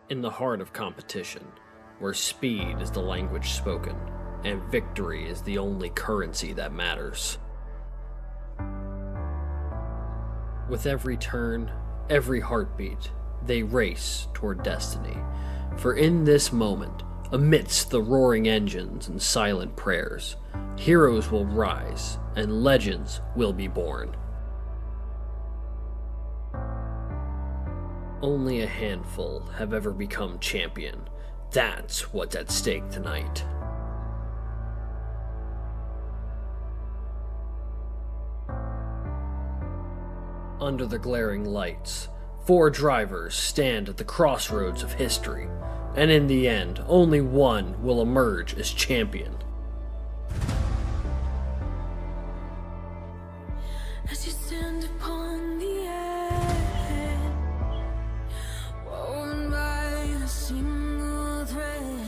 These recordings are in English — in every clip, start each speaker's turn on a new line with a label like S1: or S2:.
S1: In the heart of competition, where speed is the language spoken, and victory is the only currency that matters. With every turn, every heartbeat, they race toward destiny. For in this moment, amidst the roaring engines and silent prayers, heroes will rise and legends will be born. Only a handful have ever become champion. That's what's at stake tonight. Under the glaring lights, 4 drivers stand at the crossroads of history, and in the end, only one will emerge as champion.
S2: As you stand upon the edge, woven by a single thread.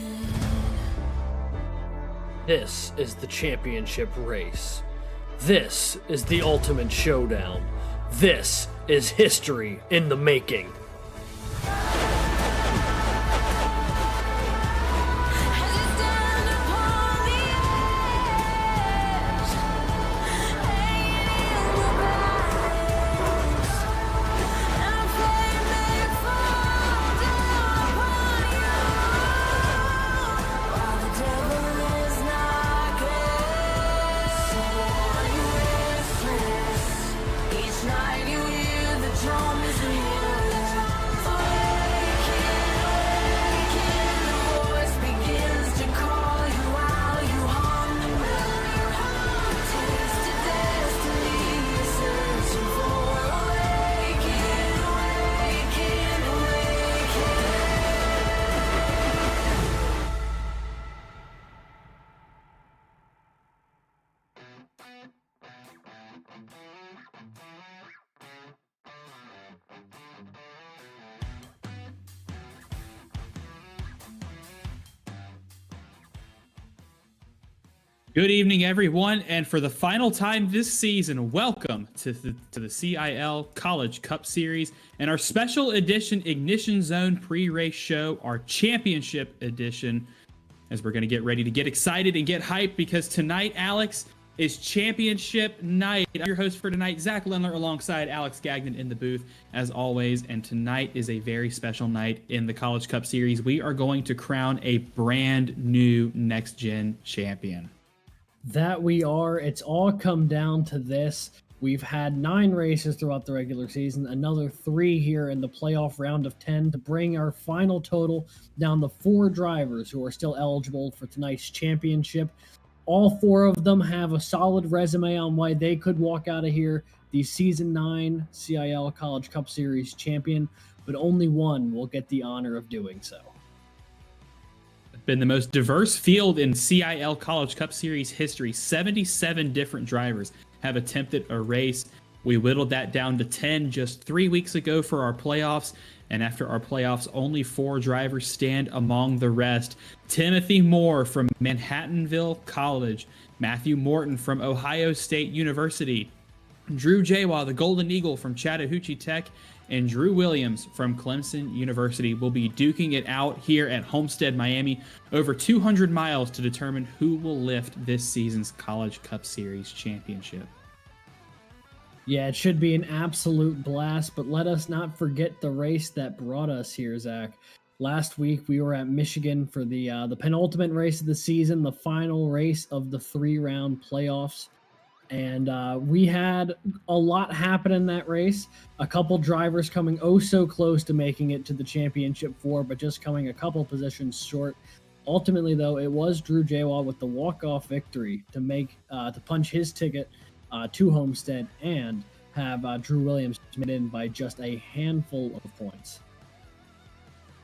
S1: This is the championship race. This is the ultimate showdown. This is history in the making.
S2: As you stand upon the edge, hanging in the balance, and flame may fall down upon you, while the devil is knocking. So are you restless? Each night you hear the drums ring. Awaken, awaken, the voice begins to call you while you hum the melody. Taste of destiny you're searching for. Awaken, awaken, awaken.
S3: Good evening, everyone, and for the final time this season, welcome to the CIL College Cup Series and our special edition Ignition Zone pre-race show, our championship edition, as we're going to get ready to get excited and get hyped because tonight, Alex, is championship night. I'm your host for tonight, Zach Lindler, alongside Alex Gagnon in the booth, as always, and tonight is a very special night in the College Cup Series. We are going to crown a brand new next-gen champion.
S4: That we are. It's all come down to this. We've had 9 races throughout the regular season, another 3 here in the playoff round of 10 to bring our final total down to 4 drivers who are still eligible for tonight's championship. All 4 of them have a solid resume on why they could walk out of here the Season 9 CIL College Cup Series champion, but only one will get the honor of doing so.
S3: Been the most diverse field in CIL College Cup Series history. 77 different drivers have attempted a race. We whittled that down to 10 just 3 weeks ago for our playoffs. And after our playoffs, only 4 drivers stand among the rest. Timothy Moore from Manhattanville College, Matthew Morton from Ohio State University, Drew Jawa, the Golden Eagle from Chattahoochee Tech, and Drew Williams from Clemson University will be duking it out here at Homestead, Miami, over 200 miles to determine who will lift this season's College Cup Series championship.
S4: Yeah, it should be an absolute blast, but let us not forget the race that brought us here, Zach. Last week, we were at Michigan for the penultimate race of the season, the final race of the 3-round playoffs. And we had a lot happen in that race. A couple drivers coming oh so close to making it to the championship 4, but just coming a couple positions short. Ultimately, though, it was Drew Jawa with the walk-off victory to punch his ticket to Homestead and have Drew Williams made in by just a handful of points.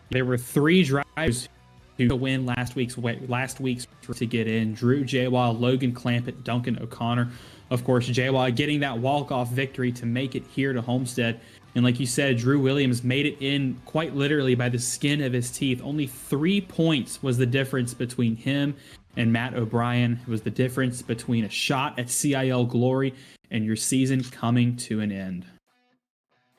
S3: There were 3 drivers who win last week's to get in: Drew Jawa, Logan Clampett, Duncan O'Connor. Of course, Jawa getting that walk-off victory to make it here to Homestead. And like you said, Drew Williams made it in quite literally by the skin of his teeth. Only 3 points was the difference between him and Matt O'Brien. It was the difference between a shot at CIL glory and your season coming to an end.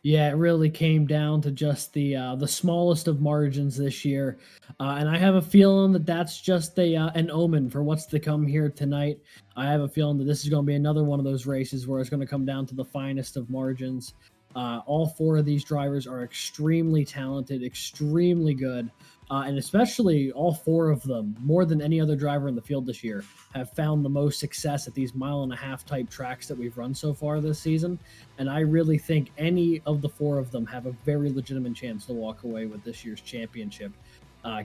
S4: Yeah, it really came down to just the smallest of margins this year, and I have a feeling that that's just a an omen for what's to come here tonight. I have a feeling that this is going to be another one of those races where it's going to come down to the finest of margins. All four of these drivers are extremely talented, extremely good, and especially all four of them, more than any other driver in the field this year, have found the most success at these mile-and-a-half type tracks that we've run so far this season. And I really think any of the four of them have a very legitimate chance to walk away with this year's championship,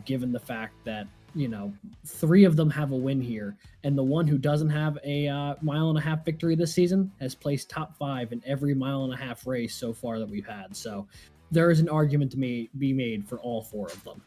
S4: given the fact that, you know, three of them have a win here. And the one who doesn't have a mile-and-a-half victory this season has placed top 5 in every mile-and-a-half race so far that we've had. So there is an argument to be made for all four of them.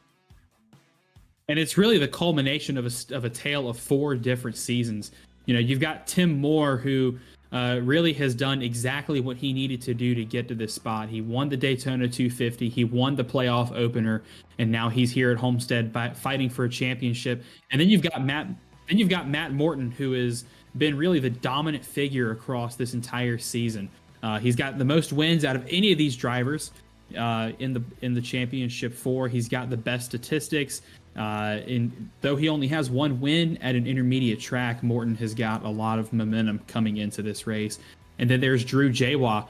S3: And it's really the culmination of a tale of 4 different seasons. You know, you've got Tim Moore, who really has done exactly what he needed to do to get to this spot. He won the Daytona 250, he won the playoff opener, and now he's here at Homestead fighting for a championship. And then you've got Matt Morton, who has been really the dominant figure across this entire season. He's got the most wins out of any of these drivers in the championship 4. He's got the best statistics. Though he only has 1 win at an intermediate track, Morton has got a lot of momentum coming into this race. And then there's Drew Jawa,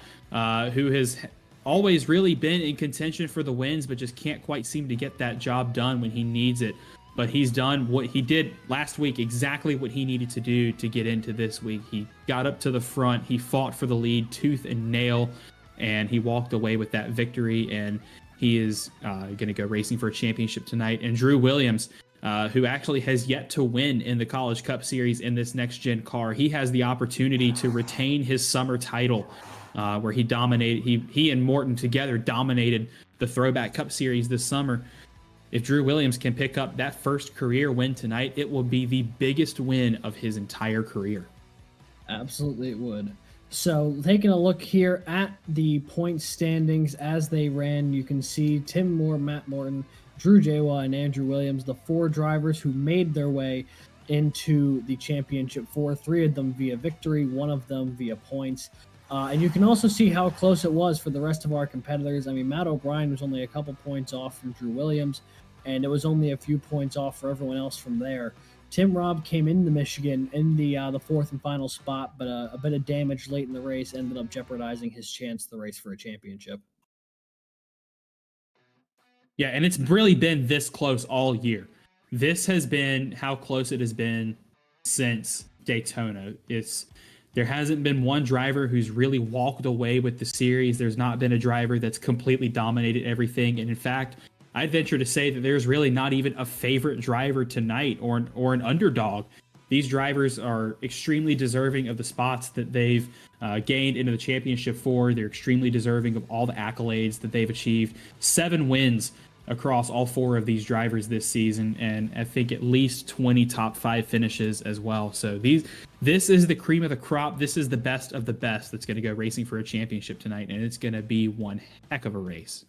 S3: who has always really been in contention for the wins, but just can't quite seem to get that job done when he needs it. But he's done what he did last week, exactly what he needed to do to get into this week. He got up to the front, he fought for the lead tooth and nail, and he walked away with that victory. And he is going to go racing for a championship tonight. And Drew Williams, who actually has yet to win in the College Cup Series in this next-gen car, he has the opportunity to retain his summer title, where he dominated. He and Morton together dominated the Throwback Cup Series this summer. If Drew Williams can pick up that first career win tonight, it will be the biggest win of his entire career.
S4: Absolutely, it would. So, taking a look here at the point standings as they ran, you can see Tim Moore, Matt Morton, Drew Jawa, and Andrew Williams, the 4 drivers who made their way into the championship 4. 3 of them via victory, 1 of them via points. And you can also see how close it was for the rest of our competitors. I mean, Matt O'Brien was only a couple points off from Drew Williams, and it was only a few points off for everyone else from there. Tim Robb came into Michigan in the 4th and final spot, but a bit of damage late in the race ended up jeopardizing his chance to race for a championship.
S3: Yeah, and it's really been this close all year. This has been how close it has been since Daytona. There hasn't been one driver who's really walked away with the series. There's not been a driver that's completely dominated everything. And in fact, I'd venture to say that there's really not even a favorite driver tonight or an underdog. These drivers are extremely deserving of the spots that they've gained into the championship 4. They're extremely deserving of all the accolades that they've achieved. 7 wins across all 4 of these drivers this season, and I think at least 20 top 5 finishes as well. So this is the cream of the crop. This is the best of the best that's going to go racing for a championship tonight, and it's going to be one heck of a race.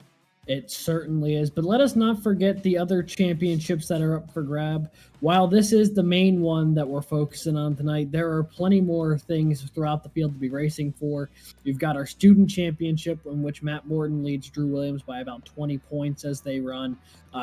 S4: It certainly is. But let us not forget the other championships that are up for grab. While this is the main one that we're focusing on tonight, there are plenty more things throughout the field to be racing for. You've got our student championship, in which Matt Morton leads Drew Williams by about 20 points as they run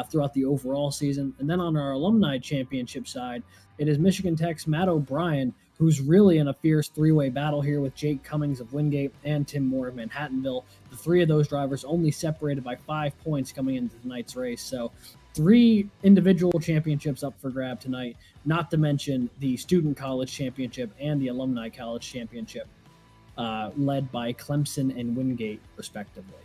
S4: throughout the overall season. And then on our alumni championship side, it is Michigan Tech's Matt O'Brien, who's really in a fierce 3-way battle here with Jake Cummings of Wingate and Tim Moore of Manhattanville. The 3 of those drivers only separated by 5 points coming into tonight's race. So 3 individual championships up for grab tonight, not to mention the Student College Championship and the Alumni College Championship, led by Clemson and Wingate, respectively.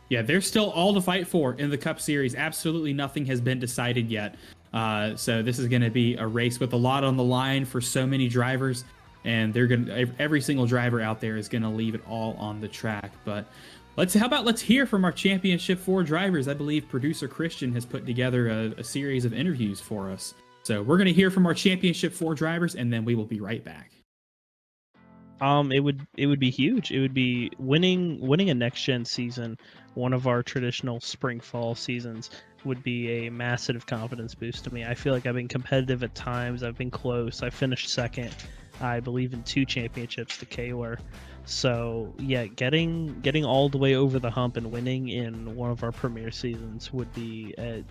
S3: Yeah, there's still all to fight for in the Cup Series. Absolutely nothing has been decided yet. So this is going to be a race with a lot on the line for so many drivers, and every single driver out there is going to leave it all on the track. But let's hear from our Championship 4 drivers. I believe producer Christian has put together a series of interviews for us. So we're going to hear from our Championship 4 drivers, and then we will be right back.
S5: It would be huge. It would be winning a next gen season, one of our traditional spring fall seasons, would be a massive confidence boost to me. I feel like I've been competitive at times. I've been close. I finished second I believe in 2 championships to Kaler. So yeah, getting all the way over the hump and winning in one of our premier seasons would be a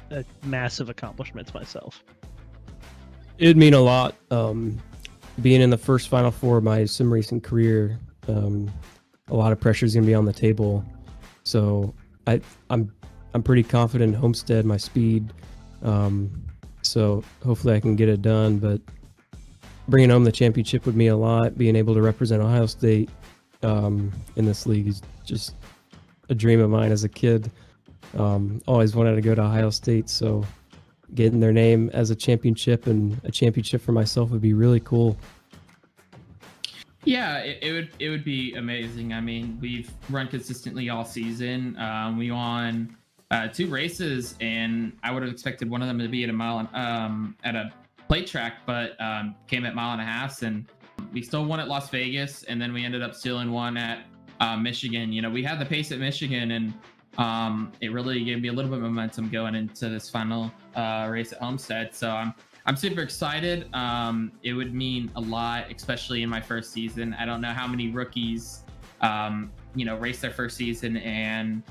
S5: massive accomplishment to myself.
S6: It'd mean a lot. Being in the first Final Four of my sim racing career, a lot of pressure is going to be on the table. So I'm pretty confident in Homestead, my speed. So hopefully I can get it done. But bringing home the championship would mean a lot. Being able to represent Ohio State in this league is just a dream of mine as a kid. Always wanted to go to Ohio State, so getting their name as a championship and a championship for myself would be really cool.
S7: Yeah, it would be amazing. I mean, we've run consistently all season. We won 2 races, and I would have expected one of them to be at a mile at a plate track, but came at 1.5 miles, and we still won at Las Vegas, and then we ended up stealing one at Michigan. You know, we had the pace at Michigan, and it really gave me a little bit of momentum going into this final race at Homestead. So I'm super excited. It would mean a lot, especially in my first season. I don't know how many rookies, race their first season and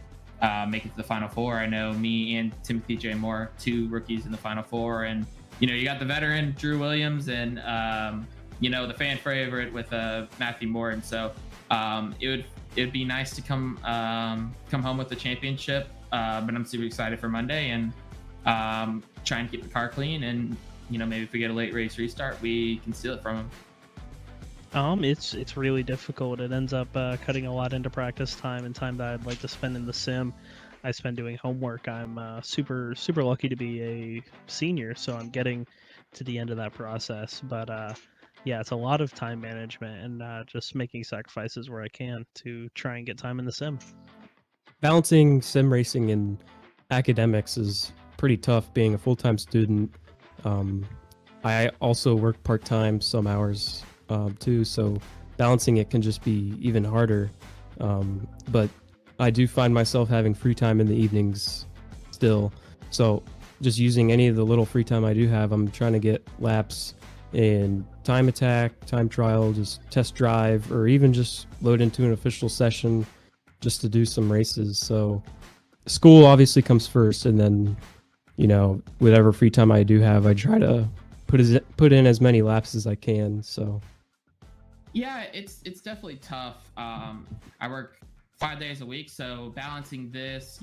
S7: make it to the Final Four. I know me and Timothy J. Moore, 2 rookies in the Final Four, and you got the veteran Drew Williams and the fan favorite with Matthew Morton. So it would be nice to come home with the championship. But I'm super excited for Monday and try and keep the car clean, and maybe if we get a late race restart, we can steal it from him.
S5: It's really difficult. It ends up cutting a lot into practice time and time that I'd like to spend in the sim. I spend doing homework. I'm super lucky to be a senior, so I'm getting to the end of that process. But yeah, it's a lot of time management and just making sacrifices where I can to try and get time in the sim.
S6: Balancing sim racing and academics is pretty tough being a full-time student. I also work part-time some hours too, so balancing it can just be even harder. But I do find myself having free time in the evenings still. So just using any of the little free time I do have, I'm trying to get laps in time attack, time trial, just test drive, or even just load into an official session just to do some races. So school obviously comes first, and then whatever free time I do have, I try to put in as many laps as I can. So
S7: yeah, it's definitely tough. I work 5 days a week, so balancing this,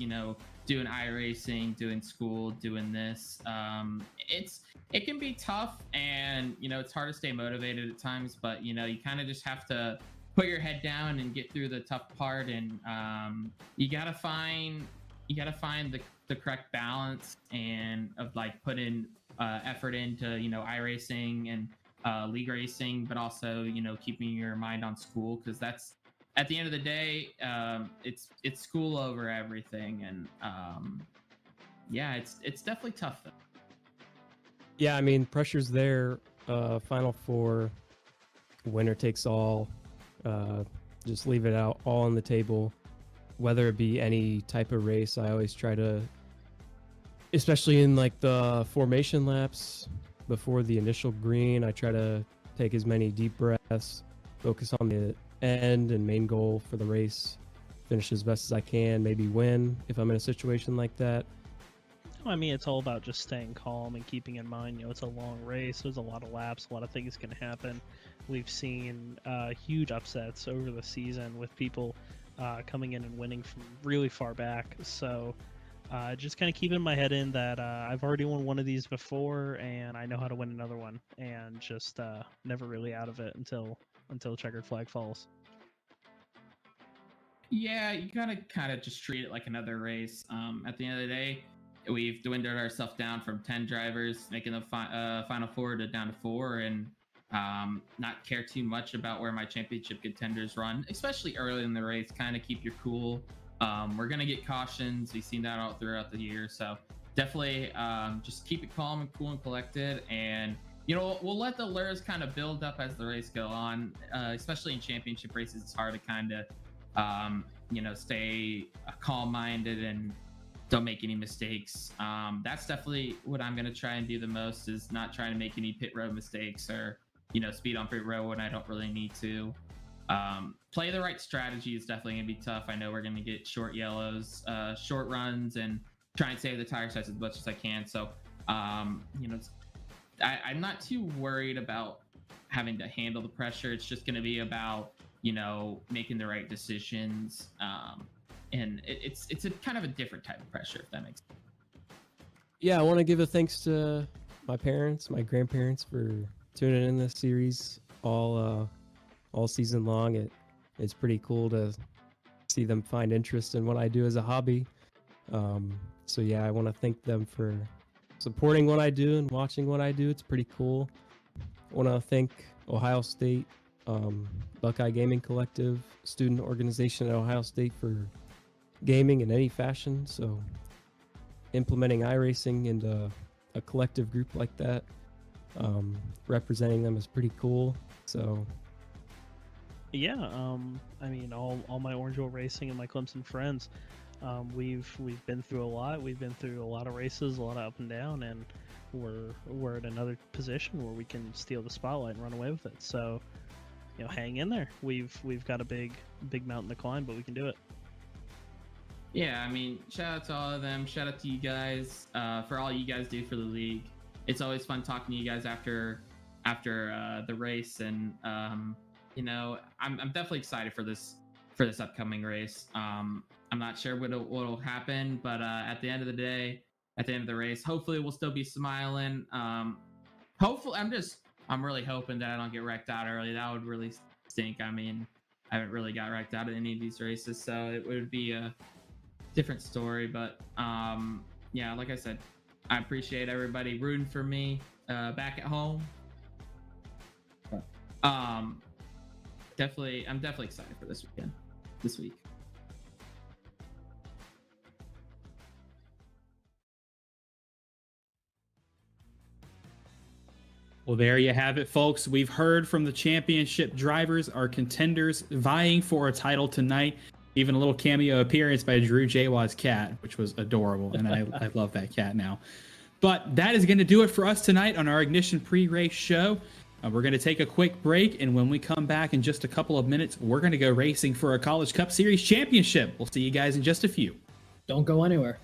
S7: doing iRacing, doing school, doing this, it can be tough, and it's hard to stay motivated at times, but you kind of just have to put your head down and get through the tough part, and you gotta find the correct balance and of like put in effort into iRacing and league racing, but also keeping your mind on school, because that's at the end of the day, it's school over everything, and yeah, it's definitely tough though.
S6: Yeah, I mean, pressure's there. Final Four, winner takes all. Just leave it out all on the table. Whether it be any type of race, I always try to, especially in like the formation laps before the initial green, I try to take as many deep breaths, focus on the end and main goal for the race, finish as best as I can, maybe win if I'm in a situation like that.
S5: I mean, it's all about just staying calm and keeping in mind, it's a long race. There's a lot of laps, a lot of things can happen. We've seen huge upsets over the season with people coming in and winning from really far back. So just kind of keeping my head in that I've already won one of these before, and I know how to win another one, and just never really out of it until checkered flag falls.
S7: Yeah, you gotta kind of just treat it like another race. At the end of the day, we've dwindled ourselves down from 10 drivers making the Final Four to down to 4, and not care too much about where my championship contenders run, especially early in the race. Kind of keep your cool. We're gonna get cautions. We've seen that all throughout the year, so definitely just keep it calm and cool and collected, and we'll let the lures kind of build up as the race go on. Especially in championship races, it's hard to kind of stay calm-minded and don't make any mistakes. That's definitely what I'm going to try and do the most, is not trying to make any pit road mistakes or speed on pit road when I don't really need to. Play the right strategy is definitely going to be tough. I know we're going to get short yellows, short runs, and try and save the tire size as much as I can. So, I'm not too worried about having to handle the pressure. It's just going to be about, making the right decisions. And it's a kind of a different type of pressure, if that makes sense.
S6: Yeah, I want to give a thanks to my parents, my grandparents for tuning in this series all season long. It's pretty cool to see them find interest in what I do as a hobby. So yeah, I want to thank them for supporting what I do and watching what I do. It's pretty cool. I want to thank Ohio State, Buckeye Gaming Collective, student organization at Ohio State for gaming in any fashion. So implementing iRacing into a collective group like that, representing them is pretty cool. So
S5: Yeah, I mean, all my Orangeville Racing and my Clemson friends, we've been through a lot. We've been through a lot of races, a lot of up and down, and we're at another position where we can steal the spotlight and run away with it. So, hang in there. We've got a big mountain to climb, but we can do it.
S7: Yeah, I mean, shout out to all of them. Shout out to you guys for all you guys do for the league. It's always fun talking to you guys after the race, and I'm definitely excited for this upcoming race. I'm not sure what'll happen, but at the end of the day, at the end of the race, hopefully we'll still be smiling. Hopefully, I'm really hoping that I don't get wrecked out early. That would really stink. I mean, I haven't really got wrecked out in any of these races, so it would be a different story. But yeah, like I said, I appreciate everybody rooting for me back at home. I'm definitely excited for this week.
S3: Well, there you have it, folks. We've heard from the championship drivers, our contenders vying for a title tonight. Even a little cameo appearance by Drew Jawa's cat, which was adorable, and I love that cat now. But that is going to do it for us tonight on our Ignition pre-race show. We're going to take a quick break, and when we come back in just a couple of minutes, we're going to go racing for a College Cup Series championship. We'll see you guys in just a few.
S4: Don't go anywhere.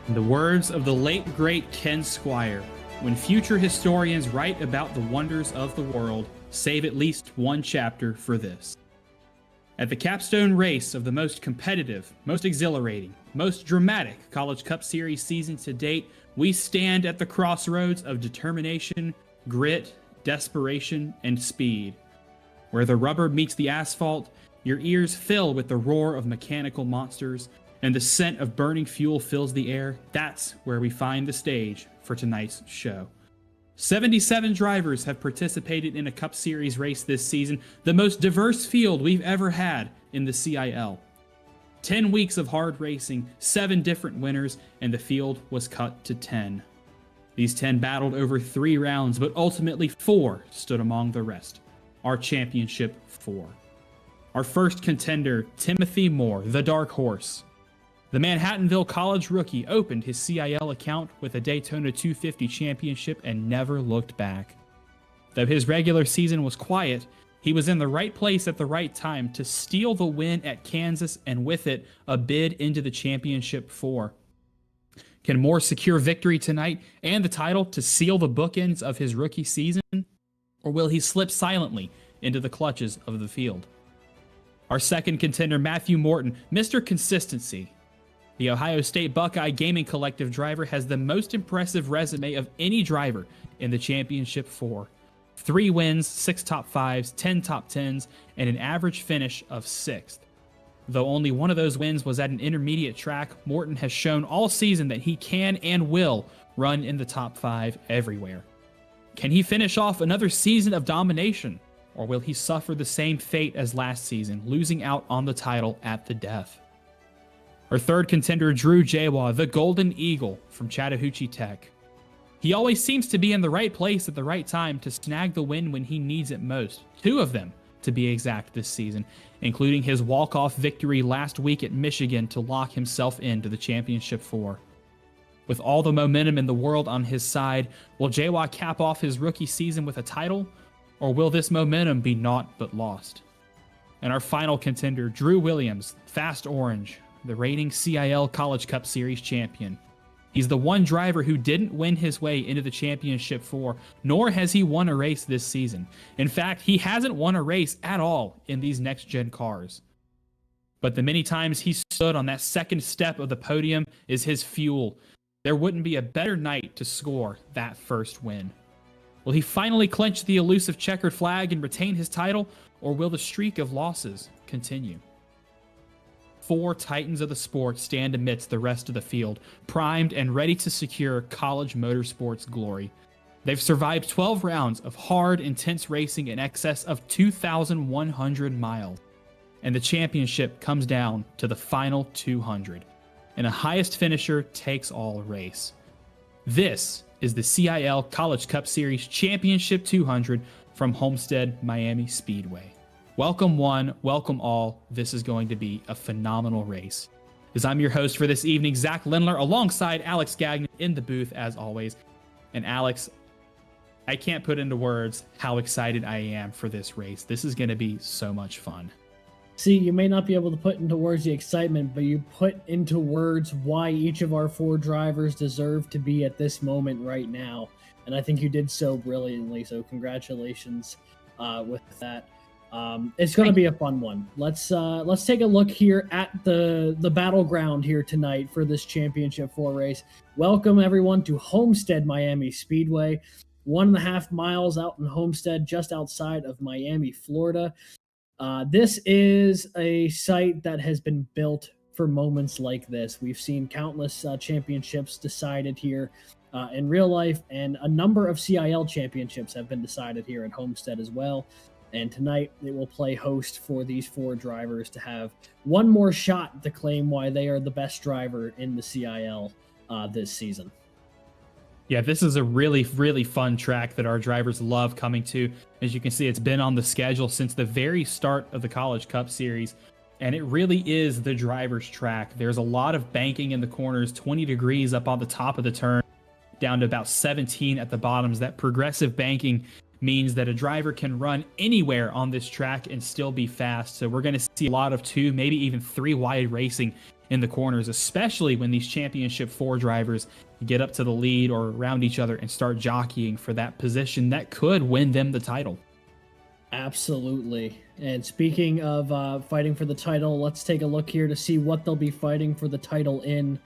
S3: In the words of the late great Ken Squire, when future historians write about the wonders of the world, save at least one chapter for this. At the capstone race of the most competitive, most exhilarating, most dramatic College Cup Series season to date, we stand at the crossroads of determination, grit, desperation, and speed. Where the rubber meets the asphalt, your ears fill with the roar of mechanical monsters, and the scent of burning fuel fills the air. That's where we find the stage for tonight's show. 77 drivers have participated in a Cup Series race this season, the most diverse field we've ever had in the CIL. 10 weeks of hard racing, 7 different winners, and the field was cut to 10. These 10 battled over 3 rounds, but ultimately 4 stood among the rest. Our championship 4. Our first contender, Timothy Moore, the Dark Horse. The Manhattanville College rookie opened his CIL account with a Daytona 250 championship and never looked back. Though his regular season was quiet, he was in the right place at the right time to steal the win at Kansas and with it, a bid into the championship 4. Can Moore secure victory tonight and the title to seal the bookends of his rookie season? Or will he slip silently into the clutches of the field? Our second contender, Matthew Morton, Mr. Consistency. The Ohio State Buckeye Gaming Collective driver has the most impressive resume of any driver in the Championship 4. 3 wins, 6 top 5s, 10 top 10s, and an average finish of 6th. Though only one of those wins was at an intermediate track, Morton has shown all season that he can and will run in the top 5 everywhere. Can he finish off another season of domination, or will he suffer the same fate as last season, losing out on the title at the death? Our third contender, Drew Jawa, the Golden Eagle from Chattahoochee Tech. He always seems to be in the right place at the right time to snag the win when he needs it most. 2 of them, to be exact, this season, including his walk-off victory last week at Michigan to lock himself into the Championship 4. With all the momentum in the world on his side, will Jawa cap off his rookie season with a title, or will this momentum be naught but lost? And our final contender, Drew Williams, Fast Orange, the reigning CIL College Cup Series champion. He's the one driver who didn't win his way into the Championship 4, nor has he won a race this season. In fact, he hasn't won a race at all in these next-gen cars. But the many times he stood on that second step of the podium is his fuel. There wouldn't be a better night to score that first win. Will he finally clinch the elusive checkered flag and retain his title, or will the streak of losses continue? 4 titans of the sport stand amidst the rest of the field, primed and ready to secure college motorsports glory. They've survived 12 rounds of hard, intense racing in excess of 2,100 miles. And the championship comes down to the final 200, in a highest finisher takes all race. This is the CIL College Cup Series Championship 200 from Homestead Miami Speedway. Welcome one, welcome all. This is going to be a phenomenal race. As I'm your host for this evening, Zach Lindler, alongside Alex Gagnon in the booth as always. And Alex, I can't put into words how excited I am for this race. This is going to be so much fun.
S4: See, you may not be able to put into words the excitement, but you put into words why each of our 4 drivers deserve to be at this moment right now. And I think you did so brilliantly, so congratulations with that. It's going to be a fun one. Let's take a look here at the battleground here tonight for this Championship 4 race. Welcome everyone to Homestead Miami Speedway, 1.5 miles out in Homestead, just outside of Miami, Florida. This is a site that has been built for moments like this. We've seen countless championships decided here in real life, and a number of CIL championships have been decided here at Homestead as well. And tonight it will play host for these 4 drivers to have one more shot to claim why they are the best driver in the CIL this season.
S3: Yeah, this is a really, really fun track that our drivers love coming to. As you can see, it's been on the schedule since the very start of the College Cup Series, and it really is the driver's track. There's a lot of banking in the corners, 20 degrees up on the top of the turn, down to about 17 at the bottoms. That progressive banking means that a driver can run anywhere on this track and still be fast. So we're going to see a lot of 2, maybe even 3 wide racing in the corners, especially when these Championship 4 drivers get up to the lead or around each other and start jockeying for that position that could win them the title.
S4: Absolutely. And speaking of fighting for the title, let's take a look here to see what they'll be fighting for the title in.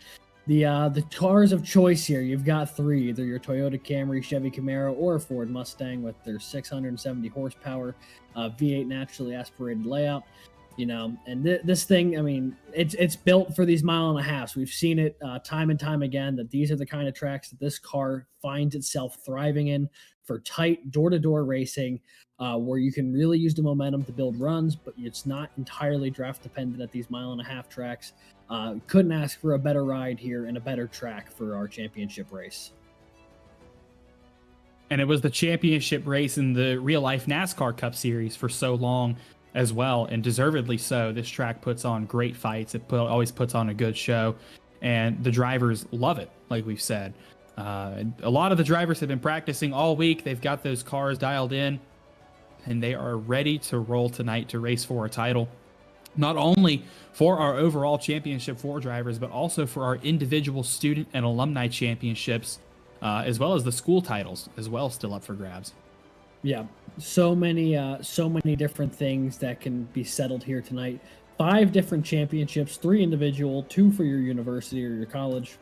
S4: The cars of choice here, you've got 3, either your Toyota Camry, Chevy Camaro, or a Ford Mustang with their 670 horsepower V8 naturally aspirated layout. You know, and this thing, I mean, it's built for these mile and a halves. We've seen it time and time again that these are the kind of tracks that this car finds itself thriving in for tight door-to-door racing, where you can really use the momentum to build runs, but it's not entirely draft dependent at these mile and a half tracks. Couldn't ask for a better ride here and a better track for our championship race.
S3: And it was the championship race in the real life NASCAR Cup Series for so long as well, and deservedly so. This track puts on great fights. It always puts on a good show, and the drivers love it, like we've said. A lot of the drivers have been practicing all week. They've got those cars dialed in, and they are ready to roll tonight to race for a title. Not only for our overall Championship 4 drivers, but also for our individual student and alumni championships, as well as the school titles as well, still up for grabs.
S4: Yeah, so many different things that can be settled here tonight. 5 different championships, 3 individual, 2 for your university or your college.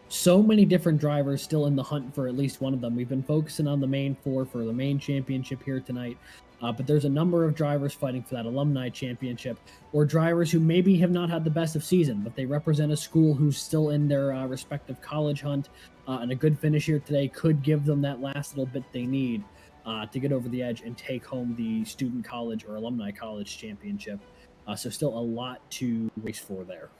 S4: So many different drivers still in the hunt for at least one of them. We've been focusing on the main 4 for the main championship here tonight. But there's a number of drivers fighting for that alumni championship, or drivers who maybe have not had the best of season, but they represent a school who's still in their respective college hunt. And a good finish here today could give them that last little bit they need to get over the edge and take home the student college or alumni college championship. So still a lot to race for there.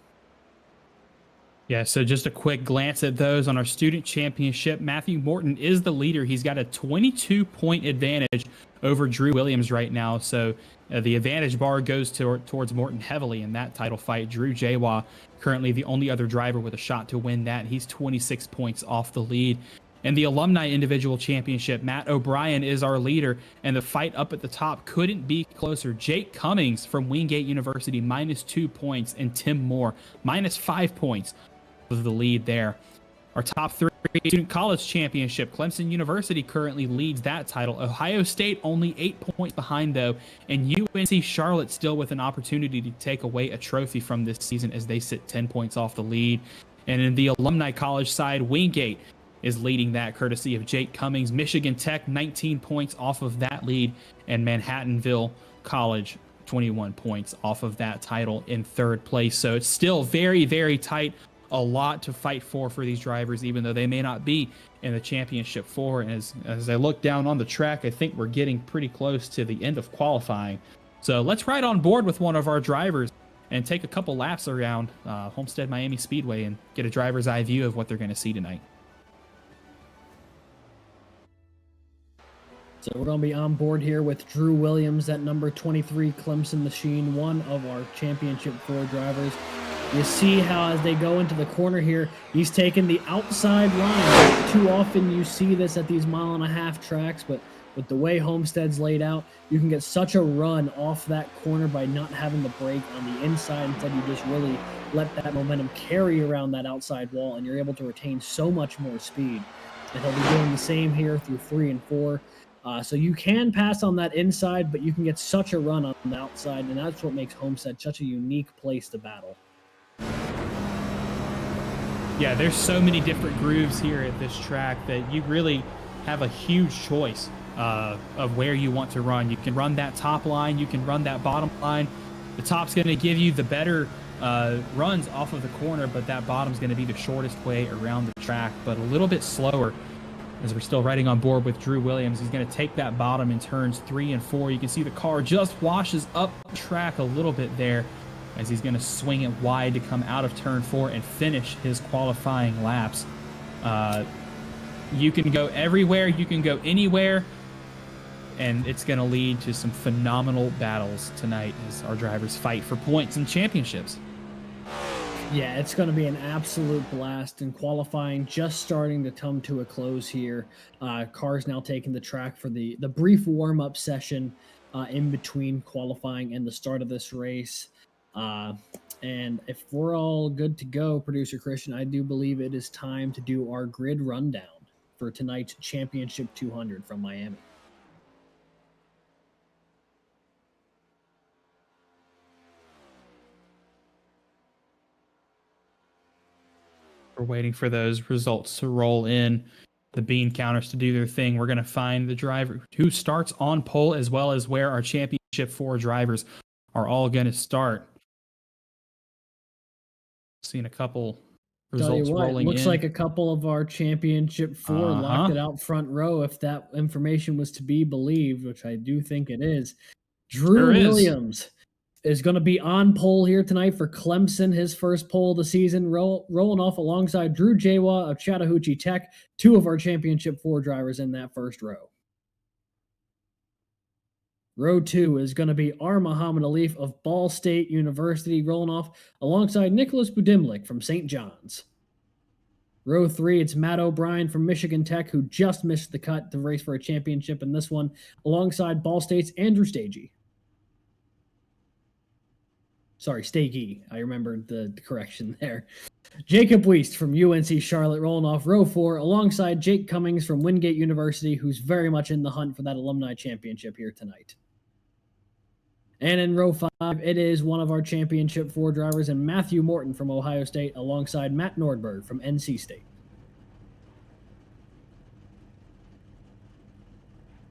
S3: Yeah, so just a quick glance at those on our student championship. Matthew Morton is the leader. He's got a 22-point advantage over Drew Williams right now. So the advantage bar goes towards Morton heavily in that title fight. Drew Jawa, currently the only other driver with a shot to win that. He's 26 points off the lead. And the alumni individual championship, Matt O'Brien is our leader, and the fight up at the top couldn't be closer. Jake Cummings from Wingate University, -2 points, and Tim Moore, -5 points of the lead there. Our top 3 student college championship, Clemson University currently leads that title. Ohio State only 8 points behind, though, and UNC Charlotte still with an opportunity to take away a trophy from this season as they sit 10 points off the lead. And in the alumni college side, Wingate is leading that courtesy of Jake Cummings. Michigan Tech, 19 points off of that lead, and Manhattanville College, 21 points off of that title in 3rd place. So it's still very, very tight. A lot to fight for these drivers, even though they may not be in the Championship 4. And as I look down on the track, I think we're getting pretty close to the end of qualifying. So let's ride on board with one of our drivers and take a couple laps around Homestead Miami Speedway and get a driver's eye view of what they're going to see tonight.
S4: So we're going to be on board here with Drew Williams at number 23 Clemson Machine, one of our Championship 4 drivers. You see how as they go into the corner here, he's taking the outside line. Too often you see this at these mile-and-a-half tracks, but with the way Homestead's laid out, you can get such a run off that corner by not having the brake on the inside. Instead, you just really let that momentum carry around that outside wall, and you're able to retain so much more speed. And he'll be doing the same here through 3 and 4. So you can pass on that inside, but you can get such a run on the outside, and that's what makes Homestead such a unique place to battle.
S3: Yeah, there's so many different grooves here at this track that you really have a huge choice of where you want to run. You can run that top line, you can run that bottom line. The top's going to give you the better runs off of the corner, but that bottom's going to be the shortest way around the track, but a little bit slower. As we're still riding on board with Drew Williams, he's going to take that bottom in turns 3 and 4. You can see the car just washes up the track a little bit there as he's going to swing it wide to come out of turn 4 and finish his qualifying laps. You can go everywhere, you can go anywhere, and it's going to lead to some phenomenal battles tonight as our drivers fight for points and championships.
S4: Yeah, it's going to be an absolute blast, and qualifying just starting to come to a close here. Cars now taking the track for the brief warm-up session in between qualifying and the start of this race. And if we're all good to go, producer Christian, I do believe it is time to do our grid rundown for tonight's Championship 200 from Miami.
S3: We're waiting for those results to roll in, the bean counters to do their thing. We're going to find the driver who starts on pole, as well as where our Championship 4 drivers are all going to start. Seeing a couple results rolling
S4: looks
S3: in.
S4: like a couple of our Championship 4 locked it out front row, if that information was to be believed, which I do think it is. Drew Williams is going to be on pole here tonight for Clemson, his first pole of the season, rolling off alongside Drew Jawa of Chattahoochee Tech, 2 of our Championship 4 drivers in that first row. Row 2 is going to be R. Muhammad Alif of Ball State University, rolling off alongside Nicholas Budimlik from St. John's. Row 3, it's Matt O'Brien from Michigan Tech, who just missed the cut to race for a championship in this one, alongside Ball State's Andrew Stagey. Sorry, Stagey. I remembered the correction there. Jacob Wiest from UNC Charlotte rolling off row 4 alongside Jake Cummings from Wingate University, who's very much in the hunt for that alumni championship here tonight. And in row 5, it is one of our Championship 4 drivers, and Matthew Morton from Ohio State alongside Matt Nordberg from NC State.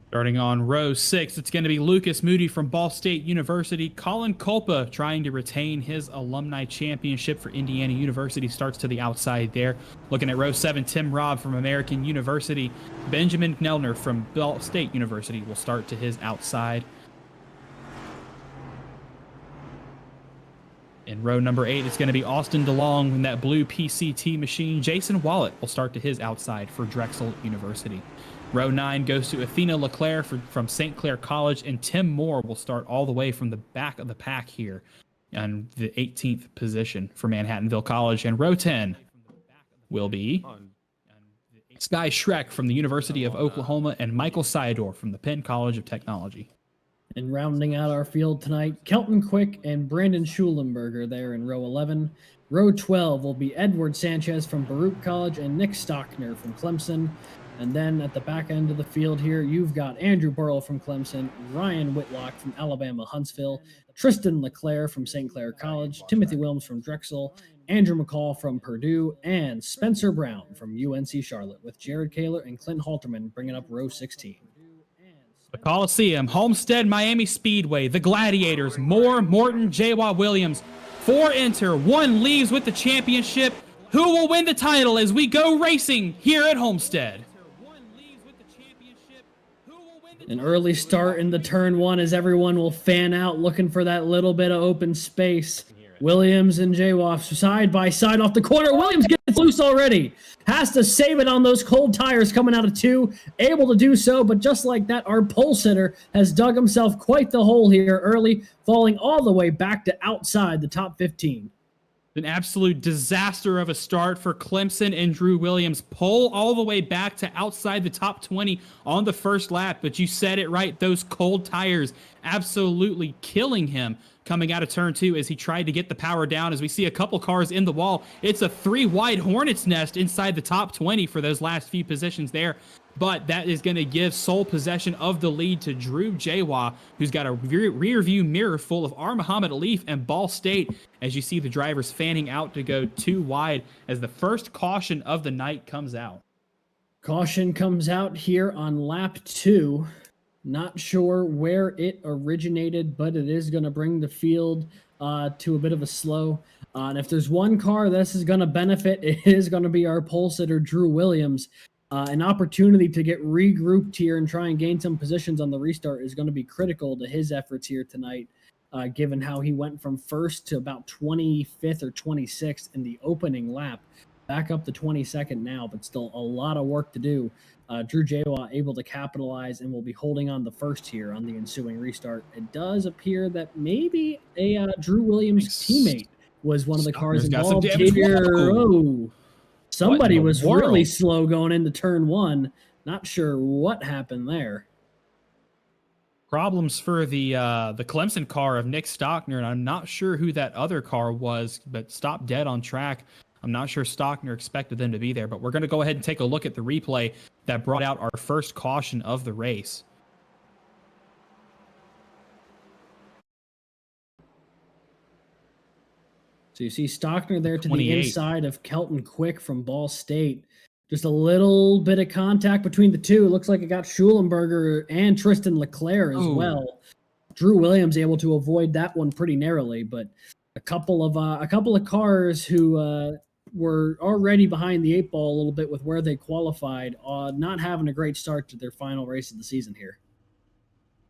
S3: Starting on row 6, it's going to be Lucas Moody from Ball State University. Colin Culpa trying to retain his alumni championship for Indiana University starts to the outside there. Looking at row 7, Tim Robb from American University. Benjamin Knellner from Ball State University will start to his outside. In row number 8, it's going to be Austin DeLong in that blue PCT machine. Jason Wallet will start to his outside for Drexel University. Row 9 goes to Athena LeClaire from St. Clair College, and Tim Moore will start all the way from the back of the pack here on the 18th position for Manhattanville College. And row 10 will be Sky Schreck from the University of Oklahoma and Michael Syador from the Penn College of Technology.
S4: And rounding out our field tonight, Kelton Quick and Brandon Schulenberger there in row 11. Row 12 will be Edward Sanchez from Baruch College and Nick Stockner from Clemson. And then at the back end of the field here, you've got Andrew Burrell from Clemson, Ryan Whitlock from Alabama Huntsville, Tristan LeClaire from St. Clair College, Timothy Williams from Drexel, Andrew McCall from Purdue, and Spencer Brown from UNC Charlotte, with Jared Kaler and Clint Halterman bringing up row 16.
S3: The Coliseum, Homestead, Miami Speedway, the Gladiators, Moore, Morton, J.Y. Williams. 4 enter, 1 leaves with the championship. Who will win the title as we go racing here at Homestead?
S4: An early start in the turn 1 as everyone will fan out looking for that little bit of open space. Williams and J-Waff side by side off the corner. Williams gets loose already. Has to save it on those cold tires coming out of 2. Able to do so, but just like that, our pole sitter has dug himself quite the hole here early, falling all the way back to outside the top 15.
S3: An absolute disaster of a start for Clemson and Drew Williams. Pole all the way back to outside the top 20 on the first lap. But you said it right. Those cold tires absolutely killing him coming out of turn 2 as he tried to get the power down. As we see a couple cars in the wall, it's a 3-wide hornet's nest inside the top 20 for those last few positions there. But that is going to give sole possession of the lead to Drew Jawa, who's got a rear view mirror full of R. Muhammad Alif and Ball State, as you see the drivers fanning out to go 2 wide as the first caution of the night comes out.
S4: Caution comes out here on lap 2. Not sure where it originated, but it is going to bring the field to a bit of a slow. And if there's one car this is going to benefit, it is going to be our pole sitter, Drew Williams. An opportunity to get regrouped here and try and gain some positions on the restart is going to be critical to his efforts here tonight, given how he went from first to about 25th or 26th in the opening lap, back up to 22nd now, but still a lot of work to do. Drew Jawa able to capitalize and will be holding on the first here on the ensuing restart. It does appear that maybe a Drew Williams teammate was one of the cars involved here. Oh, somebody was really slow going into turn 1. Not sure what happened there.
S3: Problems for the Clemson car of Nick Stockner, and I'm not sure who that other car was, but stopped dead on track. I'm not sure Stockner expected them to be there, but we're going to go ahead and take a look at the replay that brought out our first caution of the race.
S4: So you see Stockner there to the
S3: 28.
S4: inside of Kelton Quick from Ball State. Just a little bit of contact between the two. It looks like it got Schulenberger and Tristan Leclerc as
S3: Ooh.
S4: well. Drew Williams able to avoid that one pretty narrowly, but a couple of cars who were already behind the eight ball a little bit with where they qualified, not having a great start to their final race of the season here.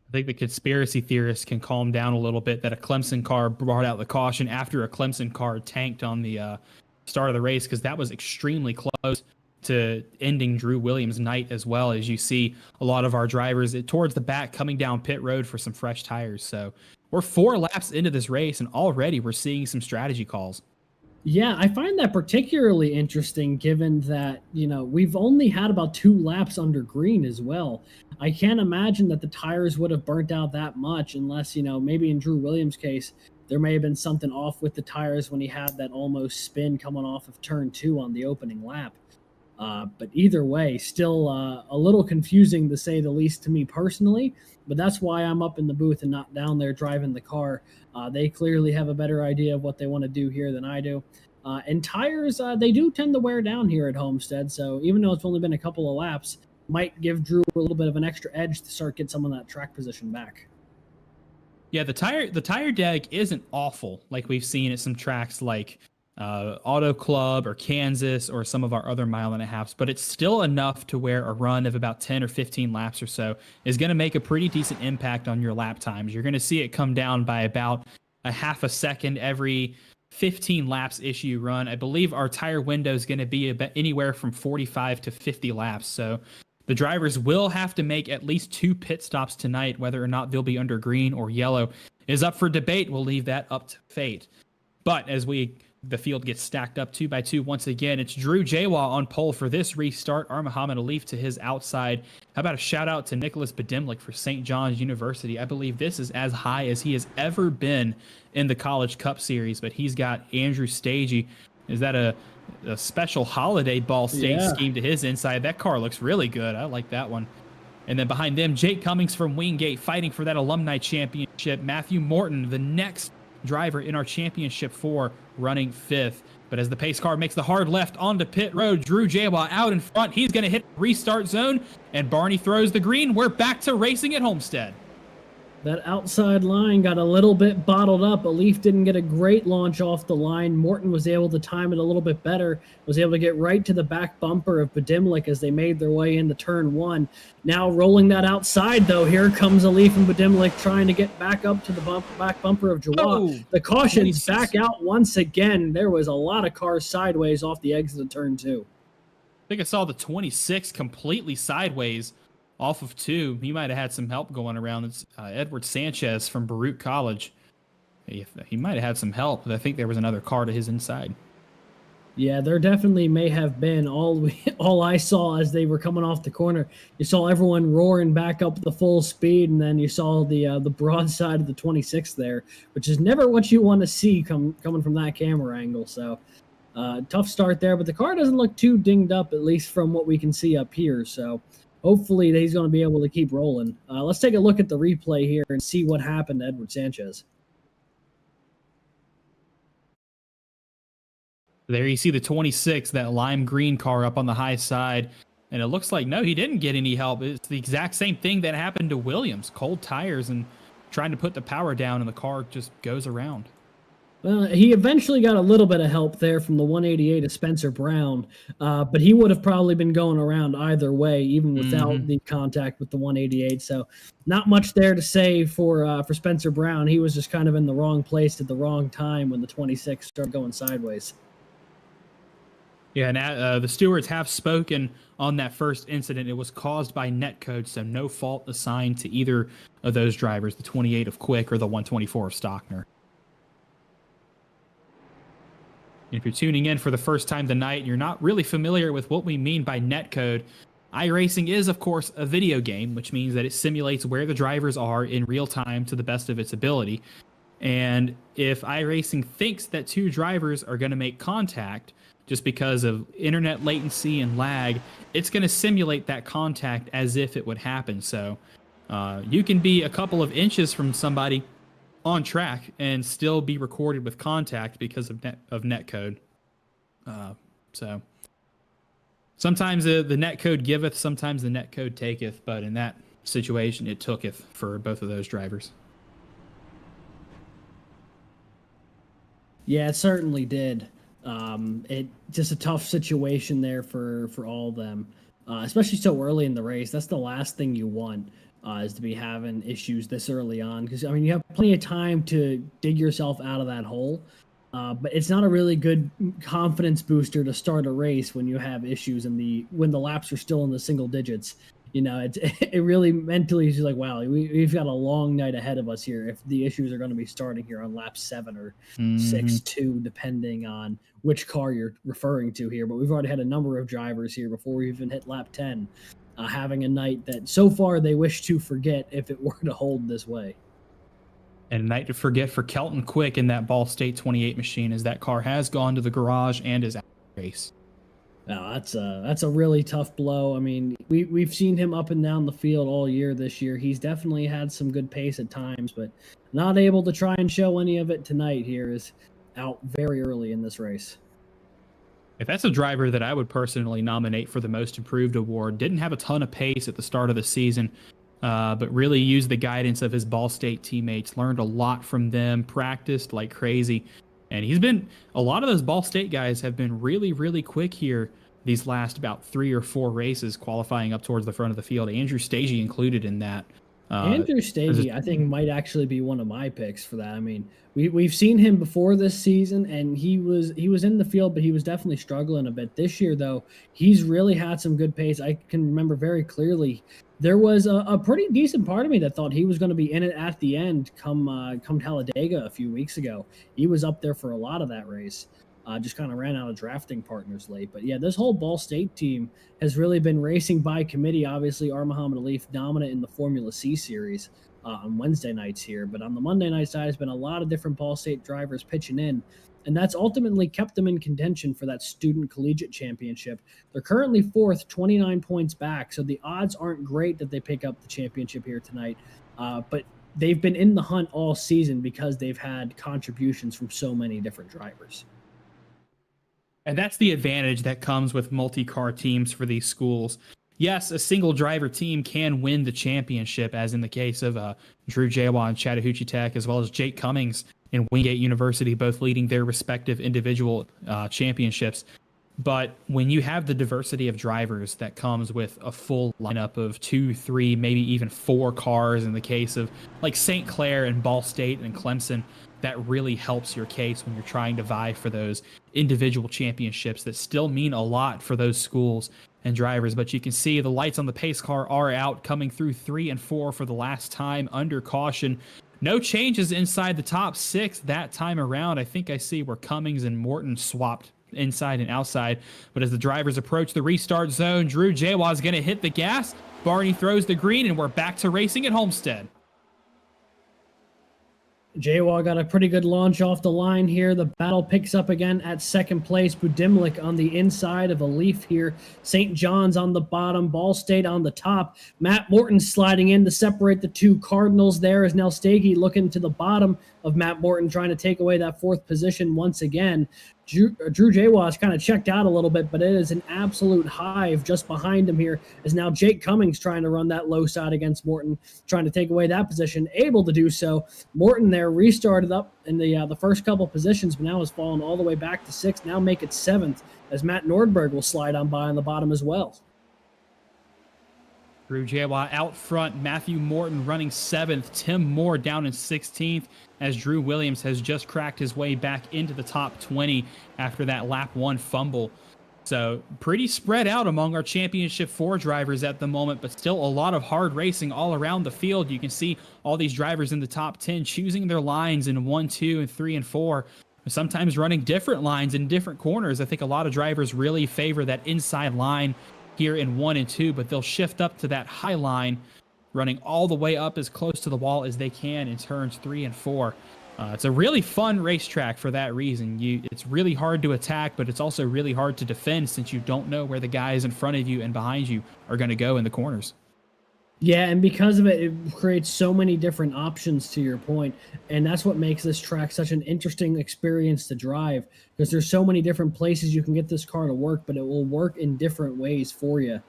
S3: I think the conspiracy theorists can calm down a little bit that a Clemson car brought out the caution after a Clemson car tanked on the start of the race, because that was extremely close to ending Drew Williams' night, as well as you see a lot of our drivers towards the back coming down pit road for some fresh tires. So we're 4 laps into this race, and already we're seeing some strategy calls.
S4: Yeah, I find that particularly interesting given that, we've only had about 2 laps under green as well. I can't imagine that the tires would have burnt out that much unless, maybe in Drew Williams' case, there may have been something off with the tires when he had that almost spin coming off of turn 2 on the opening lap. But either way, still a little confusing to say the least to me personally, but that's why I'm up in the booth and not down there driving the car. They clearly have a better idea of what they want to do here than I do. And tires, they do tend to wear down here at Homestead, so even though it's only been a couple of laps, might give Drew a little bit of an extra edge to start get some of that track position back.
S3: Yeah, the tire deg isn't awful like we've seen at some tracks like Auto Club or Kansas or some of our other 1.5 miles, but it's still enough to where a run of about 10 or 15 laps or so is going to make a pretty decent impact on your lap times. You're going to see it come down by about a half a second every 15 laps issue run. I believe our tire window is going to be about anywhere from 45 to 50 laps. So the drivers will have to make at least 2 pit stops tonight. Whether or not they'll be under green or yellow is up for debate. We'll leave that up to fate. But as the field gets stacked up 2 by 2 once again, it's Drew Jawa on pole for this restart. Muhammad Alif to his outside. How about a shout out to Nicholas Badimlik for St. John's University? I believe this is as high as he has ever been in the College Cup Series, but he's got Andrew Stagey. Is that a special holiday Ball State scheme to his inside? That car looks really good. I like that one. And then behind them, Jake Cummings from Wingate fighting for that alumni championship. Matthew Morton, the next driver in our championship 4, running 5th. But as the pace car makes the hard left onto pit road, Drew Jawa out in front. He's going to hit restart zone, and Barney throws the green. We're back to racing at Homestead.
S4: That outside line got a little bit bottled up. Alif didn't get a great launch off the line. Morton was able to time it a little bit better, was able to get right to the back bumper of Badimlik as they made their way into turn 1. Now rolling that outside, though, here comes Alif and Badimlik trying to get back up to the back bumper of Jawa.
S3: Oh,
S4: the caution's
S3: 26.
S4: back out once again. There was a lot of cars sideways off the exit of turn 2.
S3: I think I saw the 26 completely sideways off of 2. He might have had some help going around. It's Edward Sanchez from Baruch College. He might have had some help, but I think there was another car to his inside.
S4: Yeah, there definitely may have been. All I saw as they were coming off the corner, you saw everyone roaring back up the full speed, and then you saw the broadside of the 26 there, which is never what you want to see coming from that camera angle. So tough start there, but the car doesn't look too dinged up, at least from what we can see up here. So hopefully he's going to be able to keep rolling. Let's take a look at the replay here and see what happened to Edward Sanchez.
S3: There you see the 26, that lime green car up on the high side. And it looks like, no, he didn't get any help. It's the exact same thing that happened to Williams. Cold tires and trying to put the power down, and the car just goes around.
S4: Well, he eventually got a little bit of help there from the 188 of Spencer Brown, but he would have probably been going around either way, even without the contact with the 188. So not much there to say for Spencer Brown. He was just kind of in the wrong place at the wrong time when the 26 started going sideways.
S3: Yeah, and the stewards have spoken on that first incident. It was caused by netcode, so no fault assigned to either of those drivers, the 28 of Quick or the 124 of Stockner. If you're tuning in for the first time tonight and you're not really familiar with what we mean by netcode, iRacing is, of course, a video game, which means that it simulates where the drivers are in real time to the best of its ability. And if iRacing thinks that two drivers are going to make contact just because of internet latency and lag, it's going to simulate that contact as if it would happen. So you can be a couple of inches from somebody on track and still be recorded with contact because of netcode. So sometimes the netcode giveth, sometimes the netcode taketh, but in that situation, it tooketh for both of those drivers.
S4: Yeah, it certainly did. It just a tough situation there for all of them, especially so early in the race. That's the last thing you want, is to be having issues this early on, because I mean you have plenty of time to dig yourself out of that hole, but it's not a really good confidence booster to start a race when you have issues when the laps are still in the single digits. You know, it really mentally is like, wow, we've got a long night ahead of us here if the issues are going to be starting here on lap 7 or 6-2, depending on which car you're referring to here. But we've already had a number of drivers here before we even hit lap 10 having a night that so far they wish to forget if it were to hold this way.
S3: And a night to forget for Kelton Quick in that Ball State 28 machine, as that car has gone to the garage and is out of the race.
S4: No, that's a really tough blow. I mean, we've seen him up and down the field all year this year. He's definitely had some good pace at times, but not able to try and show any of it tonight here, is out very early in this race.
S3: If that's a driver that I would personally nominate for the Most Improved award, didn't have a ton of pace at the start of the season, but really used the guidance of his Ball State teammates, learned a lot from them, practiced like crazy. And a lot of those Ball State guys have been really, really quick here these last about 3 or 4 races, qualifying up towards the front of the field. Andrew Stagey included in that.
S4: Andrew Stagey, I think, might actually be one of my picks for that. I mean, we've seen him before this season, and he was in the field, but he was definitely struggling a bit. This year, though, he's really had some good pace. I can remember very clearly there was a pretty decent part of me that thought he was going to be in it at the end come Talladega a few weeks ago. He was up there for a lot of that race. Just kind of ran out of drafting partners late. But yeah, this whole Ball State team has really been racing by committee. Obviously, R. Muhammad Alif dominant in the Formula C series on Wednesday nights here. But on the Monday night side, has been a lot of different Ball State drivers pitching in. And that's ultimately kept them in contention for that student collegiate championship. They're currently 4th, 29 points back. So the odds aren't great that they pick up the championship here tonight. But they've been in the hunt all season because they've had contributions from so many different drivers.
S3: And that's the advantage that comes with multi-car teams for these schools. Yes, a single driver team can win the championship, as in the case of Drew Jawa and Chattahoochee Tech, as well as Jake Cummings and Wingate University, both leading their respective individual championships. But when you have the diversity of drivers that comes with a full lineup of 2, 3, maybe even 4 cars, in the case of like St. Clair and Ball State and Clemson, that really helps your case when you're trying to vie for those individual championships that still mean a lot for those schools and drivers. But you can see the lights on the pace car are out, coming through 3 and 4 for the last time under caution. No changes inside the top 6 that time around. I think I see where Cummings and Morton swapped inside and outside. But as the drivers approach the restart zone, Drew Jawa is going to hit the gas. Barney throws the green, and we're back to racing at Homestead.
S4: Jawa got a pretty good launch off the line here. The battle picks up again at second place. Budimlik on the inside of Alif here. St. John's on the bottom. Ball State on the top. Matt Morton sliding in to separate the two Cardinals there, as now Stagey looking to the bottom of Matt Morton, trying to take away that 4th position once again. Drew Jawa has kind of checked out a little bit, but it is an absolute hive just behind him here, as now Jake Cummings trying to run that low side against Morton, trying to take away that position, able to do so. Morton there restarted up in the first couple positions, but now has fallen all the way back to 6th, now make it 7th, as Matt Nordberg will slide on by on the bottom as well.
S3: Drew Jawa out front, Matthew Morton running 7th, Tim Moore down in 16th, as Drew Williams has just cracked his way back into the top 20 after that lap 1 fumble. So pretty spread out among our Championship 4 drivers at the moment, but still a lot of hard racing all around the field. You can see all these drivers in the top 10 choosing their lines in 1, 2, and 3, and 4, sometimes running different lines in different corners. I think a lot of drivers really favor that inside line here in 1 and 2, but they'll shift up to that high line, running all the way up as close to the wall as they can in turns 3 and 4. It's a really fun racetrack for that reason. It's really hard to attack, but it's also really hard to defend since you don't know where the guys in front of you and behind you are going to go in the corners.
S4: Yeah, and because of it, it creates so many different options to your point, and that's what makes this track such an interesting experience to drive, because there's so many different places you can get this car to work, but it will work in different ways for you.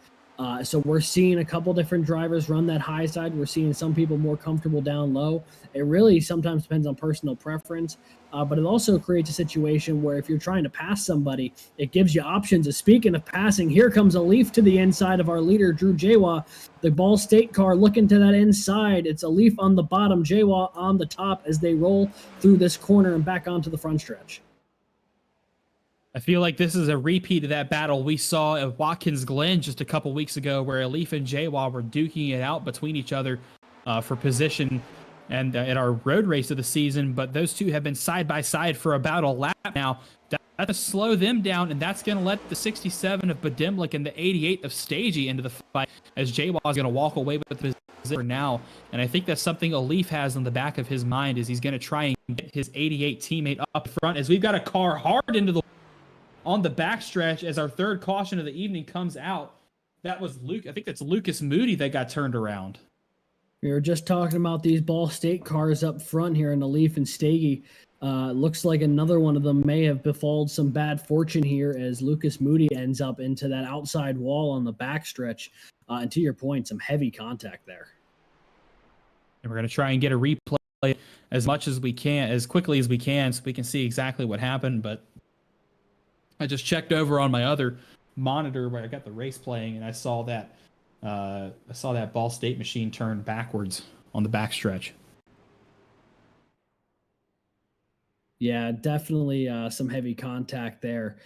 S4: So we're seeing a couple different drivers run that high side. We're seeing some people more comfortable down low. It really sometimes depends on personal preference, but it also creates a situation where if you're trying to pass somebody, it gives you options. And speaking of passing, here comes a Leaf to the inside of our leader, Drew Jawa. The Ball State car looking to that inside. It's a Leaf on the bottom, Jawa on the top as they roll through this corner and back onto the front stretch.
S3: I feel like this is a repeat of that battle we saw at Watkins Glen just a couple weeks ago, where Elif and Jawa were duking it out between each other for position and at our road race of the season. But those two have been side by side for about a lap now. That's going to slow them down, and that's going to let the 67 of Badimlik and the 88 of Stagey into the fight, as Jawa is going to walk away with the position for now. And I think that's something Elif has on the back of his mind, is he's going to try and get his 88 teammate up front, as we've got a car hard into the on the backstretch as our third caution of the evening comes out. That was Luke. I think that's Lucas Moody that got turned around.
S4: We were just talking about these Ball State cars up front here in the Leaf and Stagey. Looks like another one of them may have befalled some bad fortune here as Lucas Moody ends up into that outside wall on the backstretch. And to your point, some heavy contact there.
S3: And we're going to try and get a replay as much as we can, as quickly as we can, so we can see exactly what happened. But I just checked over on my other monitor where I got the race playing, and I saw that Ball State machine turn backwards on the backstretch.
S4: Yeah, definitely some heavy contact there,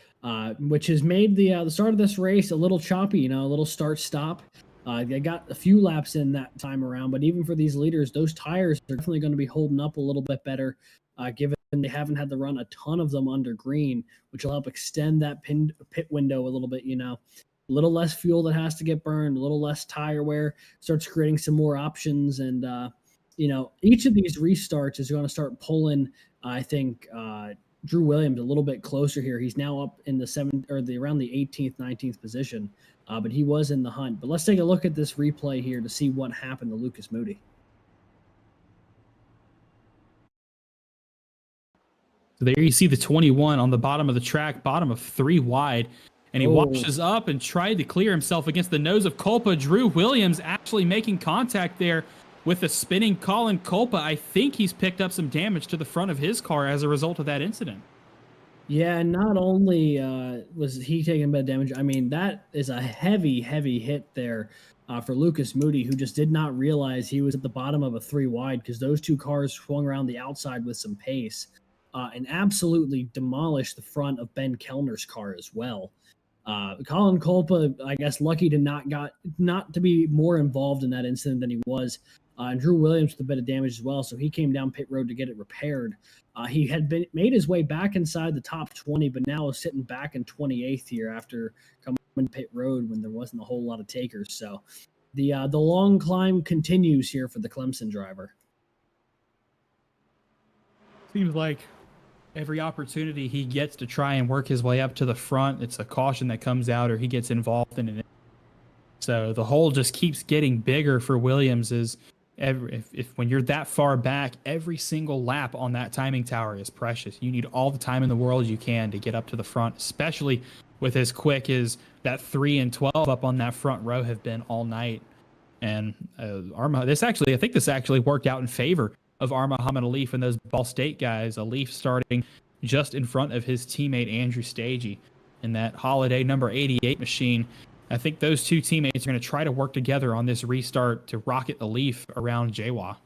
S4: which has made the start of this race a little choppy. A little start-stop. They got a few laps in that time around, but even for these leaders, those tires are definitely going to be holding up a little bit better, given they haven't had to run a ton of them under green, which will help extend that pit window a little bit. A little less fuel that has to get burned, a little less tire wear, starts creating some more options. And, each of these restarts is going to start pulling, I think, Drew Williams a little bit closer here. He's now up in the around the 18th, 19th position, but he was in the hunt. But let's take a look at this replay here to see what happened to Lucas Moody.
S3: So there you see the 21 on the bottom of the track, bottom of 3 wide, and he washes up and tried to clear himself against the nose of Culpa. Drew Williams actually making contact there with the spinning Colin Culpa. I think he's picked up some damage to the front of his car as a result of that incident.
S4: Yeah, and not only was he taking a bit of damage, I mean, that is a heavy, heavy hit there for Lucas Moody, who just did not realize he was at the bottom of a 3 wide, because those two cars swung around the outside with some pace. And absolutely demolished the front of Ben Kellner's car as well. Colin Culpa, I guess, lucky to not to be more involved in that incident than he was. And Drew Williams with a bit of damage as well, so he came down pit road to get it repaired. He had made his way back inside the top 20, but now is sitting back in 28th here after coming pit road when there wasn't a whole lot of takers. So the long climb continues here for the Clemson driver.
S3: Seems like every opportunity he gets to try and work his way up to the front, it's a caution that comes out or he gets involved in it. So the hole just keeps getting bigger for Williams. If when you're that far back, every single lap on that timing tower is precious. You need all the time in the world you can to get up to the front, especially with as quick as that 3 and 12 up on that front row have been all night. And I think this actually worked out in favor of Muhammad Elif and those Ball State guys. Elif starting just in front of his teammate Andrew Stagey in that Holiday number 88 machine. I think those two teammates are going to try to work together on this restart to rocket Elif around Jawa.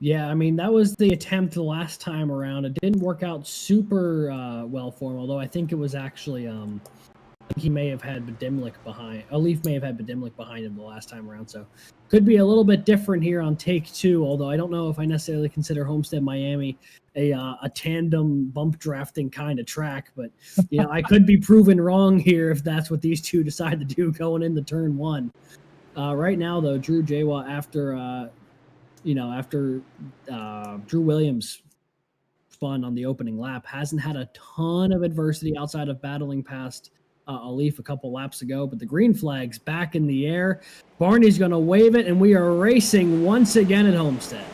S4: Yeah, I mean, that was the attempt the last time around. It didn't work out super well for him, although I think it was actually think he may have had Bedimlik behind. Leaf may have had Bedimlik behind him the last time around, so could be a little bit different here on take 2. Although I don't know if I necessarily consider Homestead Miami a tandem bump drafting kind of track, but I could be proven wrong here if that's what these two decide to do going into turn 1. Right now, though, Drew Jawa after Drew Williams spun on the opening lap hasn't had a ton of adversity outside of battling past Alif a couple laps ago, but the green flag's back in the air. Barney's going to wave it, and we are racing once again at Homestead.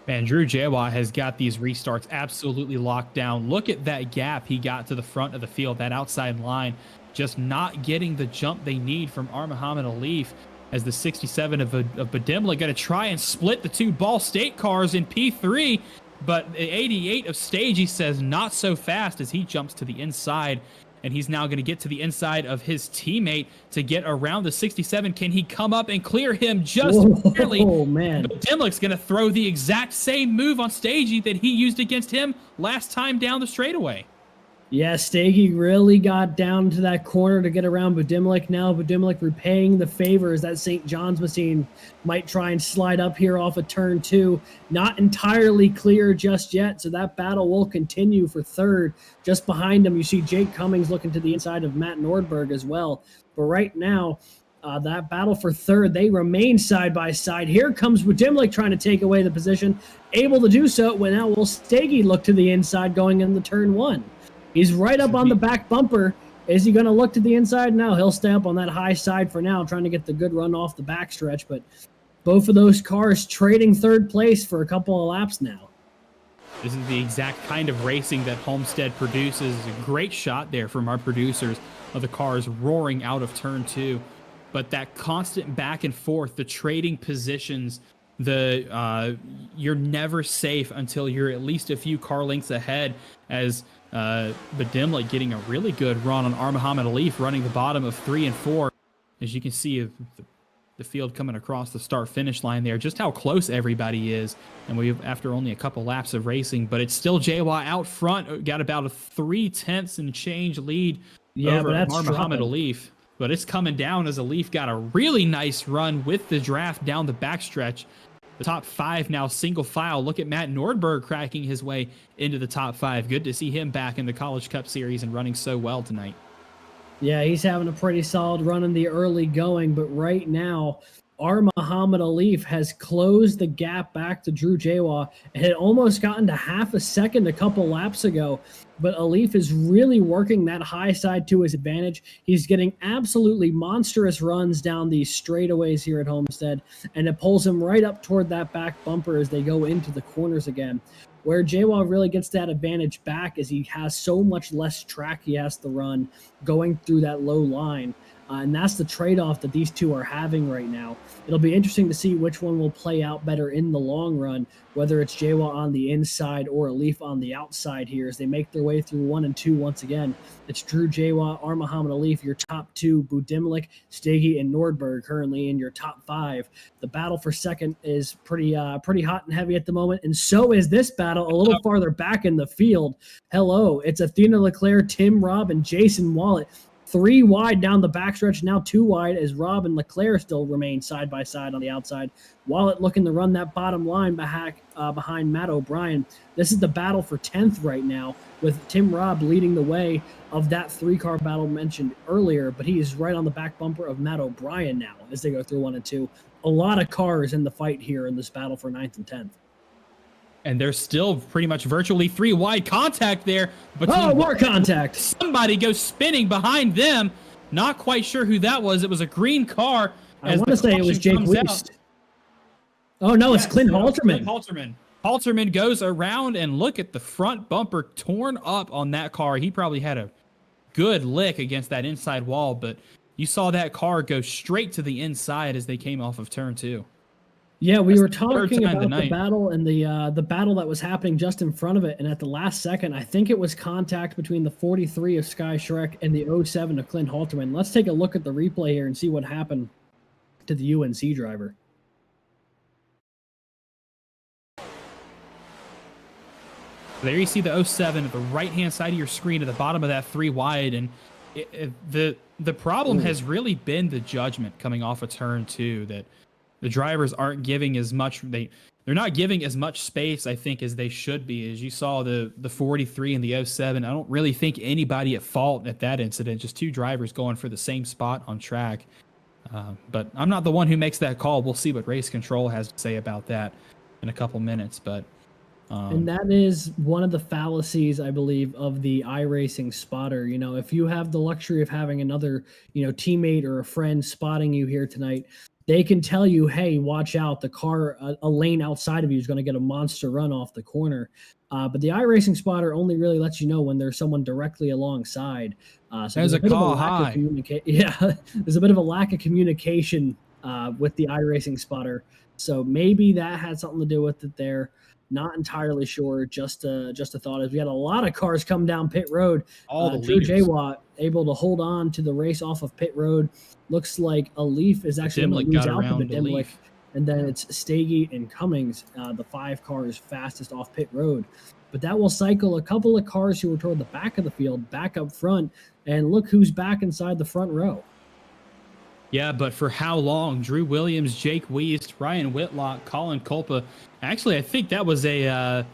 S3: Man, Drew Jawa has got these restarts absolutely locked down. Look at that gap he got to the front of the field, that outside line, just not getting the jump they need from Muhammad Alif, as the 67 of Bedimlik going to try and split the two Ball State cars in P3, but the 88 of Stagey says not so fast as he jumps to the inside, and he's now going to get to the inside of his teammate to get around the 67. Can he come up and clear him just barely?
S4: Oh, man.
S3: Bedimlik's going to throw the exact same move on Stagey that he used against him last time down the straightaway.
S4: Yeah, Stagey really got down to that corner to get around Bedimlik. Now Bedimlik repaying the favors that St. John's machine might try and slide up here off of turn 2. Not entirely clear just yet, so that battle will continue for third. Just behind him, you see Jake Cummings looking to the inside of Matt Nordberg as well. But right now, that battle for third, they remain side by side. Here comes Bedimlik trying to take away the position. Able to do so, well, now will Stagey look to the inside going into turn 1. He's right up on the back bumper. Is he going to look to the inside? No, he'll stay up on that high side for now, trying to get the good run off the backstretch. But both of those cars trading third place for a couple of laps now.
S3: This is the exact kind of racing that Homestead produces. A great shot there from our producers of the cars roaring out of turn 2. But that constant back and forth, the trading positions, you're never safe until you're at least a few car lengths ahead, as Bedimlik getting a really good run on Muhammad Alif, running the bottom of 3 and 4. As you can see the field coming across the start-finish line there, just how close everybody is. And we've, after only a couple laps of racing, but it's still JY out front, got about a 3/10 and change lead over Muhammad Alif. But it's coming down as Alif got a really nice run with the draft down the backstretch. The top 5 now single file. Look at Matt Nordberg cracking his way into the top 5. Good to see him back in the College Cup Series and running so well tonight.
S4: Yeah, he's having a pretty solid run in the early going, but right now, Muhammad Alif has closed the gap back to Drew Jawa. It had almost gotten to half a second a couple laps ago, but Alif is really working that high side to his advantage. He's getting absolutely monstrous runs down these straightaways here at Homestead, and it pulls him right up toward that back bumper as they go into the corners again. Where Jawa really gets that advantage back is he has so much less track he has to run going through that low line. And that's the trade-off that these two are having right now. It'll be interesting to see which one will play out better in the long run, whether it's Jawa on the inside or Alif on the outside here as they make their way through 1 and 2 once again. It's Drew Jawa, Muhammad Alif, your top 2, Bedimlik, Stagey, and Nordberg currently in your top 5. The battle for second is pretty hot and heavy at the moment, and so is this battle a little farther back in the field. Hello, it's Athena Leclerc, Tim Robb, and Jason Wallet. 3 wide down the backstretch, now 2 wide as Robb and Leclerc still remain side by side on the outside. Wallet looking to run that bottom line behind Matt O'Brien. This is the battle for 10th right now, with Tim Robb leading the way of that 3-car battle mentioned earlier, but he is right on the back bumper of Matt O'Brien now as they go through 1 and 2. A lot of cars in the fight here in this battle for 9th and 10th.
S3: And there's still pretty much virtually 3 wide contact there.
S4: More contact.
S3: Somebody goes spinning behind them. Not quite sure who that was. It was a green car.
S4: I want to say it was Jake Weist. Oh, no, it's Clint Halterman.
S3: Halterman goes around, and look at the front bumper torn up on that car. He probably had a good lick against that inside wall, but you saw that car go straight to the inside as they came off of turn 2.
S4: Yeah, we were talking about the battle and the battle that was happening just in front of it, and at the last second, I think it was contact between the 43 of Sky Shrek and the 07 of Clint Halterman. Let's take a look at the replay here and see what happened to the UNC driver.
S3: There you see the 07 at the right-hand side of your screen at the bottom of that 3 wide. And the problem has really been the judgment coming off of turn 2, that the drivers aren't giving as much. They're not giving as much space, I think, as they should be. As you saw the 43 and the 07, I don't really think anybody at fault at that incident. Just 2 drivers going for the same spot on track. But I'm not the one who makes that call. We'll see what race control has to say about that in a couple minutes. But
S4: and that is one of the fallacies, I believe, of the iRacing spotter. You know, if you have the luxury of having another, teammate or a friend spotting you here tonight, they can tell you, hey, watch out, the car, a lane outside of you is going to get a monster run off the corner. But the iRacing spotter only really lets you know when there's someone directly alongside. So
S3: there's a
S4: bit of
S3: call
S4: lack of
S3: high.
S4: Yeah, there's a bit of a lack of communication with the iRacing spotter. So maybe that had something to do with it there. Not entirely sure. Just a thought. As we had a lot of cars come down pit road.
S3: All the
S4: Drew
S3: leaders.
S4: Jaywatt able to hold on to the race off of pit road. Looks like a Leaf is actually going
S3: Dimlick
S4: to lose
S3: got
S4: out to
S3: around
S4: the
S3: a
S4: Dimlick.
S3: Leaf.
S4: And then it's Stagey and Cummings, the 5 cars fastest off pit road. But that will cycle a couple of cars who were toward the back of the field, back up front. And look who's back inside the front row.
S3: Yeah, but for how long? Drew Williams, Jake Weist, Ryan Whitlock, Colin Culpa. Actually, I think that was a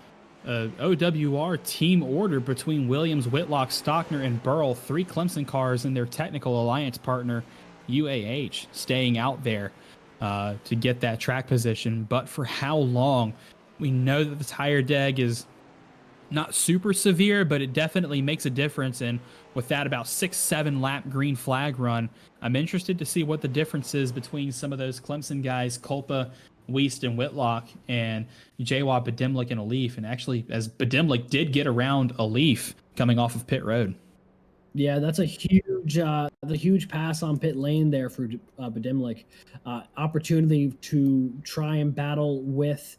S3: OWR team order between Williams, Whitlock, Stockner, and Burrell. 3 Clemson cars and their technical alliance partner, UAH, staying out there to get that track position. But for how long? We know that the tire deg is not super severe, but it definitely makes a difference. And with that about 6-7 lap green flag run, I'm interested to see what the difference is between some of those Clemson guys, Culpa, Weist, and Whitlock, and Jaywatt, Badimlik, and a Leaf. And actually, as Badimlik did get around a Leaf coming off of pit road.
S4: Yeah, that's a huge pass on pit lane there for Badimlik. Opportunity to try and battle with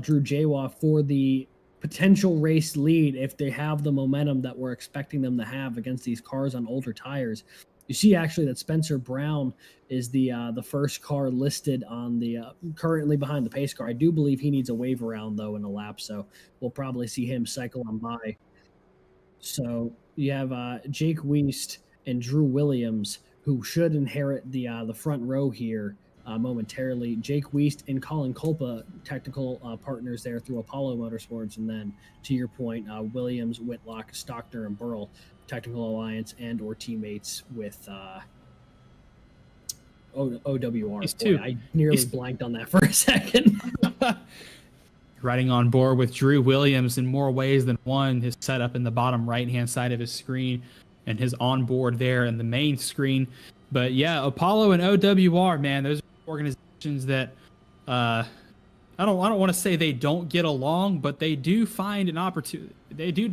S4: Drew Jaywatt for the potential race lead if they have the momentum that we're expecting them to have against these cars on older tires. You see actually that Spencer Brown is the first car listed on the currently behind the pace car. I do believe he needs a wave around though in a lap, so we'll probably see him cycle on by. So you have Jake Weist and Drew Williams who should inherit the front row here momentarily. Jake Weist and Colin Culpa, technical partners there through Apollo Motorsports, and then to your point, Williams, Whitlock, Stockner, and Burrell, technical alliance and or teammates with OWR. I nearly blanked on that for a second.
S3: Riding on board with Drew Williams in more ways than one. His setup in the bottom right-hand side of his screen and his onboard there in the main screen. But yeah, Apollo and OWR, man, those are organizations that I don't want to say they don't get along, but they do find an opportunity. They do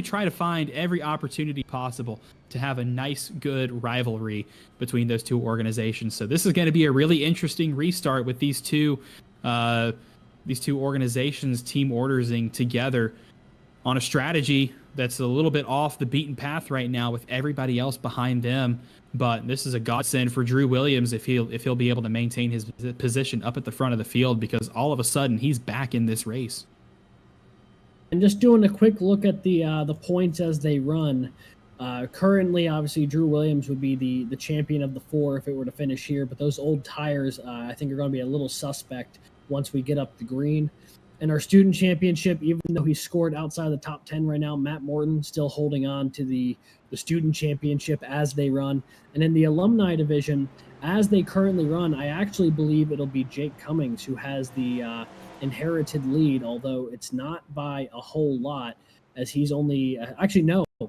S3: try to find every opportunity possible to have a nice, good rivalry between those 2 organizations. So this is going to be a really interesting restart with these two organizations team ordering together on a strategy that's a little bit off the beaten path right now with everybody else behind them. But this is a godsend for Drew Williams if he'll be able to maintain his position up at the front of the field, because all of a sudden he's back in this race.
S4: And just doing a quick look at the points as they run. Currently, obviously, Drew Williams would be the champion of the 4 if it were to finish here. But those old tires, I think, are going to be a little suspect once we get up the green. In our student championship, even though he scored outside the top 10 right now, Matt Morton still holding on to the student championship as they run. And in the alumni division, as they currently run, I actually believe it'll be Jake Cummings who has the inherited lead, although it's not by a whole lot, as he's only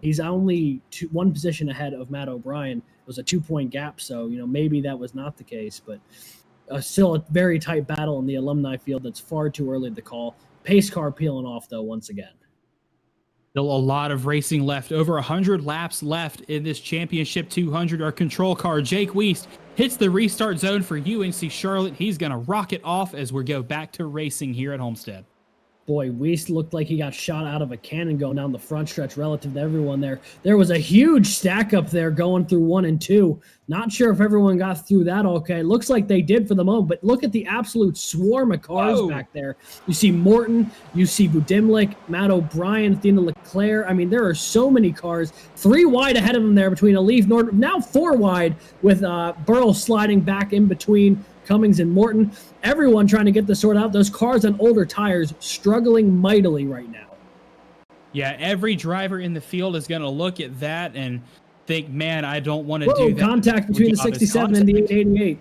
S4: he's only 1 position ahead of Matt O'Brien. It was a 2-point gap, so maybe that was not the case, but still a very tight battle in the alumni field that's far too early to call. Pace car peeling off, though, once again.
S3: Still a lot of racing left. Over 100 laps left in this championship 200. Our control car, Jake Weist, hits the restart zone for UNC Charlotte. He's going to rock it off as we go back to racing here at Homestead.
S4: Boy, Weiss looked like he got shot out of a cannon going down the front stretch relative to everyone there. There was a huge stack up there going through 1 and 2. Not sure if everyone got through that okay. Looks like they did for the moment, but look at the absolute swarm of cars back there. You see Morton, you see Budimlik, Matt O'Brien, Athena Leclerc. I mean, there are so many cars. 3 wide ahead of them there between Alif, Norton, now 4 wide with Burl sliding back in between Cummings and Morton. Everyone trying to get this sorted out. Those cars on older tires struggling mightily right now.
S3: Yeah, every driver in the field is going to look at that and think, man, I don't want to do that.
S4: Contact between the 67 and the 888.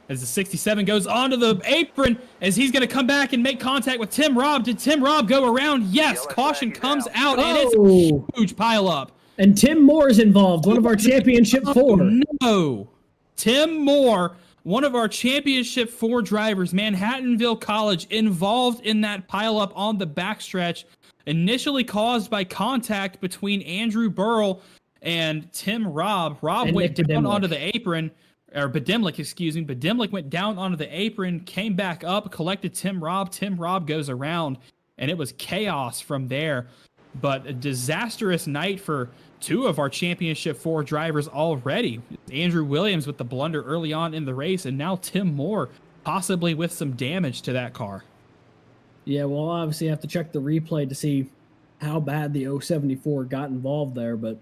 S3: As the 67 goes onto the apron, as he's going to come back and make contact with Tim Robb. Did Tim Robb go around? Yes, caution comes out, and it's a huge pileup.
S4: And Tim Moore is involved, one of our championship 4.
S3: No. Tim Moore, one of our championship 4 drivers, Manhattanville College, involved in that pileup on the backstretch, initially caused by contact between Andrew Burl and Tim Robb. Robb went down onto the apron, or Budimlik, excuse me. Budimlik went down onto the apron, came back up, collected Tim Robb. Tim Robb goes around, and it was chaos from there. But a disastrous night for 2 of our championship 4 drivers already. Andrew Williams with the blunder early on in the race, and now Tim Moore possibly with some damage to that car.
S4: Yeah, we'll obviously have to check the replay to see how bad the 074 got involved there, but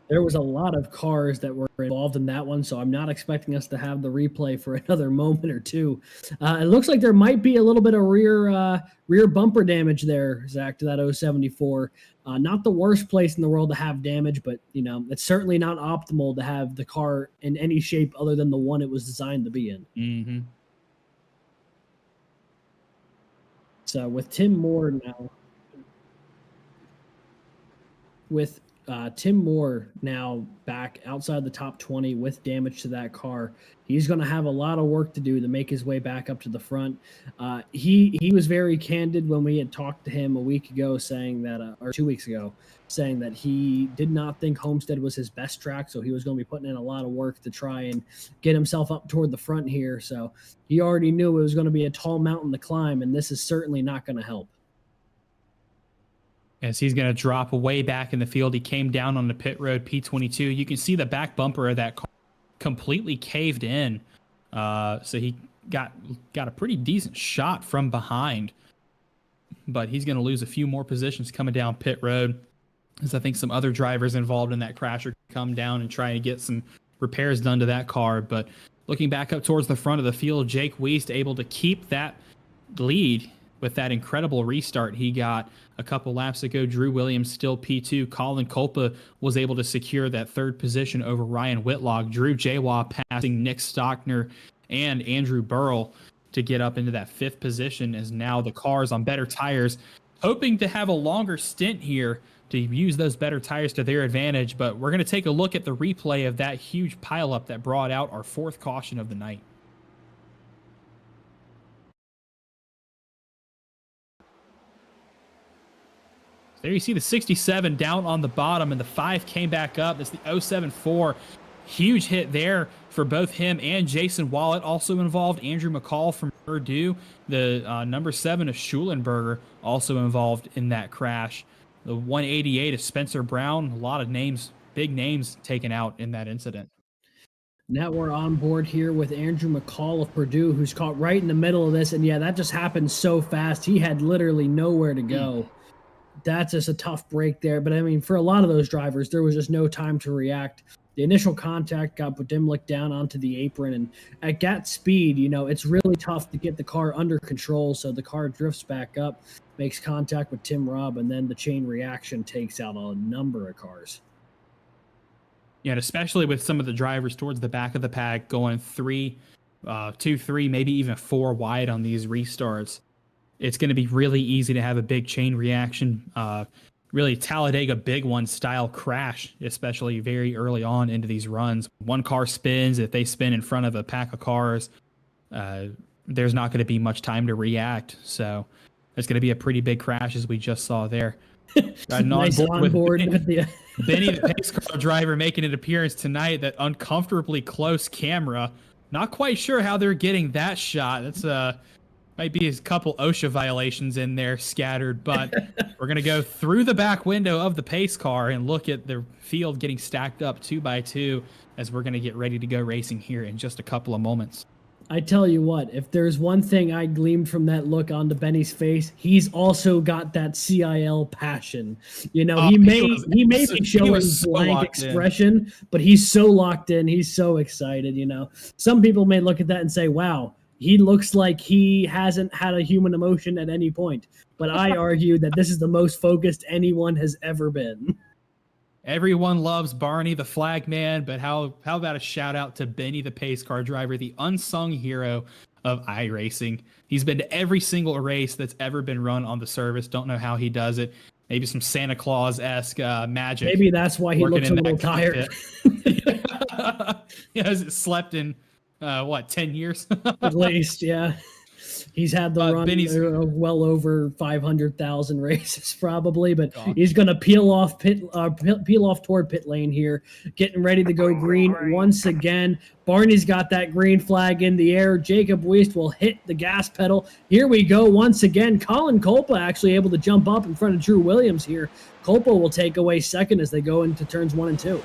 S4: there was a lot of cars that were involved in that one, so I'm not expecting us to have the replay for another moment or 2. It looks like there might be a little bit of rear bumper damage there, Zach, to that 074. Not the worst place in the world to have damage, but it's certainly not optimal to have the car in any shape other than the one it was designed to be in.
S3: Mm-hmm.
S4: So with Tim Moore now, Tim Moore now back outside the top 20 with damage to that car, he's going to have a lot of work to do to make his way back up to the front. He was very candid when we had talked to him a week ago, saying that, or 2 weeks ago, saying that he did not think Homestead was his best track, so he was going to be putting in a lot of work to try and get himself up toward the front here. So he already knew it was going to be a tall mountain to climb, and this is certainly not going to help.
S3: As he's going to drop way back in the field. He came down on the pit road, P22. You can see the back bumper of that car completely caved in. So he got a pretty decent shot from behind. But he's going to lose a few more positions coming down pit road, as I think some other drivers involved in that crash are come down and try to get some repairs done to that car. But looking back up towards the front of the field, Jake Weist able to keep that lead with that incredible restart he got a couple laps ago. Drew Williams still P2. Colin Kolpa was able to secure that 3rd position over Ryan Whitlock. Drew Jawa passing Nick Stockner and Andrew Burl to get up into that 5th position, as now the cars on better tires, hoping to have a longer stint here to use those better tires to their advantage. But we're going to take a look at the replay of that huge pileup that brought out our 4th caution of the night. There you see the 67 down on the bottom, and the 5 came back up. That's the 074. Huge hit there for both him and Jason Wallet. Also involved Andrew McCall from Purdue. The number 7 of Schulenberger also involved in that crash. The 188 of Spencer Brown. A lot of names, big names taken out in that incident.
S4: Now we're on board here with Andrew McCall of Purdue, who's caught right in the middle of this. And yeah, that just happened so fast. He had literally nowhere to go. That's just a tough break there. But I mean, for a lot of those drivers, there was just no time to react. The initial contact got Budimlik down onto the apron, and at that speed, it's really tough to get the car under control. So the car drifts back up, makes contact with Tim Robb, and then the chain reaction takes out a number of cars.
S3: Yeah, and especially with some of the drivers towards the back of the pack going 2, 3, maybe even 4 wide on these restarts. It's going to be really easy to have a big chain reaction, really Talladega big one style crash, especially very early on into these runs. One car spins, if they spin in front of a pack of cars, there's not going to be much time to react. So it's going to be a pretty big crash, as we just saw there.
S4: Nice on board with the
S3: Benny, the pace car driver, making an appearance tonight. That uncomfortably close camera. Not quite sure how they're getting that shot. That's a Might be a couple OSHA violations in there scattered, but we're going to go through the back window of the pace car and look at the field getting stacked up 2 by 2 as we're going to get ready to go racing here in just a couple of moments.
S4: I tell you what, if there's one thing I gleamed from that look onto Benny's face, he's also got that CIL passion. You know, he may be showing blank expression, but he's so locked in. He's so excited, you know. Some people may look at that and say, wow, he looks like he hasn't had a human emotion at any point. But I argue that this is the most focused anyone has ever been.
S3: Everyone loves Barney the flag man, but how about a shout out to Benny the pace car driver, the unsung hero of iRacing. He's been to every single race that's ever been run on the service. Don't know how he does it. Maybe some Santa Claus-esque magic.
S4: Maybe that's why he looks a little tired.
S3: He hasn't slept in 10 years?
S4: At least, yeah. He's had the run well over 500,000 races probably, but he's going to peel off toward pit lane here, getting ready to go green once again. Barney's got that green flag in the air. Jacob Weist will hit the gas pedal. Here we go once again. Colin Kolpa actually able to jump up in front of Drew Williams here. Kolpa will take away second as they go into turns 1 and 2.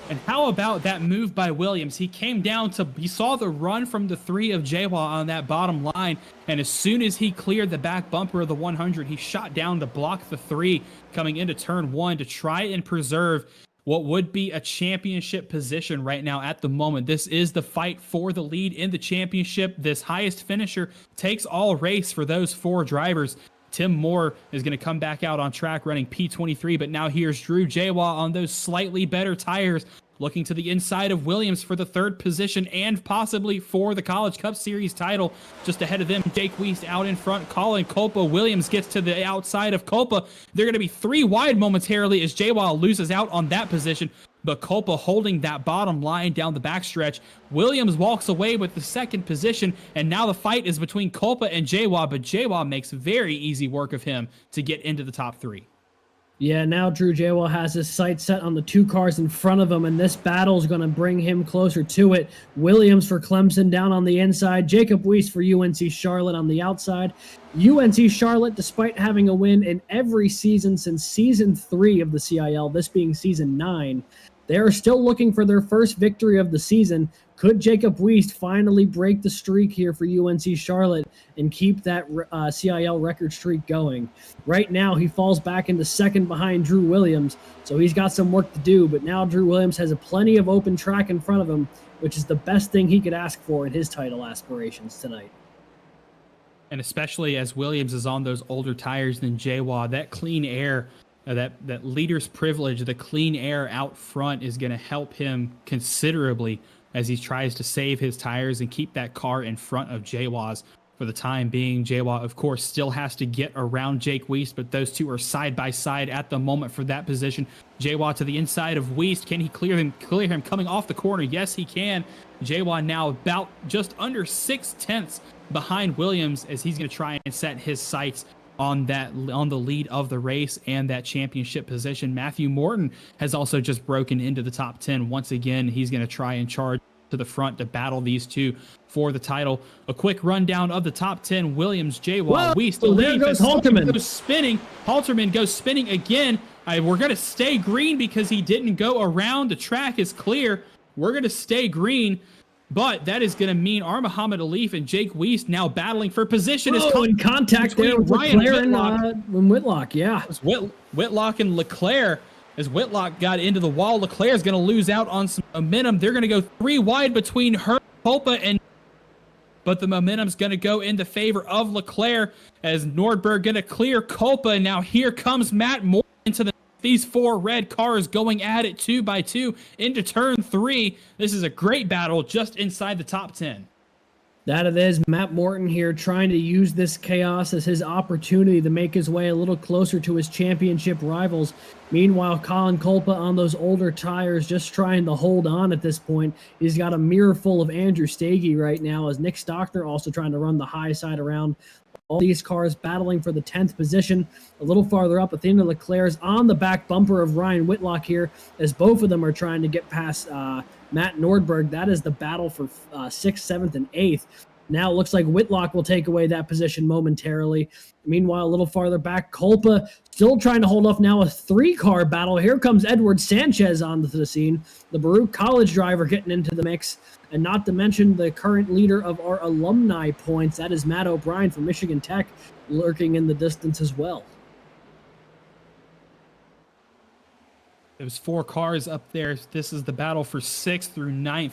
S3: And how about that move by Williams? He came down he saw the run from the 3 of Jawa on that bottom line, and as soon as he cleared the back bumper of the 100, he shot down to block the 3 coming into turn 1 to try and preserve what would be a championship position right now at the moment. This is the fight for the lead in the championship. This highest finisher takes all race for those 4 drivers. Tim Moore is going to come back out on track running P23, but now here's Drew Jawa on those slightly better tires, looking to the inside of Williams for the 3rd position and possibly for the College Cup Series title. Just ahead of them, Jake Weist out in front, Colin Kolpa. Williams gets to the outside of Kolpa. They're going to be 3 wide momentarily as Jawa loses out on that position, but Kolpa holding that bottom line down the backstretch. Williams walks away with the 2nd position, and now the fight is between Kolpa and Jawa, but Jawa makes very easy work of him to get into the top 3.
S4: Yeah, now Drew Jawa has his sights set on the 2 cars in front of him, and this battle is going to bring him closer to it. Williams for Clemson down on the inside. Jacob Weist for UNC Charlotte on the outside. UNC Charlotte, despite having a win in every season since Season 3 of the CIL, this being Season 9, they are still looking for their first victory of the season. Could Jacob Weist finally break the streak here for UNC Charlotte and keep that CIL record streak going? Right now, he falls back into 2nd behind Drew Williams, so he's got some work to do, but now Drew Williams has plenty of open track in front of him, which is the best thing he could ask for in his title aspirations tonight.
S3: And especially as Williams is on those older tires than Jawa, that clean air, that leader's privilege, the clean air out front is going to help him considerably as he tries to save his tires and keep that car in front of Jawa's for the time being. Jawa, of course, still has to get around Jake Weist, but those 2 are side by side at the moment for that position. Jawa to the inside of Weist. Can he clear him coming off the corner? Yes, he can. Jawa now about just under 6/10 behind Williams as he's going to try and set his sights on the lead of the race and that championship position. Matthew Morton has also just broken into the top 10. Once again, he's going to try and charge to the front to battle these 2 for the title. A quick rundown of the top 10. Williams, Jawa, Weist.
S4: Well, there goes Halterman.
S3: Goes spinning. Halterman goes spinning again. We're going to stay green because he didn't go around. The track is clear. We're going to stay green. But that is going to mean Muhammad Alif and Jake Weist now battling for position.
S4: In contact there with Leclerc and Whitlock. Yeah.
S3: Whitlock and Leclerc. As Whitlock got into the wall, Leclerc is going to lose out on some momentum. They're going to go 3 wide between her, Kolpa, but the momentum's going to go in the favor of Leclerc as Nordberg going to clear Kolpa. And now here comes Matt Moore into these 4 red cars going at it 2 by 2 into turn 3. This is a great battle just inside the top 10.
S4: That it is. Matt Morton here trying to use this chaos as his opportunity to make his way a little closer to his championship rivals. Meanwhile, Colin Kolpa on those older tires just trying to hold on at this point. He's got a mirror full of Andrew Stagey right now as Nick Stockner also trying to run the high side around. All these cars battling for the 10th position. A little farther up, Athena Leclerc's on the back bumper of Ryan Whitlock here as both of them are trying to get past Matt Nordberg. That is the battle for 6th, 7th, and 8th. Now it looks like Whitlock will take away that position momentarily. Meanwhile, a little farther back, Culpa still trying to hold off now a 3-car battle. Here comes Edward Sanchez onto the scene, the Baruch College driver getting into the mix. And not to mention the current leader of our alumni points, that is Matt O'Brien from Michigan Tech, lurking in the distance as well.
S3: There's 4 cars up there. This is the battle for 6th through 9th.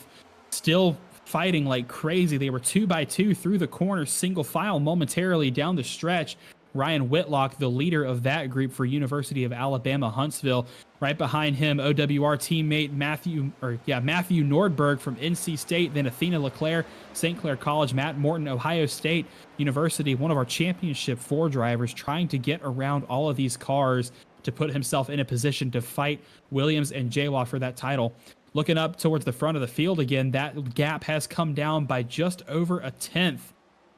S3: Still fighting like crazy. They were 2 by 2 through the corner, single file momentarily down the stretch. Ryan Whitlock, the leader of that group for University of Alabama Huntsville. Right behind him, OWR teammate Matthew Nordberg from NC State, then Athena LeClaire, St. Clair College, Matt Morton, Ohio State University, one of our championship 4 drivers, trying to get around all of these cars to put himself in a position to fight Williams and Jawa for that title. Looking up towards the front of the field again, that gap has come down by just over a 10th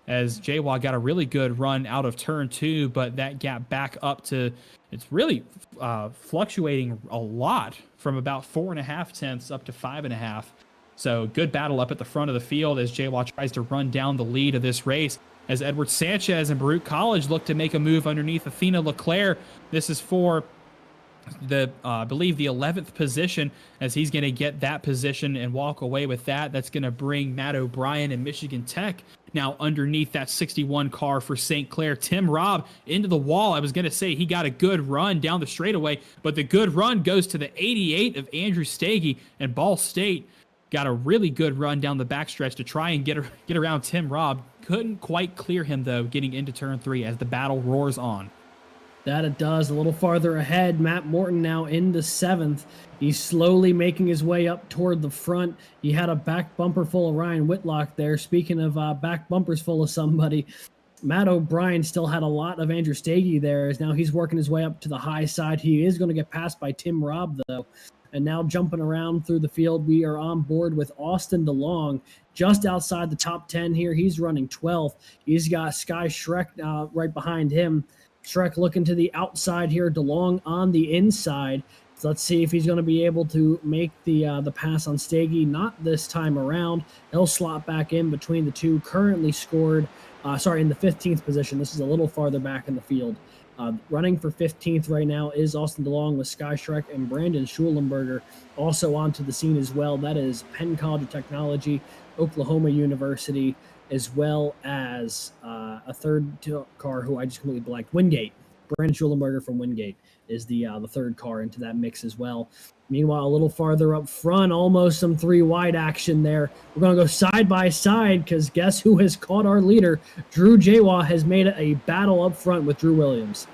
S3: as Jawa got a really good run out of turn 2, but that gap back up to, it's really fluctuating a lot from about 4.5 tenths up to 5.5. So good battle up at the front of the field as Jawa tries to run down the lead of this race as Edward Sanchez and Baruch College look to make a move underneath Athena LeClaire. This is for the I believe the 11th position, as he's going to get that position and walk away with that. That's going to bring Matt O'Brien and Michigan Tech now underneath that 61 car for St. Clair. Tim Robb into the wall. I was going to say he got a good run down the straightaway, but the good run goes to the 88 of Andrew Stagey, and Ball State got a really good run down the backstretch to try and get around Tim Robb. Couldn't quite clear him, though, getting into turn 3 as the battle roars on.
S4: That it does. A little farther ahead, Matt Morton now into 7th. He's slowly making his way up toward the front. He had a back bumper full of Ryan Whitlock there. Speaking of back bumpers full of somebody, Matt O'Brien still had a lot of Andrew Stagey there. As now he's working his way up to the high side. He is going to get passed by Tim Robb, though. And now jumping around through the field, we are on board with Austin DeLong just outside the top 10 here. He's running 12th. He's got Sky Shrek right behind him. Shrek looking to the outside here, DeLong on the inside. So let's see if he's going to be able to make the pass on Stagey. Not this time around. He'll slot back in between the two. Currently scored, in the 15th position. This is a little farther back in the field. Running for 15th right now is Austin DeLong with Sky Shrek and Brandon Schulenberger also onto the scene as well. That is Penn College of Technology, Oklahoma University, as well as a third car who I just completely blanked, Wingate. Brandon Schulenberger from Wingate is the third car into that mix as well. Meanwhile, a little farther up front, almost some 3 wide action there. We're going to go side by side because guess who has caught our leader? Drew Jawa has made it a battle up front with Drew Williams.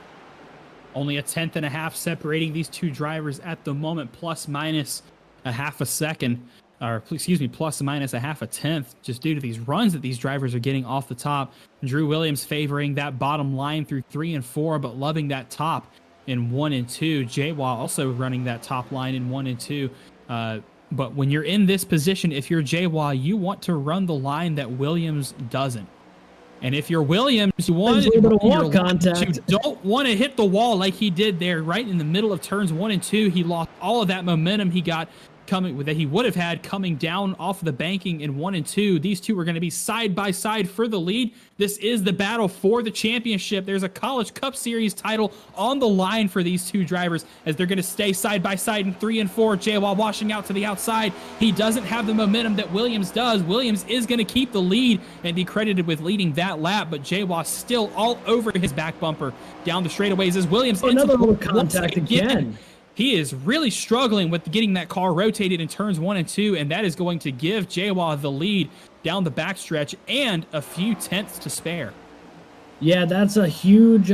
S3: Only a 10.5 separating these two drivers at the moment, plus minus a half a second. Or excuse me, plus minus a half a tenth, just due to these runs that these drivers are getting off the top. Drew Williams favoring that bottom line through 3 and 4, but loving that top in 1 and 2. Jawa also running that top line in 1 and 2. But when you're in this position, if you're Jawa, you want to run the line that Williams doesn't. And if you're Williams, you don't want to hit the wall like he did there right in the middle of turns 1 and 2. He lost all of that momentum he got that he would have had coming down off of the banking in 1 and 2. These two are going to be side by side for the lead. This is the battle for the championship. There's a College Cup Series title on the line for these two drivers as they're going to stay side by side in 3 and 4. Jawa washing out to the outside. He doesn't have the momentum that Williams does. Williams is going to keep the lead and be credited with leading that lap, but Jawa still all over his back bumper down the straightaways as Williams
S4: another little contact again.
S3: He is really struggling with getting that car rotated in turns 1 and 2, and that is going to give Jawa the lead down the backstretch and a few tenths to spare.
S4: Yeah, that's a huge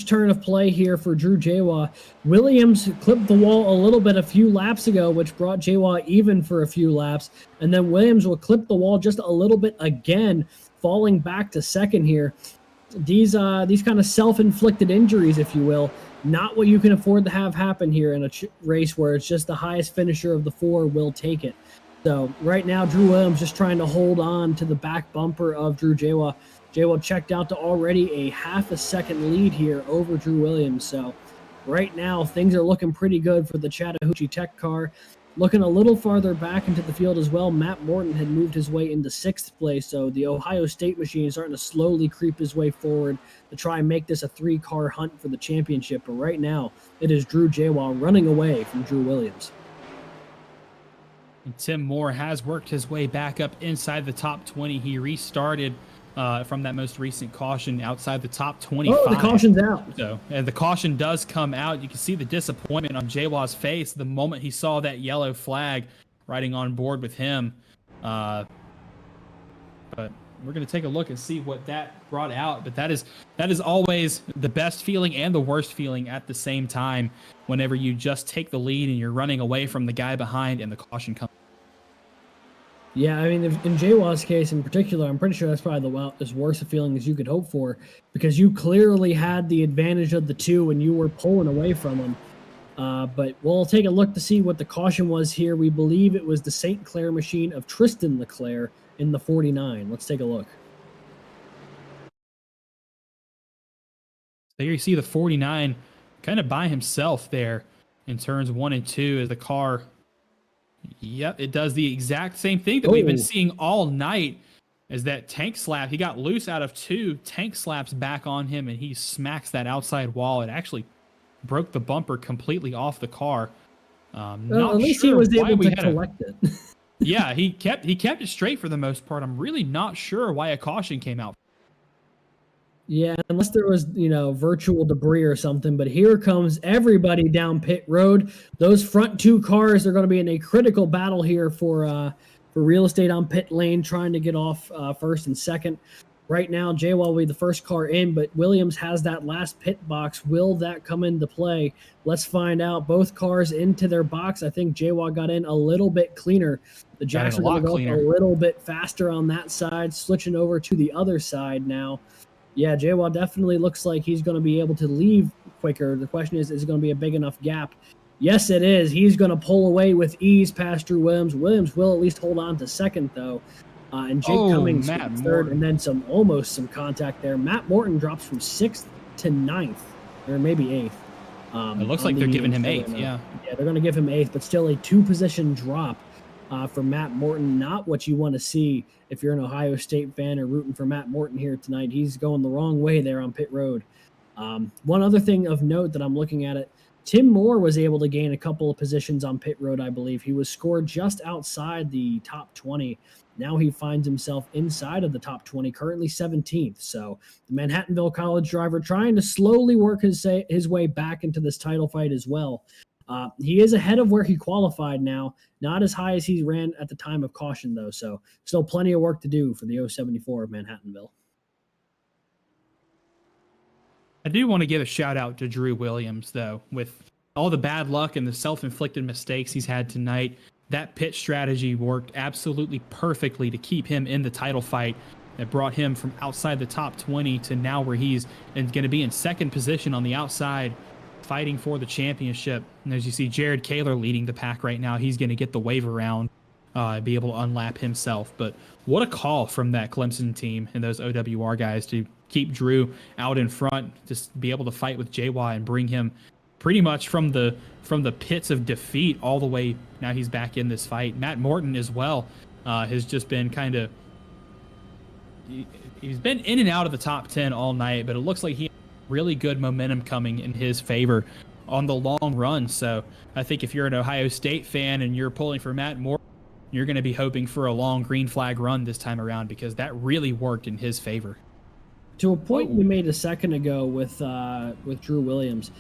S4: turn of play here for Drew Jawa. Williams clipped the wall a little bit a few laps ago, which brought Jawa even for a few laps, and then Williams will clip the wall just a little bit again, falling back to second here. These kind of self-inflicted injuries, if you will, not what you can afford to have happen here in a race where it's just the highest finisher of the 4 will take it. So right now, Drew Williams just trying to hold on to the back bumper of Drew Jawa. Jawa checked out to already a half a second lead here over Drew Williams. So right now, things are looking pretty good for the Chattahoochee Tech car. Looking a little farther back into the field as well, Matt Morton had moved his way into 6th place, so the Ohio State machine is starting to slowly creep his way forward to try and make this a 3-car hunt for the championship. But right now, it is Drew Jaywall running away from Drew Williams.
S3: And Tim Moore has worked his way back up inside the top 20. He restarted from that most recent caution outside the top 25.
S4: Oh, the caution's out.
S3: So, and the caution does come out. You can see the disappointment on Jaywall's face the moment he saw that yellow flag riding on board with him. But we're going to take a look and see what that brought out. But that is always the best feeling and the worst feeling at the same time whenever you just take the lead and you're running away from the guy behind and the caution comes.
S4: Yeah, I mean, in Jaywall's case in particular, I'm pretty sure that's probably as worse a feeling as you could hope for, because you clearly had the advantage of the two and you were pulling away from him. But we'll take a look to see what the caution was here. We believe it was the St. Clair machine of Tristan LeClaire in the 49. Let's take a look.
S3: There you see the 49 kind of by himself there in turns 1 and 2 as the car. Yep, it does the exact same thing that we've been seeing all night as that tank slap. He got loose out of 2, tank slaps back on him, and he smacks that outside wall. It actually broke the bumper completely off the car.
S4: At least he was able to collect it.
S3: Yeah, he kept it straight for the most part. I'm really not sure why a caution came out.
S4: Yeah, unless there was, virtual debris or something. But here comes everybody down pit road. Those front 2 cars are going to be in a critical battle here for real estate on pit lane, trying to get off first and second. Right now, Jaywall will be the first car in, but Williams has that last pit box. Will that come into play? Let's find out. Both cars into their box. I think Jaywall got in a little bit cleaner. The Jacks are going to go up a little bit faster on that side, switching over to the other side now. Yeah, Jaywall definitely looks like he's going to be able to leave quicker. The question is it going to be a big enough gap? Yes, it is. He's going to pull away with ease past Drew Williams. Williams will at least hold on to second, though. And Jake Cummings third, and then almost some contact there. Matt Morton drops from 6th to 9th, or maybe 8th.
S3: It looks like they're giving him 8th, yeah.
S4: Yeah, they're going to give him 8th, but still a 2-position drop for Matt Morton. Not what you want to see if you're an Ohio State fan or rooting for Matt Morton here tonight. He's going the wrong way there on pit road. One other thing of note that I'm looking at it, Tim Moore was able to gain a couple of positions on pit road, I believe. He was scored just outside the top 20. Now he finds himself inside of the top 20, currently 17th. So the Manhattanville College driver trying to slowly work his way back into this title fight as well. He is ahead of where he qualified now, not as high as he ran at the time of caution, though. So still plenty of work to do for the 074 of Manhattanville.
S3: I do want to give a shout out to Drew Williams, though, with all the bad luck and the self-inflicted mistakes he's had tonight. That pit strategy worked absolutely perfectly to keep him in the title fight. That brought him from outside the top 20 to now where he's going to be in second position on the outside, fighting for the championship. And as you see, Jared Kaler leading the pack right now. He's going to get the wave around, be able to unlap himself. But what a call from that Clemson team and those OWR guys to keep Drew out in front, just be able to fight with JY and bring him pretty much from the pits of defeat all the way. Now he's back in this fight. Matt Morton as well has just been he's been in and out of the top 10 all night, but it looks like he has really good momentum coming in his favor on the long run. So I think if you're an Ohio State fan and you're pulling for Matt Morton, you're going to be hoping for a long green flag run this time around, because that really worked in his favor.
S4: To a point we made a second ago with Drew Williams,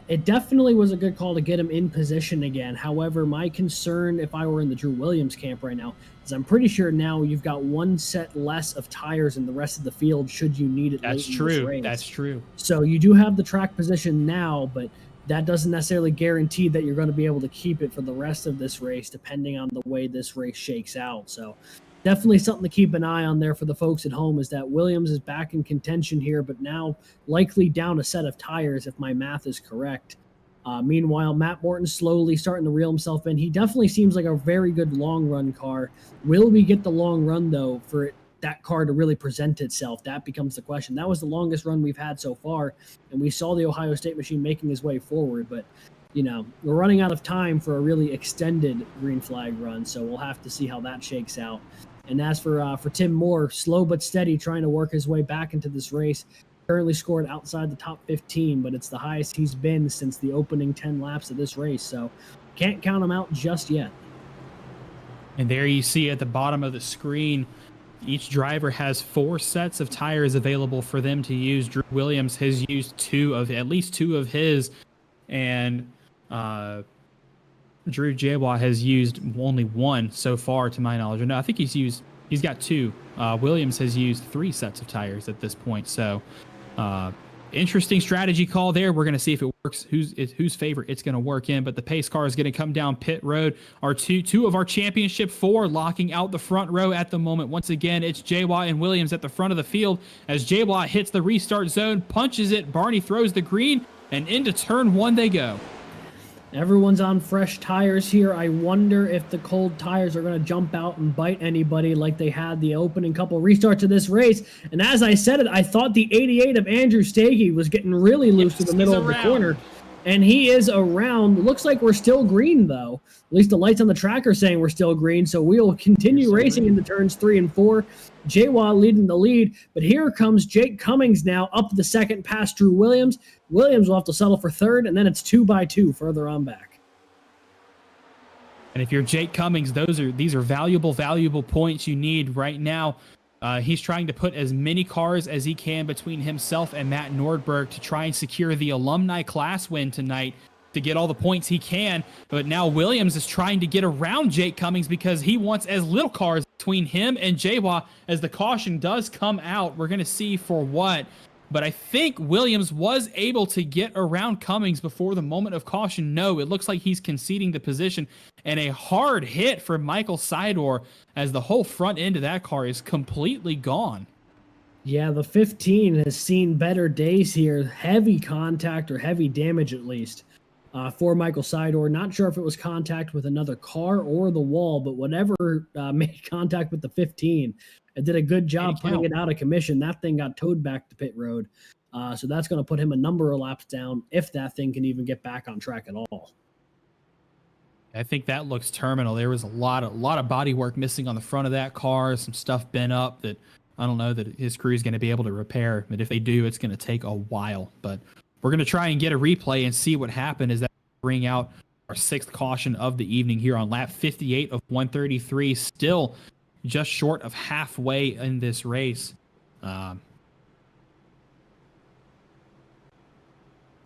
S4: it definitely was a good call to get him in position again. However, my concern, if I were in the Drew Williams camp right now, is I'm pretty sure now you've got one set less of tires in the rest of the field should you need it.
S3: That's true. That's true.
S4: So you do have the track position now, but that doesn't necessarily guarantee that you're going to be able to keep it for the rest of this race, depending on the way this race shakes out. So definitely something to keep an eye on there for the folks at home, is that Williams is back in contention here, but now likely down a set of tires, if my math is correct. Meanwhile, Matt Morton slowly starting to reel himself in. He definitely seems like a very good long run car. Will we get the long run, though, for that car to really present itself? That becomes the question. That was the longest run we've had so far, and we saw the Ohio State machine making his way forward, but we're running out of time for a really extended green flag run, so we'll have to see how that shakes out. And as for Tim Moore, slow but steady, trying to work his way back into this race. Currently scored outside the top 15, but it's the highest he's been since the opening 10 laps of this race, so can't count him out just yet.
S3: And there you see at the bottom of the screen, each driver has 4 sets of tires available for them to use. Drew Williams has used at least two of his, and Drew Jawa has used only one so far, to my knowledge. No, I think he's got 2. Williams has used 3 sets of tires at this point. So, interesting strategy call there. We're going to see if it works, whose favor it's going to work in. But the pace car is going to come down pit road. Our two of our championship 4 locking out the front row at the moment. Once again, it's Jawa and Williams at the front of the field as Jawa hits the restart zone, punches it. Barney throws the green, and into turn 1 they go.
S4: Everyone's on fresh tires here. I wonder if the cold tires are going to jump out and bite anybody like they had the opening couple restarts of this race. And as I said it, I thought the 88 of Andrew Stagey was getting really loose in the middle of the corner. And he is around. Looks like we're still green, though. At least the lights on the track are saying we're still green. So we'll continue racing into turns 3 and 4. Jawa leading the lead. But here comes Jake Cummings now up the second past Drew Williams. Williams will have to settle for third, and then it's 2x2 further on back.
S3: And if you're Jake Cummings, these are valuable points you need right now. He's trying to put as many cars as he can between himself and Matt Nordberg to try and secure the alumni class win tonight to get all the points he can. But now Williams is trying to get around Jake Cummings because he wants as little cars between him and Jawa. As the caution does come out, we're going to see for what. But I think Williams was able to get around Cummings before the moment of caution. No, it looks like he's conceding the position. And a hard hit for Michael Sidor as the whole front end of that car is completely gone.
S4: Yeah, the 15 has seen better days here. Heavy contact or heavy damage at least for Michael Sidor. Not sure if it was contact with another car or the wall, but whatever made contact with the 15. It did a good job putting it out of commission. That thing got towed back to pit road. So that's going to put him a number of laps down if that thing can even get back on track at all.
S3: I think that looks terminal. There was a lot of body work missing on the front of that car, some stuff bent up that I don't know that his crew is going to be able to repair. But if they do, it's going to take a while. But we're going to try and get a replay and see what happened as that bring out our 6th caution of the evening here on lap 58 of 133. Still just short of halfway in this race.
S4: Yeah,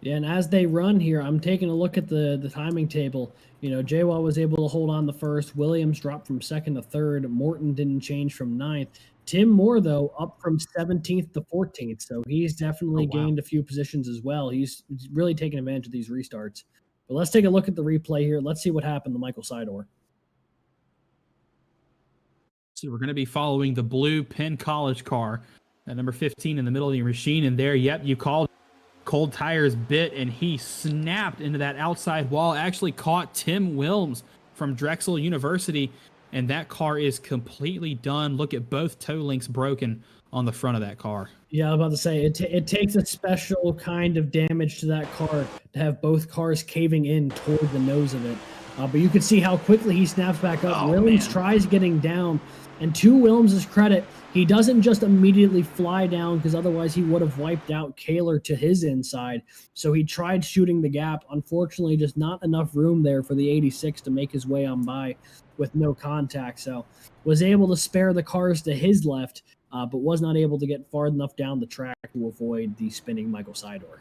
S4: and as they run here, I'm taking a look at the timing table. Jawa was able to hold on the first. Williams dropped from 2nd to 3rd. Morton didn't change from 9th. Tim Moore, though, up from 17th to 14th. So he's definitely gained a few positions as well. He's really taking advantage of these restarts. But let's take a look at the replay here. Let's see what happened to Michael Sidor.
S3: So we're going to be following the blue Penn College car at number 15 in the middle of the machine. And there, yep, you called cold tires bit, and he snapped into that outside wall, actually caught Tim Wilms from Drexel University, and that car is completely done. Look at both toe links broken on the front of that car.
S4: Yeah, I was about to say, it takes a special kind of damage to that car to have both cars caving in toward the nose of it. But you can see how quickly he snaps back up. Williams tries getting down, and to Williams' credit, he doesn't just immediately fly down because otherwise he would have wiped out Kaler to his inside. So he tried shooting the gap. Unfortunately, just not enough room there for the 86 to make his way on by with no contact. So was able to spare the cars to his left, but was not able to get far enough down the track to avoid the spinning Michael Sidor.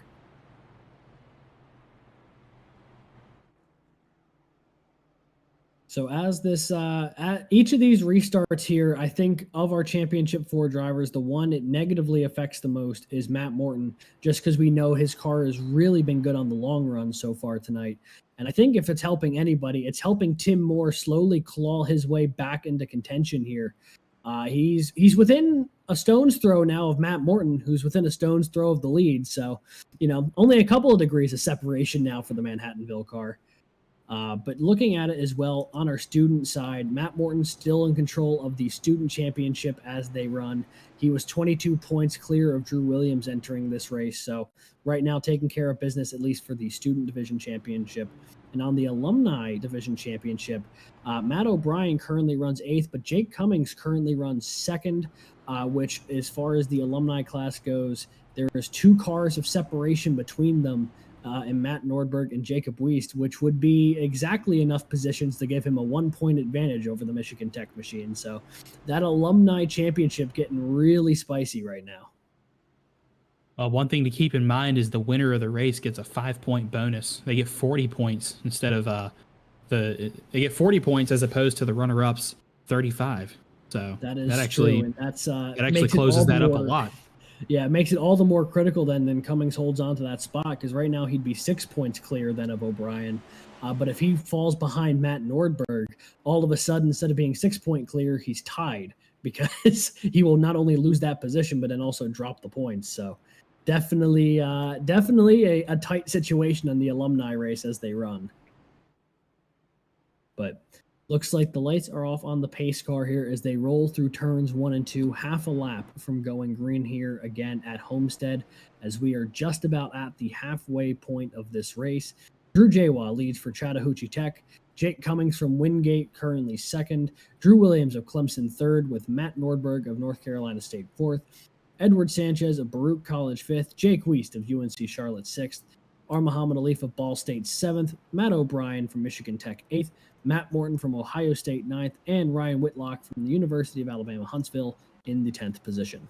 S4: So as this, at each of these restarts here, I think of our Championship 4 drivers, the one it negatively affects the most is Matt Morton, just because we know his car has really been good on the long run so far tonight. And I think if it's helping anybody, it's helping Tim Moore slowly claw his way back into contention here. He's within a stone's throw now of Matt Morton, who's within a stone's throw of the lead. So, only a couple of degrees of separation now for the Manhattanville car. But looking at it as well on our student side, Matt Morton still in control of the student championship as they run. He was 22 points clear of Drew Williams entering this race. So right now taking care of business, at least for the student division championship. And on the alumni division championship, Matt O'Brien currently runs 8th, but Jake Cummings currently runs 2nd, which as far as the alumni class goes, there is 2 cars of separation between them and Matt Nordberg and Jacob Wiest, which would be exactly enough positions to give him a 1-point advantage over the Michigan Tech machine. So that alumni championship getting really spicy right now.
S3: One thing to keep in mind is the winner of the race gets a 5-point bonus. They get 40 points instead of they get 40 points as opposed to the runner-ups 35. So
S4: that
S3: actually
S4: true, and
S3: it actually closes that up a lot.
S4: Yeah, it makes it all the more critical then Cummings holds on to that spot, because right now he'd be 6 points clear then of O'Brien. But if he falls behind Matt Nordberg, all of a sudden, instead of being 6-point clear, he's tied, because he will not only lose that position, but then also drop the points. So definitely a tight situation in the alumni race as they run. But looks like the lights are off on the pace car here as they roll through turns 1 and 2, half a lap from going green here again at Homestead, as we are just about at the halfway point of this race. Drew Jawa leads for Chattahoochee Tech. Jake Cummings from Wingate currently 2nd. Drew Williams of Clemson 3rd, with Matt Nordberg of North Carolina State 4th. Edward Sanchez of Baruch College 5th. Jake Wiest of UNC Charlotte 6th. R. Muhammad Alif of Ball State 7th. Matt O'Brien from Michigan Tech 8th. Matt Morton from Ohio State 9th, and Ryan Whitlock from the University of Alabama Huntsville in the 10th position.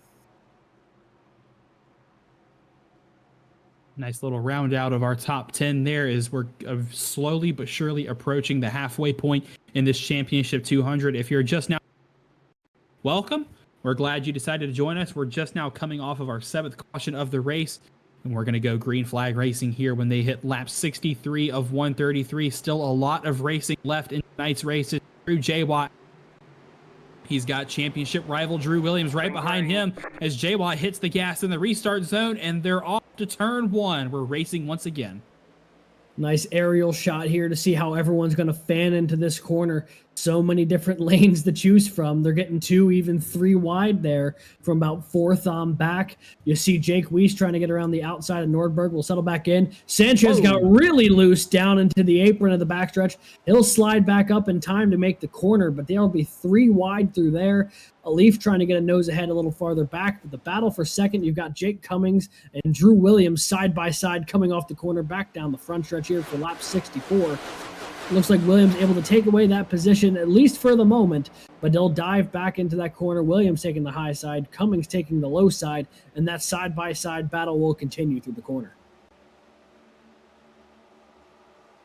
S3: Nice little round out of our top 10 there as we're slowly but surely approaching the halfway point in this Championship 200. If you're just now, welcome. We're glad you decided to join us. We're just now coming off of our 7th caution of the race, and we're going to go green flag racing here when they hit lap 63 of 133. Still a lot of racing left in tonight's races. Drew Jawa, he's got championship rival Drew Williams right behind him as Jawa hits the gas in the restart zone, and they're off to turn 1. We're racing once again.
S4: Nice aerial shot here to see how everyone's going to fan into this corner. So many different lanes to choose from. They're getting 2, even 3 wide there from about 4th on back. You see Jake Wiest trying to get around the outside of Nordberg. Will settle back in. Sanchez got really loose down into the apron of the backstretch. He'll slide back up in time to make the corner, but there'll be 3 wide through there. Alif trying to get a nose ahead a little farther back. But the battle for second, you've got Jake Cummings and Drew Williams side by side coming off the corner back down the front stretch here for lap 64. Looks like Williams able to take away that position, at least for the moment, but they'll dive back into that corner. Williams taking the high side, Cummings taking the low side, and that side-by-side battle will continue through the corner.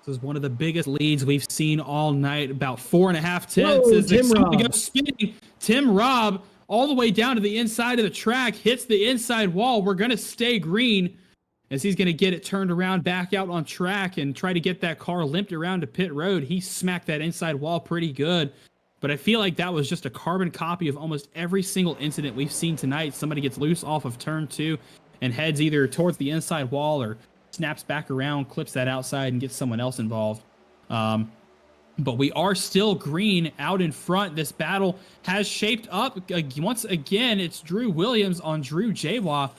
S3: This is one of the biggest leads we've seen all night, about 4.5 tenths.
S4: Whoa,
S3: As
S4: Tim
S3: they
S4: Robb.
S3: go spinning. Tim Robb, all the way down to the inside of the track, hits the inside wall. We're going to stay green, as he's going to get it turned around back out on track and try to get that car limped around to pit road. He smacked that inside wall pretty good, but I feel like that was just a carbon copy of almost every single incident we've seen tonight. Somebody gets loose off of turn 2 and heads either towards the inside wall or snaps back around, clips that outside, and gets someone else involved. But we are still green out in front. This battle has shaped up. Once again, it's Drew Williams on Drew Jawa.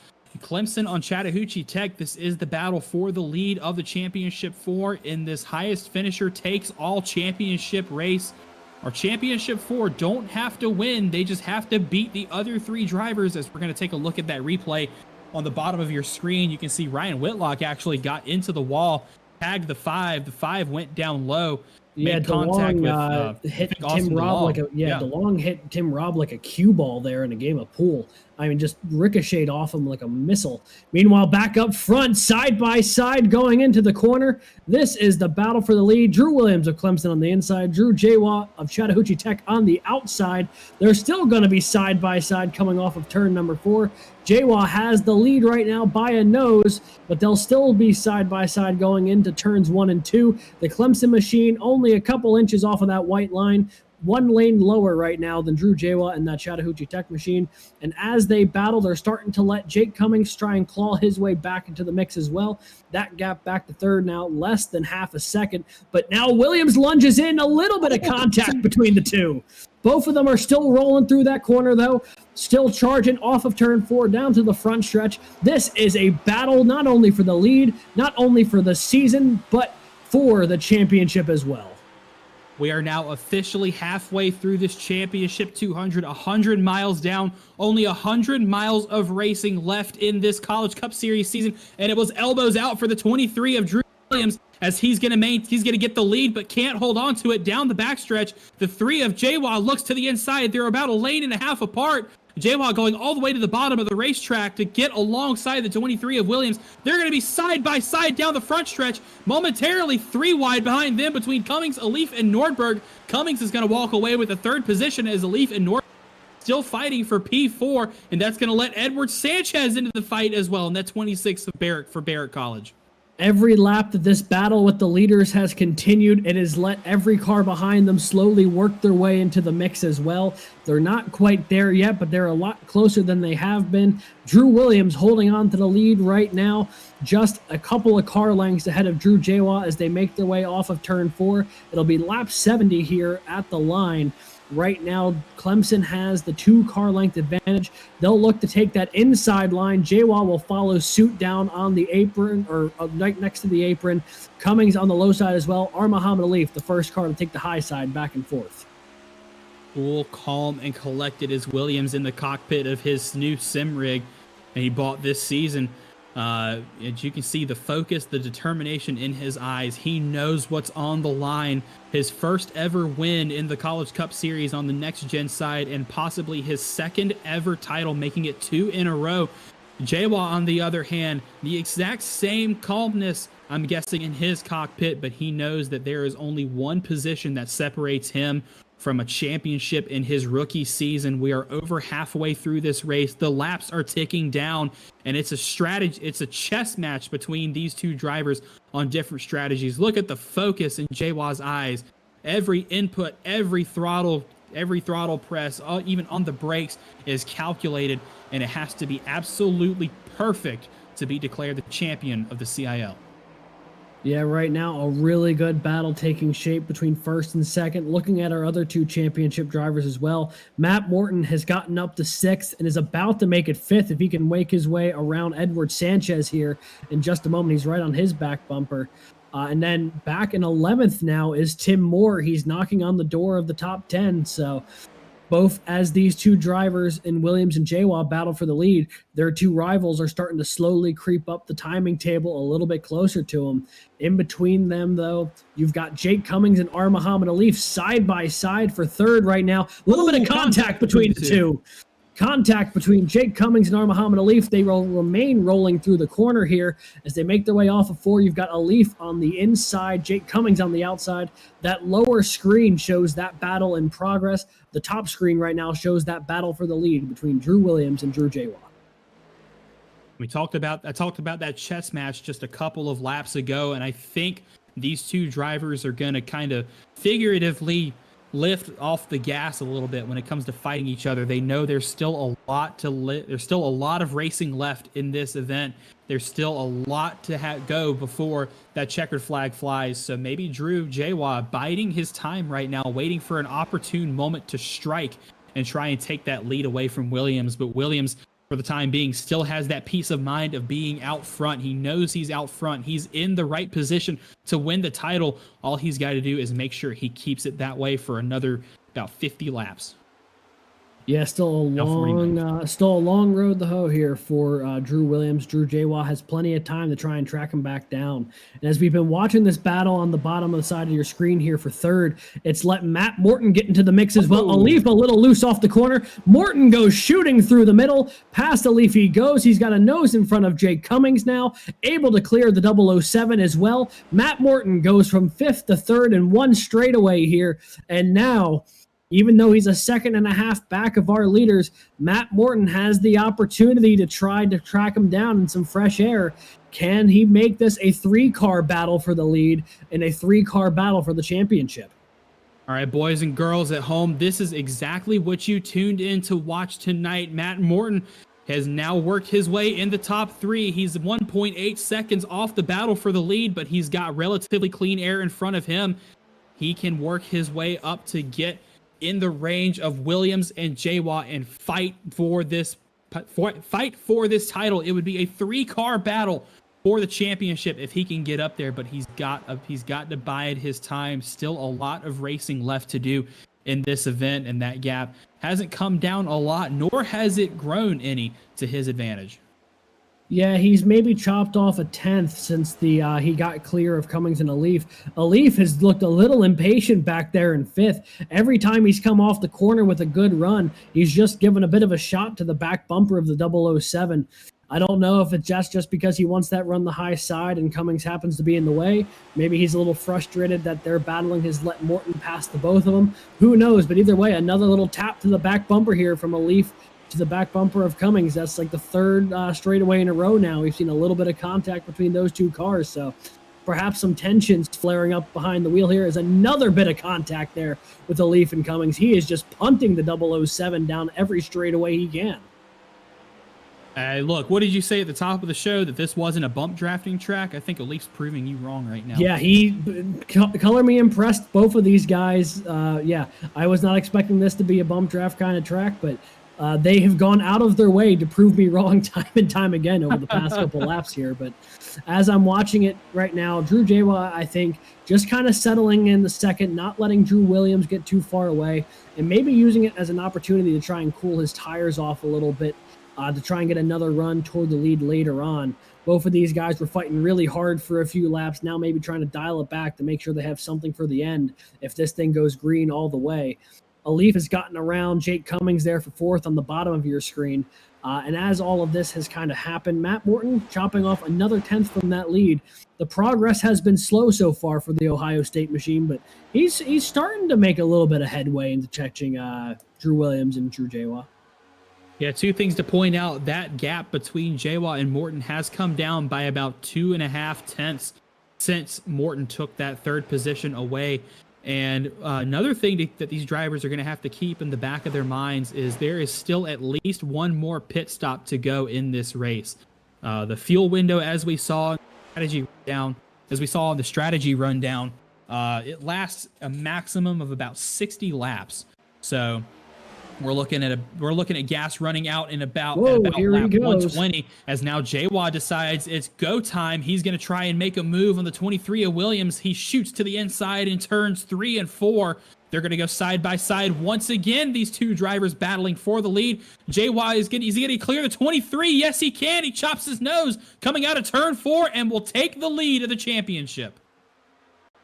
S3: Clemson on Chattahoochee Tech. This is the battle for the lead of the Championship 4 in this highest finisher takes all championship race. Our Championship 4 don't have to win. They just have to beat the other 3 drivers. As we're going to take a look at that replay on the bottom of your screen, you can see Ryan Whitlock actually got into the wall, tagged the 5. The 5 went down low.
S4: Yeah,
S3: Made contact
S4: DeLong
S3: with
S4: hit
S3: Austin
S4: Tim Robb
S3: DeLong.
S4: DeLong hit Tim Robb like a cue ball there in a game of pool. I mean, just ricocheted off him like a missile. Meanwhile, back up front, side by side, going into the corner. This is the battle for the lead. Drew Williams of Clemson on the inside, Drew Jawa of Chattahoochee Tech on the outside. They're still going to be side by side coming off of turn number 4. Jawa has the lead right now by a nose, but they'll still be side by side going into turns 1 and 2. The Clemson machine only a couple inches off of that white line. one lane lower right now than Drew Jawa and that Chattahoochee Tech machine. And as they battle, they're starting to let Jake Cummings try and claw his way back into the mix as well. That gap back to third now, less than half a second. But now Williams lunges in, a little bit of contact between the two. Both of them are still rolling through that corner, though, still charging off of turn 4 down to the front stretch. This is a battle not only for the lead, not only for the season, but for the championship as well.
S3: We are now officially halfway through this championship 200, 100 miles down, only 100 miles of racing left in this College Cup Series season, and it was elbows out for the 23 of Drew Williams as he's gonna get the lead, but can't hold on to it down the backstretch. The 3 of Jawa looks to the inside. They're about a lane and a half apart. Jawa going all the way to the bottom of the racetrack to get alongside the 23 of Williams. They're going to be side by side down the front stretch, momentarily 3 wide behind them between Cummings, Alif, and Nordberg. Cummings is going to walk away with the 3rd position as Alif and Nordberg still fighting for P4, and that's going to let Edward Sanchez into the fight as well, and that 26 of Barrett for Barrett College.
S4: Every lap that this battle with the leaders has continued, it has let every car behind them slowly work their way into the mix as well. They're not quite there yet, but they're a lot closer than they have been. Drew Williams holding on to the lead right now, just a couple of car lengths ahead of Drew Jawa as they make their way off of turn 4. It'll be lap 70 here at the line. Right now, Clemson has the 2 car length advantage. They'll look to take that inside line. Jawa will follow suit down on the apron, or right next to the apron. Cummings on the low side as well. Muhammad Alif, the first car to take the high side back and forth.
S3: Cool, calm, and collected is Williams in the cockpit of his new sim rig that he bought this season. As you can see, the focus, the determination in his eyes. He knows what's on the line. His first ever win in the College Cup Series on the next gen side, and possibly his 2nd ever title, making it 2 in a row. Jawa, on the other hand, the exact same calmness, I'm guessing, in his cockpit, but he knows that there is only one position that separates him from a championship in his rookie season. We are over halfway through this race. The laps are ticking down, and it's a strategy. It's a chess match between these 2 drivers on different strategies. Look at the focus in Jawa's eyes. Every input, every throttle press, even on the brakes, is calculated, and it has to be absolutely perfect to be declared the champion of the CIL.
S4: Yeah, right now, a really good battle taking shape between first and second. Looking at our other 2 championship drivers as well, Matt Morton has gotten up to 6th and is about to make it 5th if he can make his way around Edward Sanchez here in just a moment. He's right on his back bumper. And then back in 11th now is Tim Moore. He's knocking on the door of the top 10, so both as these 2 drivers in Williams and Jawa battle for the lead, their 2 rivals are starting to slowly creep up the timing table a little bit closer to them. In between them, though, you've got Jake Cummings and Muhammad Alif side by side for 3rd right now. A little bit of contact between the 2. Contact between Jake Cummings and Muhammad Alif. They will remain rolling through the corner here as they make their way off of 4. You've got Alif on the inside, Jake Cummings on the outside. That lower screen shows that battle in progress. The top screen right now shows that battle for the lead between Drew Williams and Drew Jawa.
S3: I talked about that chess match just a couple of laps ago, and I think these 2 drivers are going to kind of figuratively lift off the gas a little bit when it comes to fighting each other. They know there's still a lot there's still a lot of racing left in this event. There's still a lot to go before that checkered flag flies. So maybe Drew Jawa biding his time right now, waiting for an opportune moment to strike and try and take that lead away from Williams. But Williams, for the time being, still has that peace of mind of being out front. He knows he's out front. He's in the right position to win the title. All he's got to do is make sure he keeps it that way for another about 50 laps.
S4: Yeah, still a long road to hoe here for Drew Williams. Drew Jawa has plenty of time to try and track him back down. And as we've been watching this battle on the bottom of the side of your screen here for 3rd, it's let Matt Morton get into the mix as well. Alif a little loose off the corner. Morton goes shooting through the middle. Past Alif he goes. He's got a nose in front of Jake Cummings now, able to clear the 007 as well. Matt Morton goes from 5th to 3rd in 1 straightaway here. And now, even though he's a 2.5 back of our leaders, Matt Morton has the opportunity to try to track him down in some fresh air. Can he make this a 3-car battle for the lead and a 3-car battle for the championship?
S3: All right, boys and girls at home, this is exactly what you tuned in to watch tonight. Matt Morton has now worked his way in the top 3. He's 1.8 seconds off the battle for the lead, but he's got relatively clean air in front of him. He can work his way up to get in the range of Williams and Jawa and fight for this title. It would be a 3-car battle for the championship if he can get up there, but he's got to bide his time. Still a lot of racing left to do in this event, and that gap hasn't come down a lot, nor has it grown any to his advantage.
S4: Yeah, he's maybe chopped off a 10th since he got clear of Cummings and Alif. Alif has looked a little impatient back there in 5th. Every time he's come off the corner with a good run, he's just given a bit of a shot to the back bumper of the 007. I don't know if it's just because he wants that run the high side and Cummings happens to be in the way. Maybe he's a little frustrated that they're battling his let Morton pass the both of them. Who knows? But either way, another little tap to the back bumper here from Alif to the back bumper of Cummings. That's like the 3rd straightaway in a row now. We've seen a little bit of contact between those 2 cars. So perhaps some tensions flaring up behind the wheel here. Is another bit of contact there with Alif and Cummings. He is just punting the 007 down every straightaway he can.
S3: Look, what did you say at the top of the show, that this wasn't a bump drafting track? I think Alif's proving you wrong right now.
S4: Yeah, color me impressed. Both of these guys. Yeah, I was not expecting this to be a bump draft kind of track, but they have gone out of their way to prove me wrong time and time again over the past couple laps here. But as I'm watching it right now, Drew Jawa, I think, just kind of settling in the second, not letting Drew Williams get too far away, and maybe using it as an opportunity to try and cool his tires off a little bit, to try and get another run toward the lead later on. Both of these guys were fighting really hard for a few laps, now maybe trying to dial it back to make sure they have something for the end if this thing goes green all the way. Alif has gotten around Jake Cummings there for 4th on the bottom of your screen. And as all of this has kind of happened, Matt Morton chopping off another 10th from that lead. The progress has been slow so far for the Ohio State machine, but he's starting to make a little bit of headway into catching Drew Williams and Drew Jawa.
S3: Yeah, 2 things to point out. That gap between Jawa and Morton has come down by about 2.5 tenths since Morton took that 3rd position away. And another thing that these drivers are going to have to keep in the back of their minds is there is still at least 1 more pit stop to go in this race. The fuel window, as we saw in the strategy rundown, it lasts a maximum of about 60 laps. So we're looking at gas running out in about lap 120 as now Jawa decides it's go time. He's going to try and make a move on the 23 of Williams. He shoots to the inside in turns 3 and 4. They're going to go side by side once again. These 2 drivers battling for the lead. Jawa is he going to clear the 23? Yes, he can. He chops his nose coming out of turn 4 and will take the lead of the championship.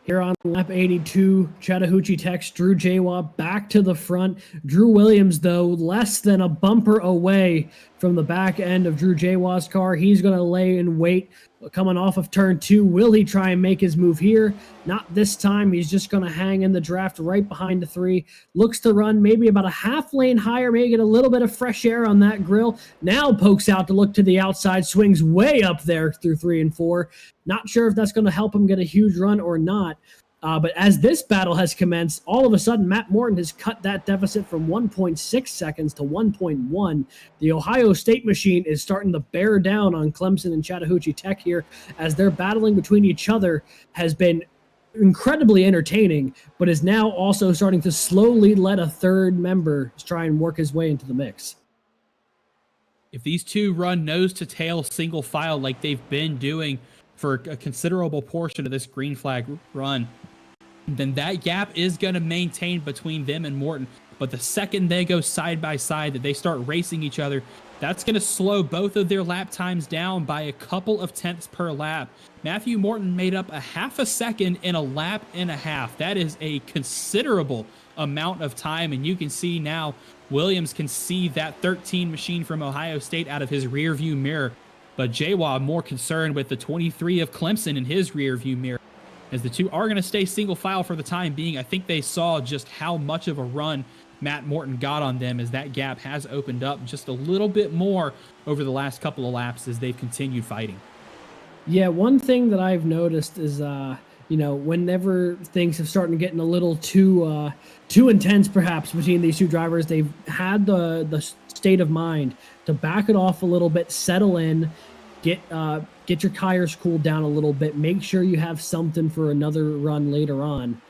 S4: Here on lap 82, Chattahoochee Tech's Drew Jawa back to the front. Drew Williams, though, less than a bumper away from the back end of Drew Jawa's car. He's going to lay in wait coming off of turn 2. Will he try and make his move here? Not this time. He's just going to hang in the draft right behind the 3. Looks to run maybe about a half lane higher, maybe get a little bit of fresh air on that grill. Now pokes out to look to the outside, swings way up there through 3 and 4. Not sure if that's going to help him get a huge run or not. But as this battle has commenced, all of a sudden, Matt Morton has cut that deficit from 1.6 seconds to 1.1. The Ohio State machine is starting to bear down on Clemson and Chattahoochee Tech here as they're battling between each other has been incredibly entertaining, but is now also starting to slowly let a 3rd member try and work his way into the mix.
S3: If these 2 run nose to tail single file like they've been doing for a considerable portion of this green flag run, then that gap is going to maintain between them and Morton. But the second they go side by side, that they start racing each other, that's going to slow both of their lap times down by a couple of tenths per lap. Matthew Morton made up a half a second in a lap and a half. That is a considerable amount of time, and you can see now Williams can see that 13 machine from Ohio State out of his rear view mirror. But Jawa more concerned with the 23 of Clemson in his rear view mirror. As the 2 are going to stay single file for the time being, I think they saw just how much of a run Matt Morton got on them as that gap has opened up just a little bit more over the last couple of laps as they've continued fighting.
S4: Yeah, one thing that I've noticed is, whenever things have started getting a little too intense, perhaps between these two drivers, they've had the state of mind to back it off a little bit, settle in, get your tires cooled down a little bit, make sure you have something for another run later on.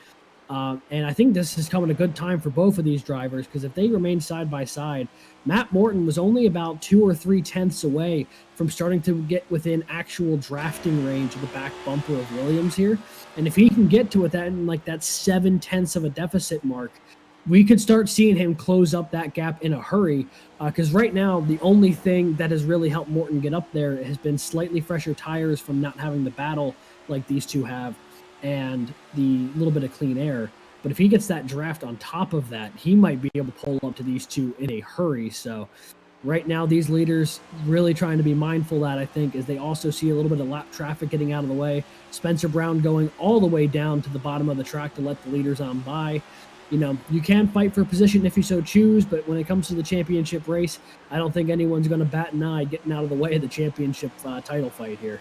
S4: And I think this is coming a good time for both of these drivers, because if they remain side by side, Matt Morton was only about 2 or 3 tenths away from starting to get within actual drafting range of the back bumper of Williams here. And if he can get to it in like that 7 tenths of a deficit mark, we could start seeing him close up that gap in a hurry. Because right now, the only thing that has really helped Morton get up there has been slightly fresher tires from not having the battle like these two have, and the little bit of clean air. But if he gets that draft on top of that, he might be able to pull up to these two in a hurry. So right now, these leaders really trying to be mindful of that, I think, as they also see a little bit of lap traffic getting out of the way. Spencer Brown going all the way down to the bottom of the track to let the leaders on by. You can fight for position if you so choose, but when it comes to the championship race, I don't think anyone's going to bat an eye getting out of the way of the championship title fight here.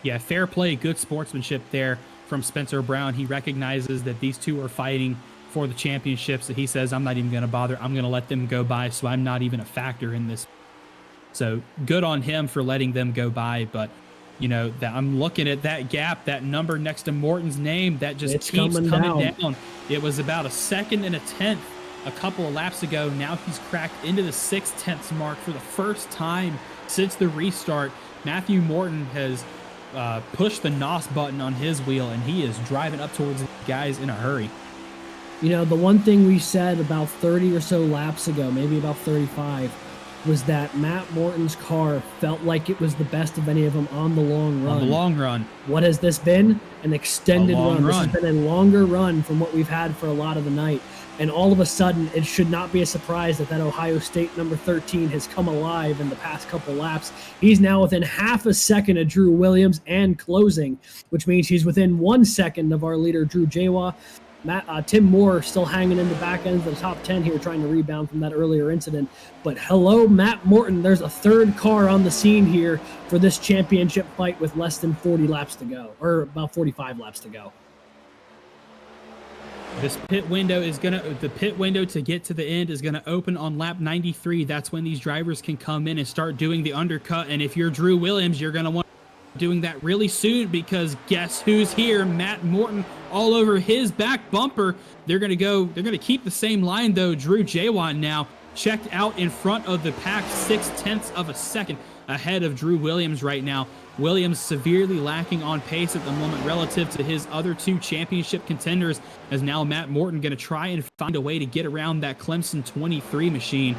S3: Yeah, fair play, good sportsmanship there from Spencer Brown. He recognizes that these two are fighting for the championships, that he says, I'm not even going to bother. I'm going to let them go by, so I'm not even a factor in this. So good on him for letting them go by. But, that I'm looking at that gap, that number next to Morton's name, that just keeps coming down. It was about 1 second and 1/10 a couple of laps ago. Now he's cracked into the 6 tenths mark for the first time since the restart. Matthew Morton has pushed the NOS button on his wheel, and he is driving up towards the guys in a hurry.
S4: The one thing we said about 30 or so laps ago, maybe about 35, was that Matt Morton's car felt like it was the best of any of them on the long run.
S3: On the long run.
S4: What has this been? An extended run. This
S3: run.
S4: has been a longer run from what we've had for a lot of the night. And all of a sudden, it should not be a surprise that Ohio State number 13 has come alive in the past couple laps. He's now within half a second of Drew Williams and closing, which means he's within 1 second of our leader, Drew Jawa. Tim Moore still hanging in the back end of the top 10 here, trying to rebound from that earlier incident. But hello, Matt Morton. There's a third car on the scene here for this championship fight with less than 40 laps to go, or about 45 laps to go.
S3: The pit window to get to the end is going to open on lap 93. That's when these drivers can come in and start doing the undercut. And if you're Drew Williams, you're going to want doing that really soon, because guess who's here? Matt Morton all over his back bumper. They're going to keep the same line though. Drew Jawan now checked out in front of the pack, 6 tenths of a second ahead of Drew Williams right now. Williams severely lacking on pace at the moment relative to his other two championship contenders, as now Matt Morton going to try and find a way to get around that Clemson 23 machine.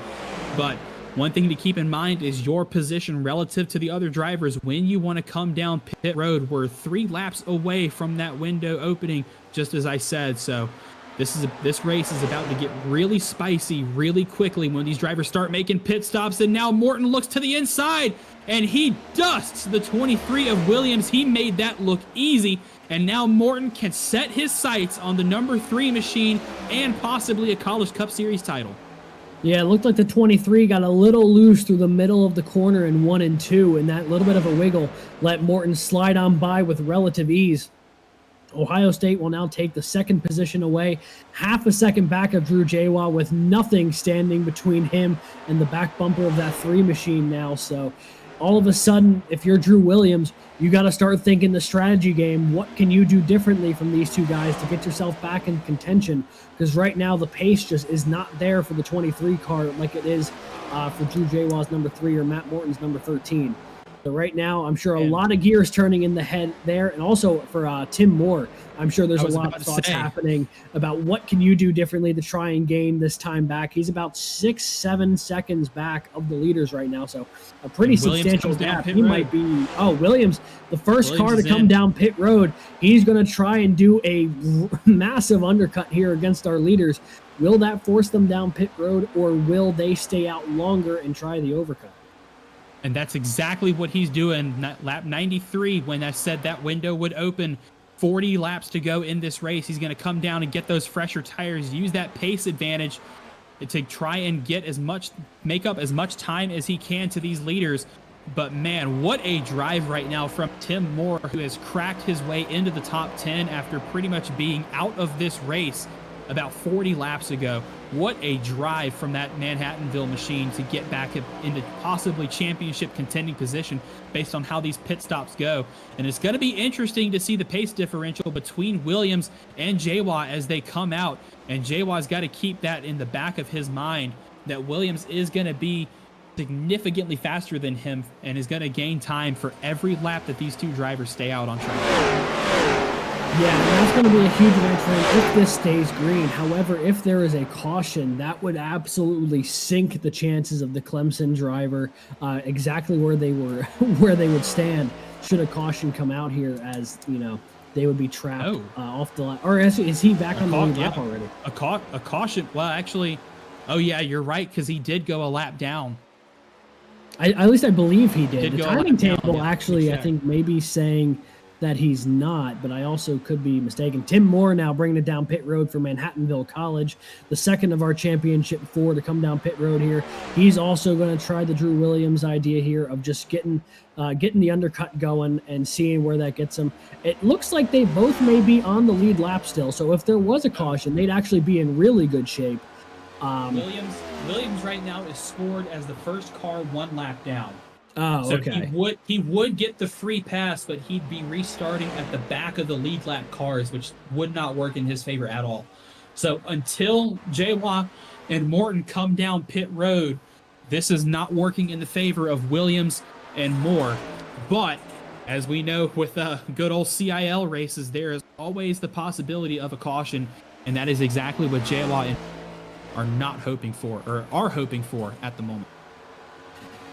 S3: But one thing to keep in mind is your position relative to the other drivers when you want to come down pit road. We're 3 laps away from that window opening, just as I said. So this race is about to get really spicy really quickly when these drivers start making pit stops. And now Morton looks to the inside and he dusts the 23 of Williams. He made that look easy. And now Morton can set his sights on the number 3 machine and possibly a College Cup Series title.
S4: Yeah, it looked like the 23 got a little loose through the middle of the corner in 1 and 2, and that little bit of a wiggle let Morton slide on by with relative ease. Ohio State will now take the second position away, half a second back of Drew Jawa, with nothing standing between him and the back bumper of that 3 machine now. So all of a sudden, if you're Drew Williams, you got to start thinking the strategy game. What can you do differently from these two guys to get yourself back in contention? Because right now the pace just is not there for the 23 car like it is for Drew Jawa's number 3 or Matt Morton's number 13. So right now, I'm sure a lot of gears turning in the head there. And also for Tim Moore, I'm sure there's a lot of thoughts happening about what can you do differently to try and gain this time back. He's about 6-7 seconds back of the leaders right now. So a pretty substantial gap. He might be, Williams, the first car to come down pit road. He's going to try and do a massive undercut here against our leaders. Will that force them down pit road, or will they stay out longer and try the overcut?
S3: And that's exactly what he's doing. Lap 93, when I said that window would open, 40 laps to go in this race. He's going to come down and get those fresher tires, use that pace advantage to try and get make up as much time as he can to these leaders. But man, what a drive right now from Tim Moore, who has cracked his way into the top 10 after pretty much being out of this race about 40 laps ago. What a drive from that Manhattanville machine to get back into possibly championship contending position based on how these pit stops go. And it's going to be interesting to see the pace differential between Williams and JWA as they come out. And JWA's got to keep that in the back of his mind, that Williams is going to be significantly faster than him and is going to gain time for every lap that these two drivers stay out on track.
S4: Yeah, that's going to be a huge advantage for him if this stays green. However, if there is a caution, that would absolutely sink the chances of the Clemson driver exactly where they were, where they would stand should a caution come out here, as you know, they would be trapped off the lap. Or is he back on the lead lap already?
S3: A caution. Well, actually, oh yeah, you're right, because he did go a lap down.
S4: At least I believe he did. The timing table
S3: down,
S4: actually, I think, maybe saying that he's not, but I also could be mistaken. Tim Moore now bringing it down pit road for Manhattanville College, the second of our championship four to come down pit road here. He's also going to try the Drew Williams idea here of just getting the undercut going and seeing where that gets him. It looks like they both may be on the lead lap still, so if there was a caution, they'd actually be in really good shape.
S3: Williams right now is scored as the first car one lap down.
S4: Oh,
S3: so
S4: okay.
S3: He would get the free pass, but he'd be restarting at the back of the lead lap cars, which would not work in his favor at all. So until JWA and Morton come down pit road, this is not working in the favor of Williams and Moore. But as we know with good old CIL races, there is always the possibility of a caution, and that is exactly what JWA and are not hoping for, or are hoping for at the moment.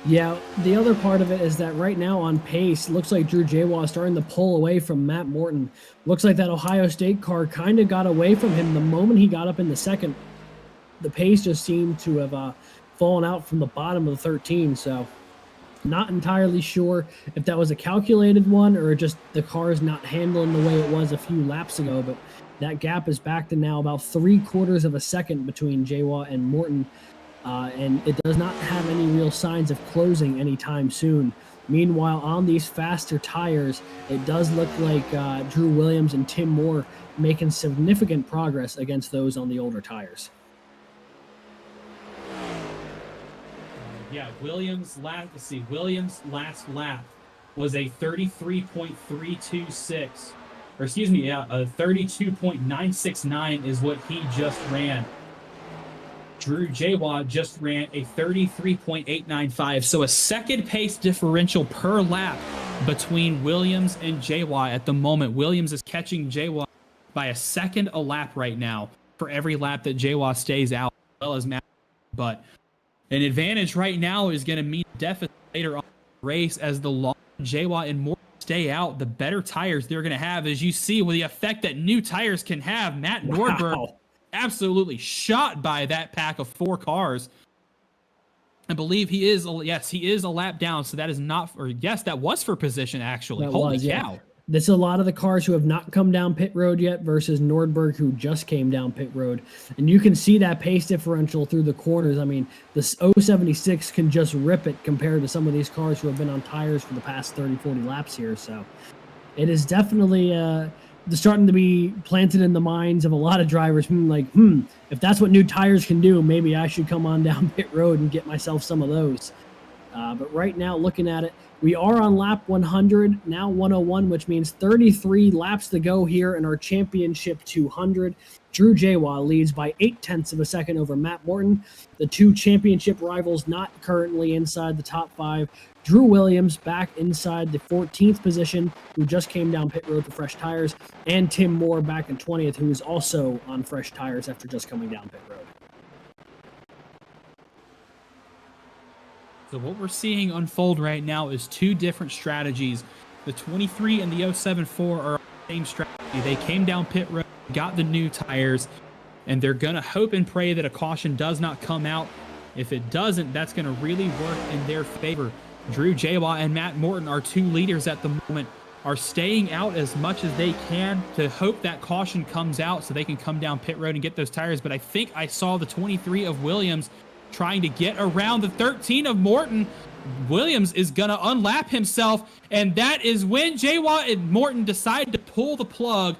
S4: Yeah, the other part of it is that right now on pace, looks like Drew JWA is starting to pull away from Matt Morton. Looks like that Ohio State car kind of got away from him the moment he got up in the second. The pace just seemed to have fallen out from the bottom of the 13, so not entirely sure if that was a calculated one or just the car is not handling the way it was a few laps ago, but that gap is back to now about 3/4 of a second between JWA and Morton. And it does not have any real signs of closing anytime soon. Meanwhile, on these faster tires, it does look like Drew Williams and Tim Moore making significant progress against those on the older tires.
S3: Yeah, Williams' last lap was a 33.326, or excuse me, a 32.969 is what he just ran. Drew JWA just ran a 33.895, so a second pace differential per lap between Williams and JWA at the moment. Williams is catching JWA by a second a lap right now for every lap that JWA stays out, as well as Matt. But an advantage right now is going to mean deficit later on in the race, as the longer JWA and Moore stay out, the better tires they're going to have. As you see with the effect that new tires can have, Matt Nordberg absolutely shot by that pack of four cars. I believe he is a lap down, so that is not, or yes, that was for position actually. Holy cow.
S4: Yeah. This is a lot of the cars who have not come down pit road yet versus Nordberg, who just came down pit road. And you can see that pace differential through the corners. I mean, this 076 can just rip it compared to some of these cars who have been on tires for the past 30, 40 laps here. So it is definitely starting to be planted in the minds of a lot of drivers. If that's what new tires can do, maybe I should come on down pit road and get myself some of those. But right now, looking at it, we are on lap 100, now 101, which means 33 laps to go here in our championship 200. Drew JWA leads by 0.8 of a second over Matt Morton. The two championship rivals not currently inside the top 5. Drew Williams back inside the 14th position, who just came down pit road for fresh tires, and Tim Moore back in 20th, who is also on fresh tires after just coming down pit road.
S3: So what we're seeing unfold right now is two different strategies. The 23 and the 074 are the same strategy. They came down pit road, got the new tires, and they're going to hope and pray that a caution does not come out. If it doesn't, that's going to really work in their favor. Drew JWA and Matt Morton, our two leaders at the moment, are staying out as much as they can to hope that caution comes out so they can come down pit road and get those tires. But I think I saw the 23 of Williams trying to get around the 13 of Morton. Williams is going to unlap himself, and that is when J-Watt and Morton decide to pull the plug,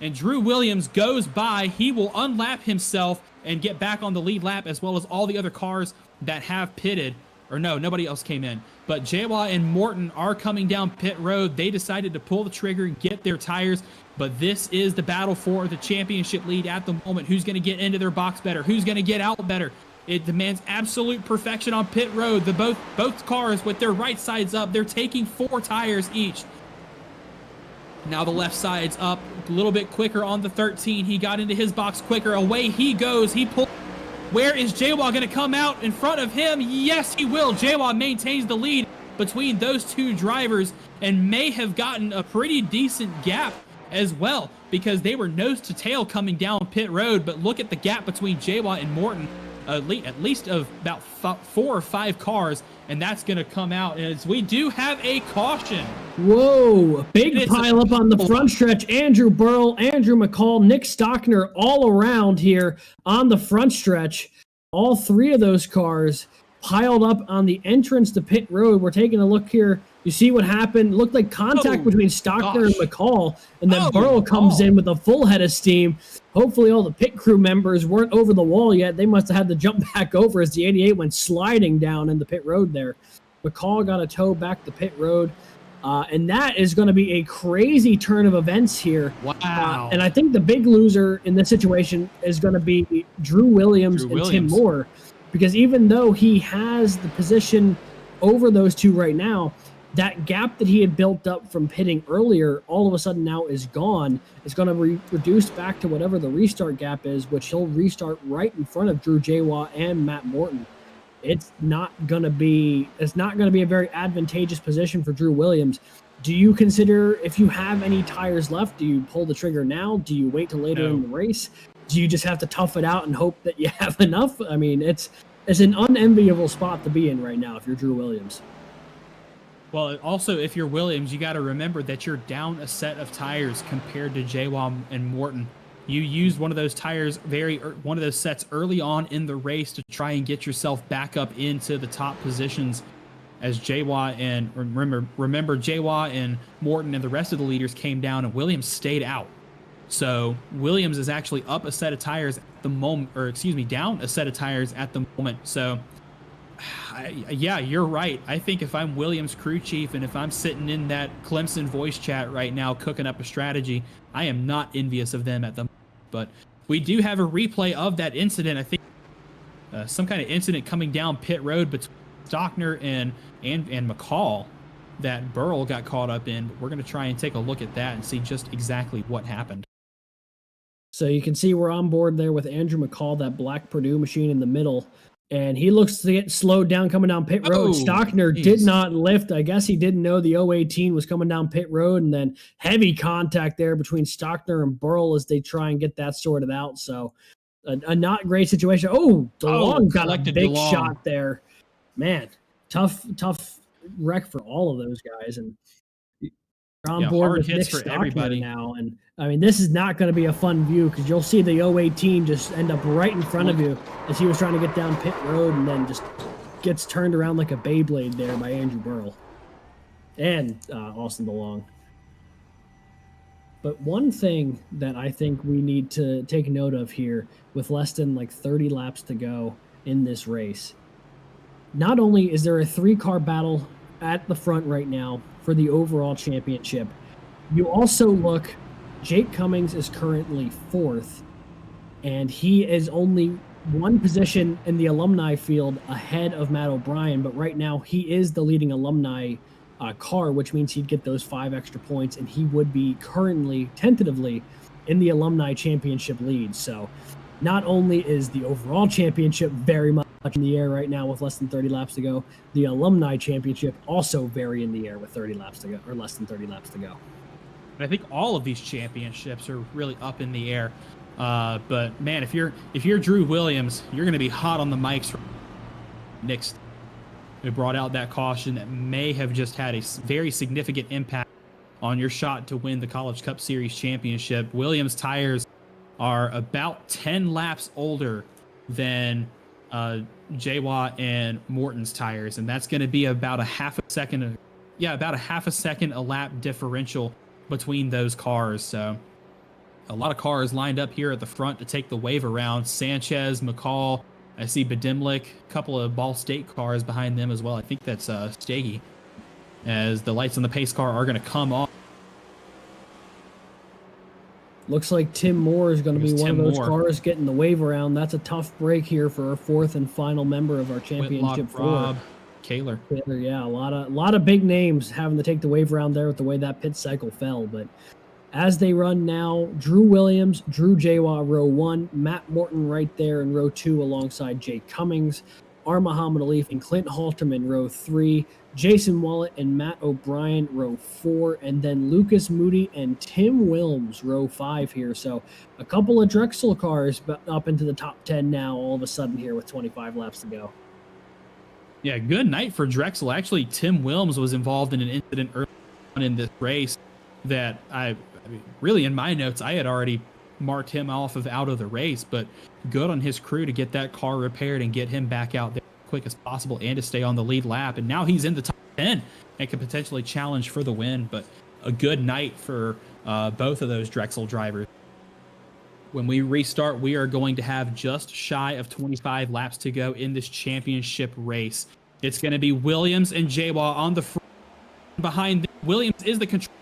S3: and Drew Williams goes by. He will unlap himself and get back on the lead lap, as well as all the other cars that have pitted. Or no, nobody else came in. But J-Watt and Morton are coming down pit road. They decided to pull the trigger and get their tires. But this is the battle for the championship lead at the moment. Who's going to get into their box better? Who's going to get out better? It demands absolute perfection on pit road. Both cars with their right sides up. They're taking 4 tires each. Now the left side's up a little bit quicker on the 13. He got into his box quicker. Away he goes. He pulled. Where is J-Watt going to come out in front of him? Yes, he will. J-Watt maintains the lead between those two drivers and may have gotten a pretty decent gap as well, because they were nose to tail coming down pit road. But look at the gap between J-Watt and Morton, at least of about 4 or 5 cars, and that's going to come out as we do have a caution.
S4: Whoa, big pile up on the front stretch. Andrew Burl, Andrew McCall, Nick Stockner all around here on the front stretch. All 3 of those cars piled up on the entrance to pit road. We're taking a look here. You see what happened? Looked like contact between Stockner and McCall, and then Burl comes in with a full head of steam. Hopefully all the pit crew members weren't over the wall yet. They must have had to jump back over as the 88 went sliding down in the pit road there. McCall got a tow back to pit road. And that is going to be a crazy turn of events here.
S3: Wow.
S4: And I think the big loser in this situation is going to be Drew Williams and Tim Moore, because even though he has the position over those two right now, that gap that he had built up from pitting earlier all of a sudden now is gone. It's going to be reduced back to whatever the restart gap is, which he'll restart right in front of Drew J-Watt and Matt Morton. It's not going to be a very advantageous position for Drew Williams. Do you consider, if you have any tires left, do you pull the trigger now? Do you wait till later in the race? Do you just have to tough it out and hope that you have enough? I mean, it's an unenviable spot to be in right now if you're Drew Williams.
S3: Well, also, if you're Williams, you got to remember that you're down a set of tires compared to J-Watt and Morton. You used one of those tires, one of those sets early on in the race to try and get yourself back up into the top positions, as J-Watt and remember J-Watt and Morton and the rest of the leaders came down and Williams stayed out. So Williams is actually up a set of tires at the moment, down a set of tires at the moment. So yeah, you're right. I think if I'm Williams crew chief and if I'm sitting in that Clemson voice chat right now cooking up a strategy, I am not envious of them at the moment. But we do have a replay of that incident. I think some kind of incident coming down pit road between Stockner and McCall that Burl got caught up in. But we're going to try and take a look at that and see just exactly what happened.
S4: So you can see we're on board there with Andrew McCall, that black Purdue machine in the middle. And he looks to get slowed down coming down pit road. Stockner did not lift. I guess he didn't know the 018 was coming down pit road, and then heavy contact there between Stockner and Burl as they try and get that sorted out. So a not great situation. DeLong got a big shot there. Man, tough wreck for all of those guys. And on board with Nick Stockner now. And I mean, this is not going to be a fun view because you'll see the 018 just end up right in front of you as he was trying to get down pit road and then just gets turned around like a Beyblade there by Andrew Burl and Austin DeLong. But one thing that I think we need to take note of here with less than 30 laps to go in this race, not only is there a 3-car battle at the front right now for the overall championship, you also look, Jake Cummings is currently 4th, and he is only one position in the alumni field ahead of Matt O'Brien, but right now he is the leading alumni car, which means he'd get those 5 extra points, and he would be currently, tentatively, in the alumni championship lead. So not only is the overall championship very much in the air right now with less than 30 laps to go, the alumni championship also very in the air with 30 laps to go, or less than 30 laps to go.
S3: And I think all of these championships are really up in the air. But man, if you're Drew Williams, you're going to be hot on the mics. Next, we brought out that caution that may have just had a very significant impact on your shot to win the College Cup Series championship. Williams tires are about 10 laps older than Jawa and Morton's tires, and that's going to be about a half a second a lap differential between those cars. So a lot of cars lined up here at the front to take the wave around. Sanchez, McCall, I see Bedimlik, a couple of Ball State cars behind them as well. I think that's Stagey, as the lights on the pace car are going to come on.
S4: Looks like Tim Moore is going to be
S3: Here's
S4: one
S3: Tim
S4: of those
S3: Moore.
S4: cars getting the wave around. That's a tough break here for our fourth and final member of our championship
S3: Whitlock,
S4: four.
S3: Rob, Kaler.
S4: Yeah, a lot of big names having to take the wave around there with the way that pit cycle fell. But as they run now, Drew Williams, Drew Jawa, row 1, Matt Morton right there in row 2 alongside Jake Cummings, R. Muhammad Alif and Clint Halterman, row 3, Jason Wallet and Matt O'Brien, row 4, and then Lucas Moody and Tim Wilms, row 5 here. So a couple of Drexel cars up into the top 10 now all of a sudden here with 25 laps to go.
S3: Yeah, good night for Drexel. Actually, Tim Wilms was involved in an incident early on in this race that I mean, really in my notes, I had already marked him off of out of the race, but good on his crew to get that car repaired and get him back out there as quick as possible and to stay on the lead lap. And now he's in the top 10 and could potentially challenge for the win, but a good night for both of those Drexel drivers. When we restart, we are going to have just shy of 25 laps to go in this championship race. It's going to be Williams and Jawa on the front. Behind them. Williams is the control.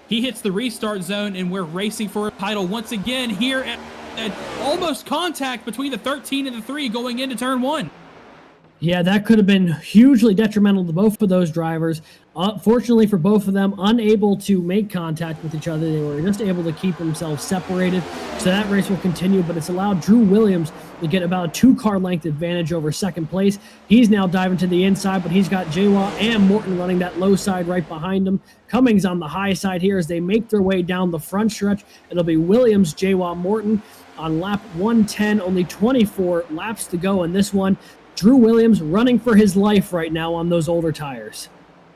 S3: He hits the restart zone, and we're racing for a title once again here at almost contact between the 13 and the 3 going into turn 1.
S4: Yeah, that could have been hugely detrimental to both of those drivers. Fortunately for both of them, unable to make contact with each other. They were just able to keep themselves separated. So that race will continue, but it's allowed Drew Williams to get about a 2-car length advantage over second place. He's now diving to the inside, but he's got Jawa and Morton running that low side right behind him. Cummings on the high side here as they make their way down the front stretch. It'll be Williams, Jawa, Morton on lap 110, only 24 laps to go in this one. Drew Williams running for his life right now on those older tires.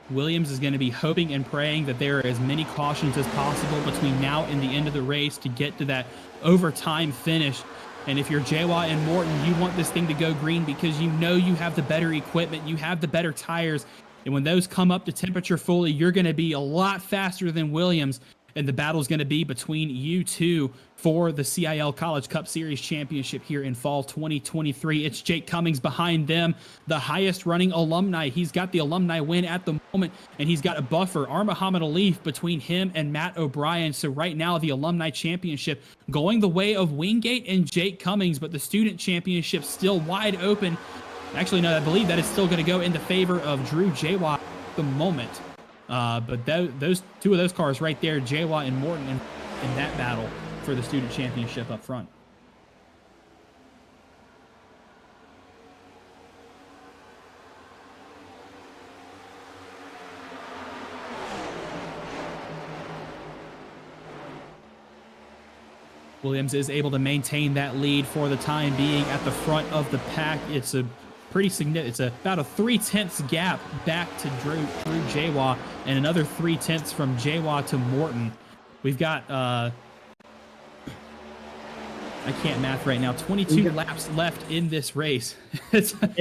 S3: Williams is going to be hoping and praying that there are as many cautions as possible between now and the end of the race to get to that overtime finish. And if you're Jawa and Morton, you want this thing to go green because you know you have the better equipment, you have the better tires. And when those come up to temperature fully, you're going to be a lot faster than Williams. And the battle's going to be between you two for the CIL College Cup Series Championship here in fall 2023. It's Jake Cummings behind them, the highest running alumni. He's got the alumni win at the moment, and he's got a buffer, R. Muhammad Alif, between him and Matt O'Brien. So right now, the alumni championship going the way of Wingate and Jake Cummings, but the student championship still wide open. Actually, no, I believe that is still going to go in the favor of Drew Jawa at the moment. But those two of those cars right there, Jawa and Morton, in that battle for the student championship up front. Williams is able to maintain that lead for the time being at the front of the pack. It's a pretty significant. It's about a 3/10 gap back to Drew Jawa, and another 3/10 from Jawa to Morton. We've got I can't math right now. 22 laps left in this race. It's hard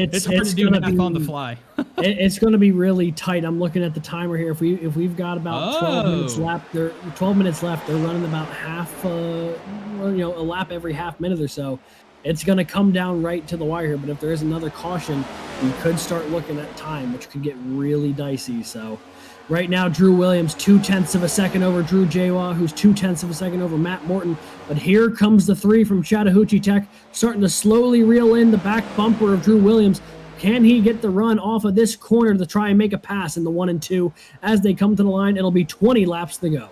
S3: to do math on the fly.
S4: It's going to be really tight. I'm looking at the timer here. If we've got about 12 minutes left, they're 12 minutes left. They're running about half, a lap every half minute or so. It's going to come down right to the wire here. But if there is another caution, we could start looking at time, which could get really dicey. So right now, Drew Williams, 0.2 of a second over Drew Jawa, who's 0.2 of a second over Matt Morton. But here comes the 3 from Chattahoochee Tech, starting to slowly reel in the back bumper of Drew Williams. Can he get the run off of this corner to try and make a pass in the 1 and 2? As they come to the line, it'll be 20 laps to go.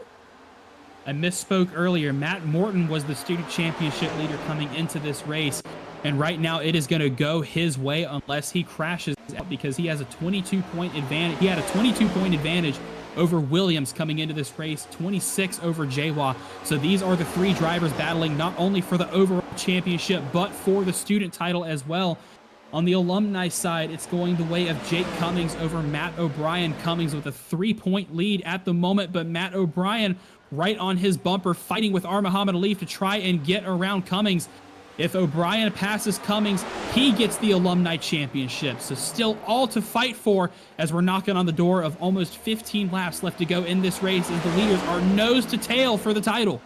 S3: I misspoke earlier. Matt Morton was the student championship leader coming into this race. And right now it is going to go his way unless he crashes out, because he has a 22-point advantage. He had a 22-point advantage over Williams coming into this race, 26 over Jawa. So these are the 3 drivers battling not only for the overall championship, but for the student title as well. On the alumni side, it's going the way of Jake Cummings over Matt O'Brien. Cummings with a 3-point lead at the moment, but Matt O'Brien right on his bumper, fighting with R. Muhammad Alif to try and get around Cummings. If O'Brien passes Cummings, he gets the Alumni Championship. So still all to fight for as we're knocking on the door of almost 15 laps left to go in this race as the leaders are nose to tail for the title.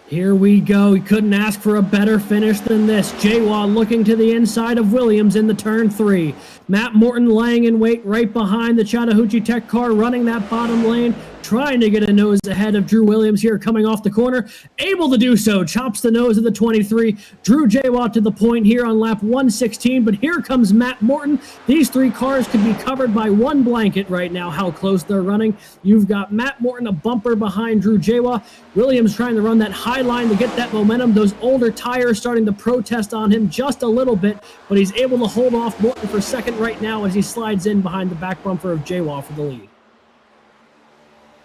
S4: Here we go. He couldn't ask for a better finish than this. Jawa looking to the inside of Williams in the turn 3. Matt Morton laying in wait right behind the Chattahoochee Tech car, running that bottom lane, trying to get a nose ahead of Drew Williams here coming off the corner. Able to do so. Chops the nose of the 23. Drew Jawa to the point here on lap 116, but here comes Matt Morton. These three cars could be covered by one blanket right now, how close they're running. You've got Matt Morton a bumper behind Drew Jawa. Williams trying to run that high line to get that momentum. Those older tires starting to protest on him just a little bit, but he's able to hold off Morton for second right now as he slides in behind the back bumper of Jawa for the lead.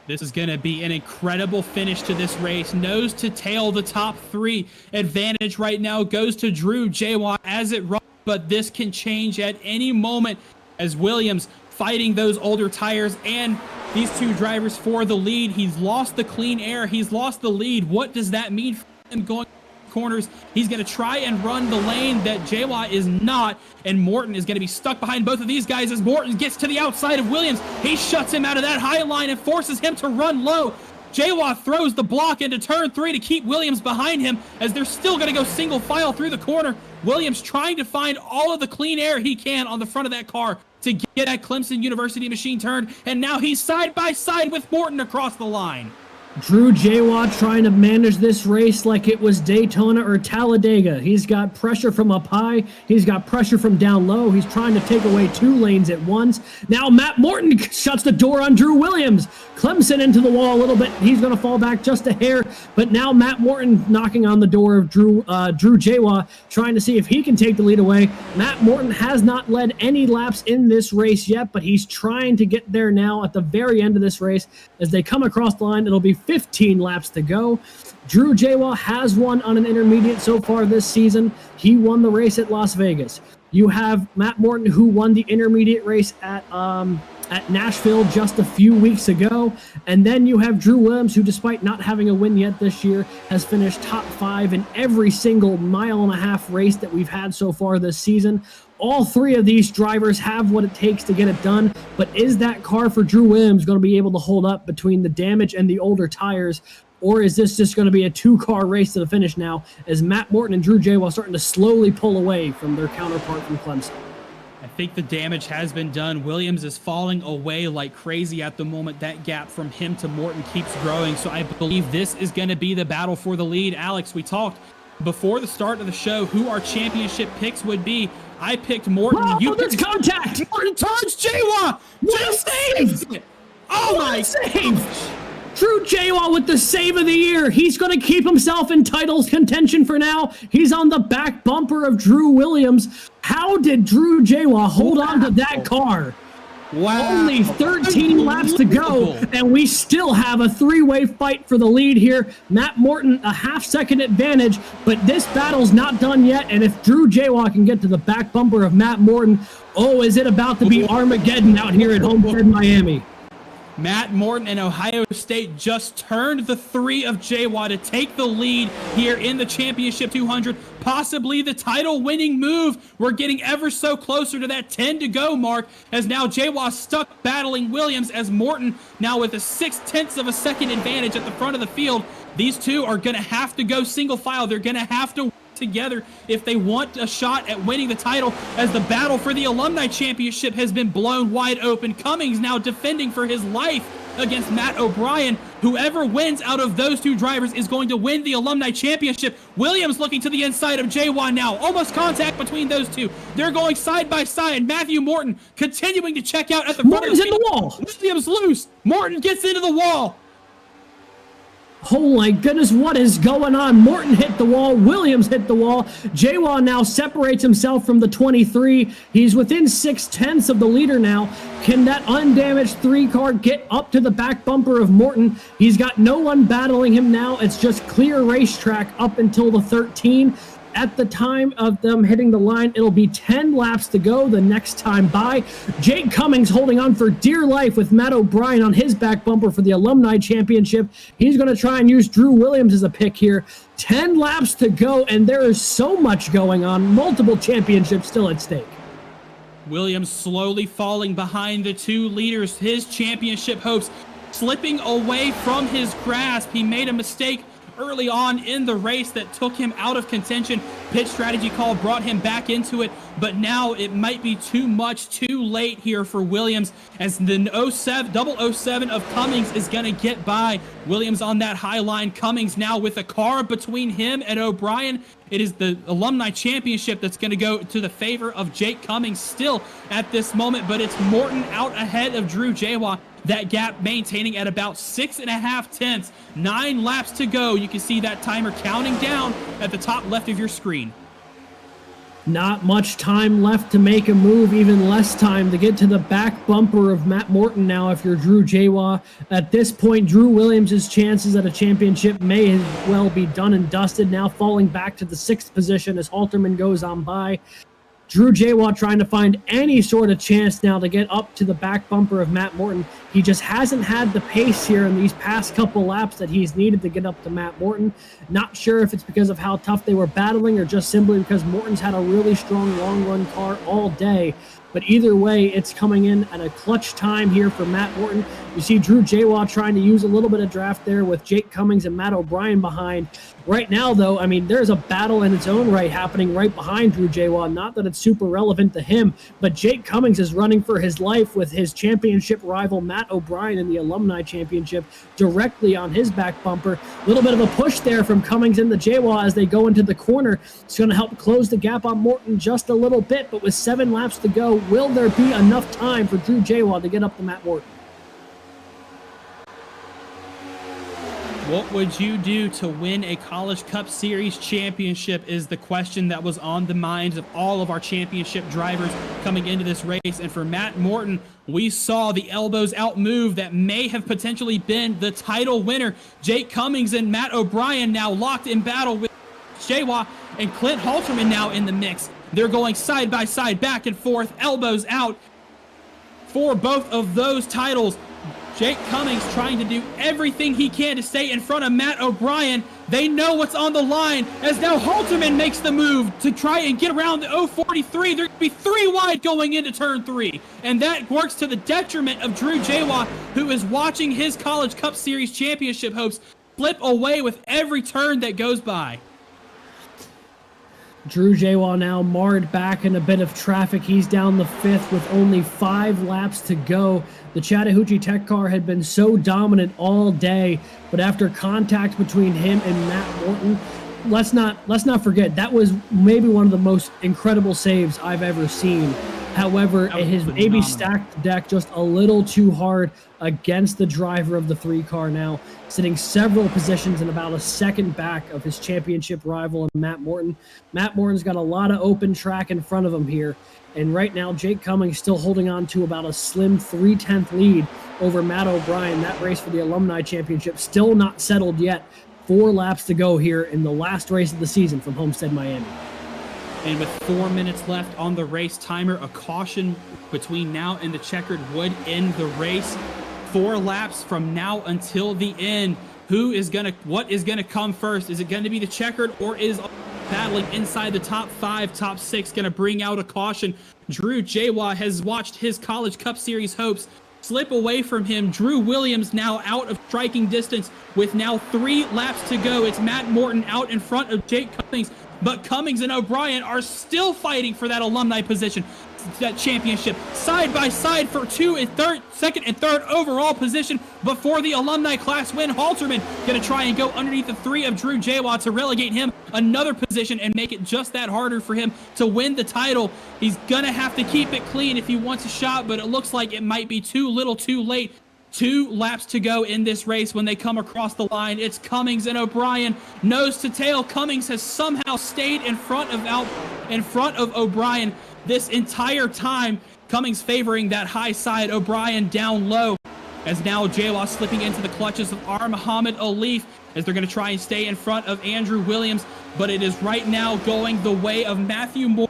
S3: This is going to be an incredible finish to this race. Nose to tail, the top three. Advantage right now goes to Drew Jawa as it runs, but this can change at any moment as Williams fighting those older tires and these two drivers for the lead. He's lost the clean air. He's lost the lead. What does that mean for him going corners? He's going to try and run the lane that Jawa is not, and Morton is going to be stuck behind both of these guys as Morton gets to the outside of Williams. He shuts him out of that high line and forces him to run low. Jawa throws the block into turn 3 to keep Williams behind him as they're still going to go single file through the corner. Williams trying to find all of the clean air he can on the front of that car to get that Clemson University machine turned, and now he's side by side with Morton across the line.
S4: Drew Jawa trying to manage this race like it was Daytona or Talladega. He's got pressure from up high. He's got pressure from down low. He's trying to take away two lanes at once. Now Matt Morton shuts the door on Drew Williams. Clemson into the wall a little bit. He's going to fall back just a hair. But now Matt Morton knocking on the door of Drew Jawa, trying to see if he can take the lead away. Matt Morton has not led any laps in this race yet, but he's trying to get there now at the very end of this race. As they come across the line, it'll be 15 laps to go. Drew Jawa has won on an intermediate so far this season. He won the race at Las Vegas. You have Matt Morton, who won the intermediate race at Nashville just a few weeks ago. And then you have Drew Williams, who despite not having a win yet this year, has finished top 5 in every single mile-and-a-half race that we've had so far this season. All three of these drivers have what it takes to get it done, but is that car for Drew Williams going to be able to hold up between the damage and the older tires, or is this just going to be a two-car race to the finish now as Matt Morton and Drew Jawa starting to slowly pull away from their counterpart from Clemson?
S3: I think the damage has been done. Williams is falling away like crazy at the moment. That gap from him to Morton keeps growing, so I believe this is going to be the battle for the lead. Alex, we talked before the start of the show who our championship picks would be. I picked Morton.
S4: Oh, there's contact!
S3: Morton turns Jawa!
S4: What a save!
S3: Oh my
S4: save! Drew Jawa with the save of the year. He's going to keep himself in titles contention for now. He's on the back bumper of Drew Williams. How did Drew Jawa hold on to that car?
S3: Wow.
S4: Only 13 laps to go, and we still have a three-way fight for the lead here. Matt Morton, a half-second advantage, but this battle's not done yet, and if Drew Jawa can get to the back bumper of Matt Morton, oh, is it about to be Armageddon out here at Homestead, Miami?
S3: Matt Morton and Ohio State just turned the 3 of Jawa to take the lead here in the Championship 200, possibly the title-winning move. We're getting ever so closer to that 10 to go mark as now Jawa stuck battling Williams as Morton now with a 0.6 of a second advantage at the front of the field. These two are going to have to go single file. They're going to have to work together if they want a shot at winning the title as the battle for the Alumni Championship has been blown wide open. Cummings now defending for his life against Matt O'Brien. Whoever wins out of those two drivers is going to win the Alumni Championship. Williams looking to the inside of Jawa now. Almost contact between those two. They're going side by side. Matthew Morton continuing to check out at the front of the
S4: in the wall.
S3: Williams loose. Morton gets into the wall.
S4: Oh my goodness, what is going on? Morton hit the wall. Williams hit the wall. Jawa now separates himself from the 23. He's within 0.6 of the leader now. Can that undamaged 3 car get up to the back bumper of Morton? He's got no one battling him now. It's just clear racetrack up until the 13. at the time of them hitting the line, it'll be 10 laps to go the next time by. Jake Cummings holding on for dear life with Matt O'Brien on his back bumper for the Alumni Championship. He's going to try and use Drew Williams as a pick here. 10 laps to go, and there is so much going on. Multiple championships still at stake.
S3: Williams slowly falling behind the two leaders. His championship hopes slipping away from his grasp. He made a mistake early on in the race that took him out of contention. Pit strategy call brought him back into it, but now it might be too much, too late here for Williams, as the 007 of Cummings is going to get by. Williams on that high line. Cummings now with a car between him and O'Brien. It is the Alumni Championship that's going to go to the favor of Jake Cummings still at this moment, but it's Morton out ahead of Drew Jawa. That gap maintaining at about 6.5 tenths. 9 laps to go. You can see that timer counting down at the top left of your screen.
S4: Not much time left to make a move, even less time to get to the back bumper of Matt Morton now if you're Drew Jawa. At this point, Drew Williams' chances at a championship may as well be done and dusted, now falling back to the 6th position as Halterman goes on by. Drew Jawa trying to find any sort of chance now to get up to the back bumper of Matt Morton. He just hasn't had the pace here in these past couple laps that he's needed to get up to Matt Morton. Not sure if it's because of how tough they were battling or just simply because Morton's had a really strong long run car all day. But either way, it's coming in at a clutch time here for Matt Morton. You see Drew Jawa trying to use a little bit of draft there with Jake Cummings and Matt O'Brien behind. Right now, though, I mean, there's a battle in its own right happening right behind Drew Jawa. Not that it's super relevant to him, but Jake Cummings is running for his life with his championship rival Matt O'Brien in the Alumni Championship directly on his back bumper. A little bit of a push there from Cummings and the Jawa as they go into the corner. It's going to help close the gap on Morton just a little bit, but with 7 laps to go, will there be enough time for Drew Jawa to get up to Matt Morton?
S3: What would you do to win a College Cup Series championship is the question that was on the minds of all of our championship drivers coming into this race. And for Matt Morton, we saw the elbows out move that may have potentially been the title winner. Jake Cummings and Matt O'Brien now locked in battle with Jawa and Clint Halterman now in the mix. They're going side by side, back and forth, elbows out for both of those titles. Jake Cummings trying to do everything he can to stay in front of Matt O'Brien. They know what's on the line as now Halterman makes the move to try and get around the 043. They're going to be 3 wide going into turn 3. And that works to the detriment of Drew Jawa, who is watching his College Cup Series championship hopes flip away with every turn that goes by.
S4: Drew Jawa now marred back in a bit of traffic. He's down the 5th with only 5 laps to go. The Chattahoochee Tech car had been so dominant all day, but after contact between him and Matt Morton, let's not forget that was maybe one of the most incredible saves I've ever seen. However, it has maybe stacked the deck just a little too hard against the driver of the 3 car now, sitting several positions and about a second back of his championship rival Matt Morton. Matt Morton's got a lot of open track in front of him here, and right now Jake Cummings still holding on to about a slim 3/10 lead over Matt O'Brien. That race for the Alumni Championship still not settled yet. 4 laps to go here in the last race of the season from Homestead, Miami.
S3: And with 4 minutes left on the race timer, a caution between now and the checkered would end the race. 4 laps from now until the end. What is gonna come first? Is it gonna be the checkered, or is battling inside the top 5, top 6 gonna bring out a caution? Drew Jawa has watched his College Cup Series hopes slip away from him. Drew Williams now out of striking distance with now 3 laps to go. It's Matt Morton out in front of Jake Cummings, but Cummings and O'Brien are still fighting for that alumni position, that championship, side by side for second and third overall position before the alumni class win. Halterman gonna try and go underneath the 3 of Drew Jawa to relegate him another position and make it just that harder for him to win the title. He's gonna have to keep it clean if he wants a shot, but it looks like it might be too little too late. 2 laps to go in this race when they come across the line. It's Cummings and O'Brien nose to tail. Cummings has somehow stayed in front of O'Brien this entire time. Cummings favoring that high side, O'Brien down low. as now JWoww slipping into the clutches of R. Muhammad Alif as they're going to try and stay in front of Andrew Williams, but it is right now going the way of Matthew Moore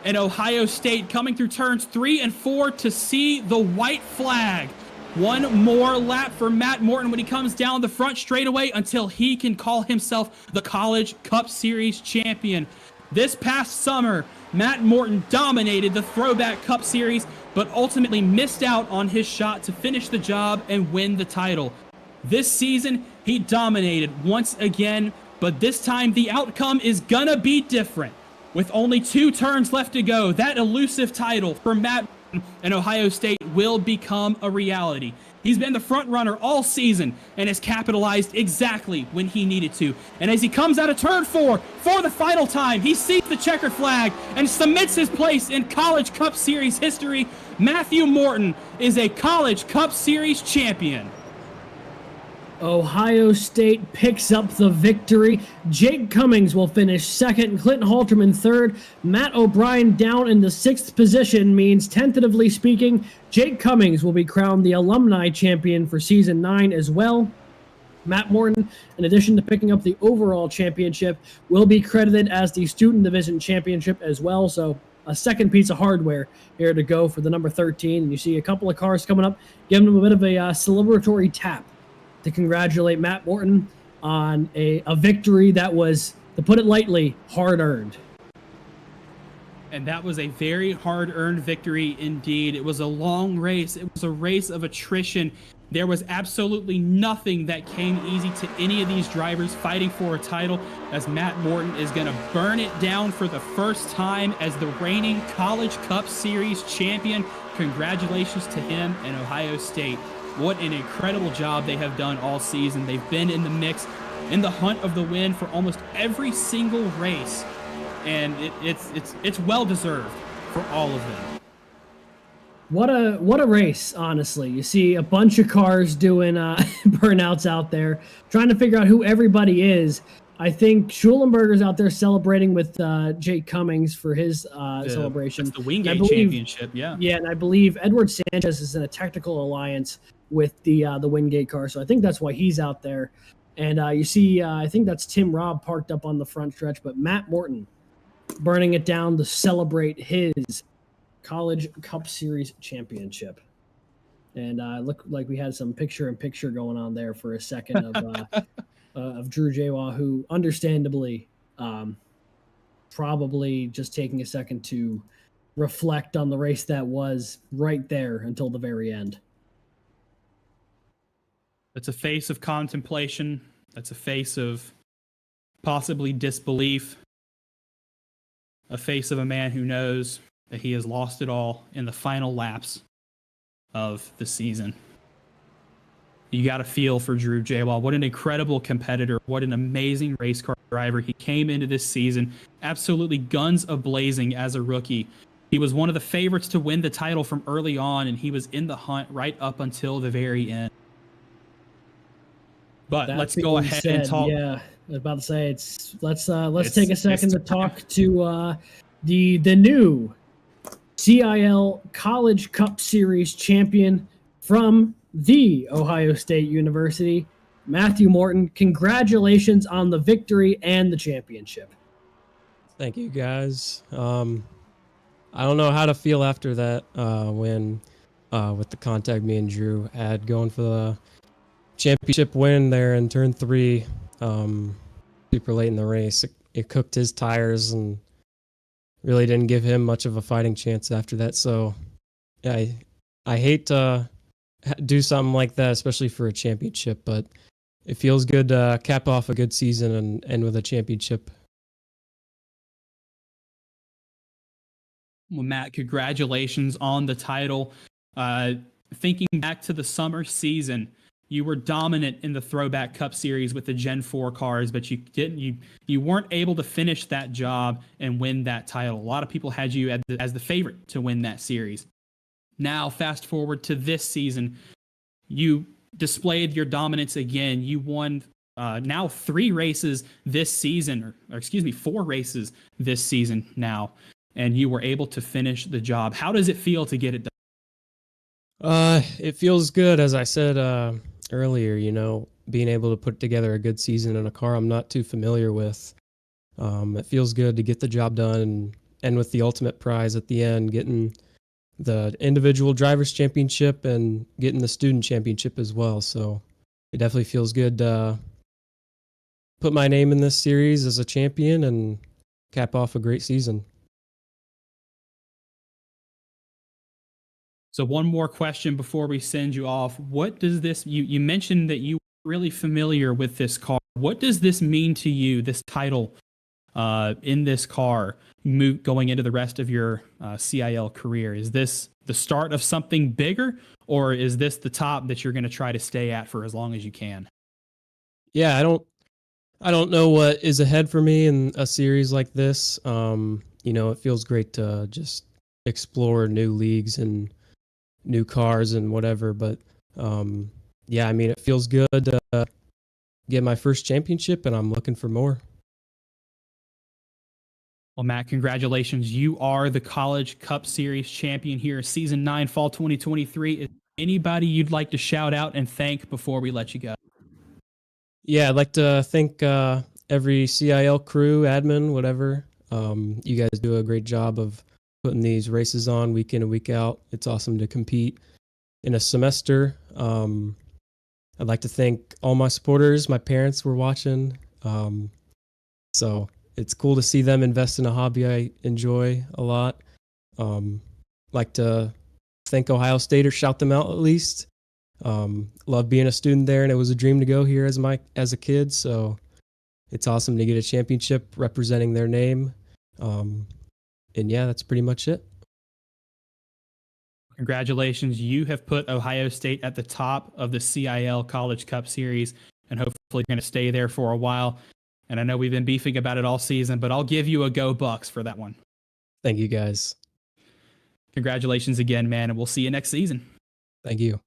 S3: and Ohio State, coming through turns 3 and 4 to see the white flag. One more lap for Matt Morton when he comes down the front straightaway until he can call himself the College Cup Series champion. This past summer, Matt Morton dominated the Throwback Cup Series, but ultimately missed out on his shot to finish the job and win the title. This season, he dominated once again, but this time the outcome is gonna be different. With only 2 turns left to go, that elusive title for Matt and Ohio State will become a reality. He's been the front runner all season and has capitalized exactly when he needed to. And as he comes out of turn 4 for the final time, he sees the checkered flag and cements his place in College Cup Series history. Matthew Morton is a College Cup Series champion.
S4: Ohio State picks up the victory. Jake Cummings will finish second, Clinton Halterman third. Matt O'Brien down in the 6th position means, tentatively speaking, Jake Cummings will be crowned the alumni champion for season 9 as well. Matt Morton, in addition to picking up the overall championship, will be credited as the student division championship as well. So a second piece of hardware here to go for the number 13. And you see a couple of cars coming up, giving them a bit of a celebratory tap to congratulate Matt Morton on a victory that was, to put it lightly, hard-earned.
S3: And that was a very hard-earned victory indeed. It was a long race. It was a race of attrition. There was absolutely nothing that came easy to any of these drivers fighting for a title, as Matt Morton is going to burn it down for the first time as the reigning College Cup Series champion. Congratulations to him and Ohio State. What an incredible job they have done all season. They've been in the mix, in the hunt of the win for almost every single race, and it's well deserved for all of them.
S4: What a race, honestly. You see a bunch of cars doing burnouts out there, trying to figure out who everybody is. I think Schulenberger's out there celebrating with Jake Cummings for his celebration.
S3: That's the Wingate Championship, yeah.
S4: Yeah, and I believe Edward Sanchez is in a technical alliance with the Wingate car, so I think that's why he's out there. And you see, I think that's Tim Robb parked up on the front stretch, but Matt Morton burning it down to celebrate his College Cup Series championship. And looked like we had some picture-in-picture going on there for a second of Drew JWoww, who understandably probably just taking a second to reflect on the race that was right there until the very end.
S3: That's a face of contemplation. That's a face of possibly disbelief. A face of a man who knows that he has lost it all in the final laps of the season. You got to feel for Drew JWoww. What an incredible competitor. What an amazing race car driver. He came into this season absolutely guns a-blazing as a rookie. He was one of the favorites to win the title from early on, and he was in the hunt right up until the very end. But let's go ahead and talk.
S4: Yeah, I was about to say let's take a second to talk to the new CIL College Cup Series champion from the Ohio State University, Matthew Morton. Congratulations on the victory and the championship.
S6: Thank you, guys. I don't know how to feel after that win with the contact me and Drew had going for the championship win there in turn 3 super late in the race. It cooked his tires and really didn't give him much of a fighting chance after that. So yeah, I hate to do something like that, especially for a championship, but it feels good to cap off a good season and end with a championship.
S3: Well, Matt, congratulations on the title. Thinking back to the summer season, you were dominant in the Throwback Cup Series with the Gen 4 cars, but you weren't able to finish that job and win that title. A lot of people had you as the favorite to win that series. Now, fast forward to this season, you displayed your dominance again. You won now 3 races this season, or excuse me, 4 races this season now, and you were able to finish the job. How does it feel to get it done?
S6: It feels good, as I said earlier. Being able to put together a good season in a car I'm not too familiar with. It feels good to get the job done and with the ultimate prize at the end, getting the individual drivers championship and getting the student championship as well. So it definitely feels good to put my name in this series as a champion and cap off a great season.
S3: So one more question before we send you off. What does this, you mentioned that you were really familiar with this car. What does this mean to you, this title in this car, going into the rest of your CIL career? Is this the start of something bigger, or is this the top that you're going to try to stay at for as long as you can?
S6: Yeah, I don't know what is ahead for me in a series like this. It feels great to just explore new leagues and new cars and whatever. But yeah, I mean, it feels good to get my first championship, and I'm looking for more.
S3: Well, Matt, congratulations. You are the College Cup Series champion here, Season 9, Fall 2023. Is there anybody you'd like to shout out and thank before we let you go?
S6: Yeah, I'd like to thank every CIL crew, admin, whatever. You guys do a great job of putting these races on week in and week out. It's awesome to compete in a semester. I'd like to thank all my supporters. My parents were watching. So it's cool to see them invest in a hobby I enjoy a lot. Like to thank Ohio State, or shout them out at least. Love being a student there, and it was a dream to go here as a kid. So it's awesome to get a championship representing their name. And yeah, that's pretty much it.
S3: Congratulations. You have put Ohio State at the top of the CIL College Cup Series, and hopefully you're going to stay there for a while. And I know we've been beefing about it all season, but I'll give you a go Bucks for that one.
S6: Thank you, guys.
S3: Congratulations again, man, and we'll see you next season.
S6: Thank you.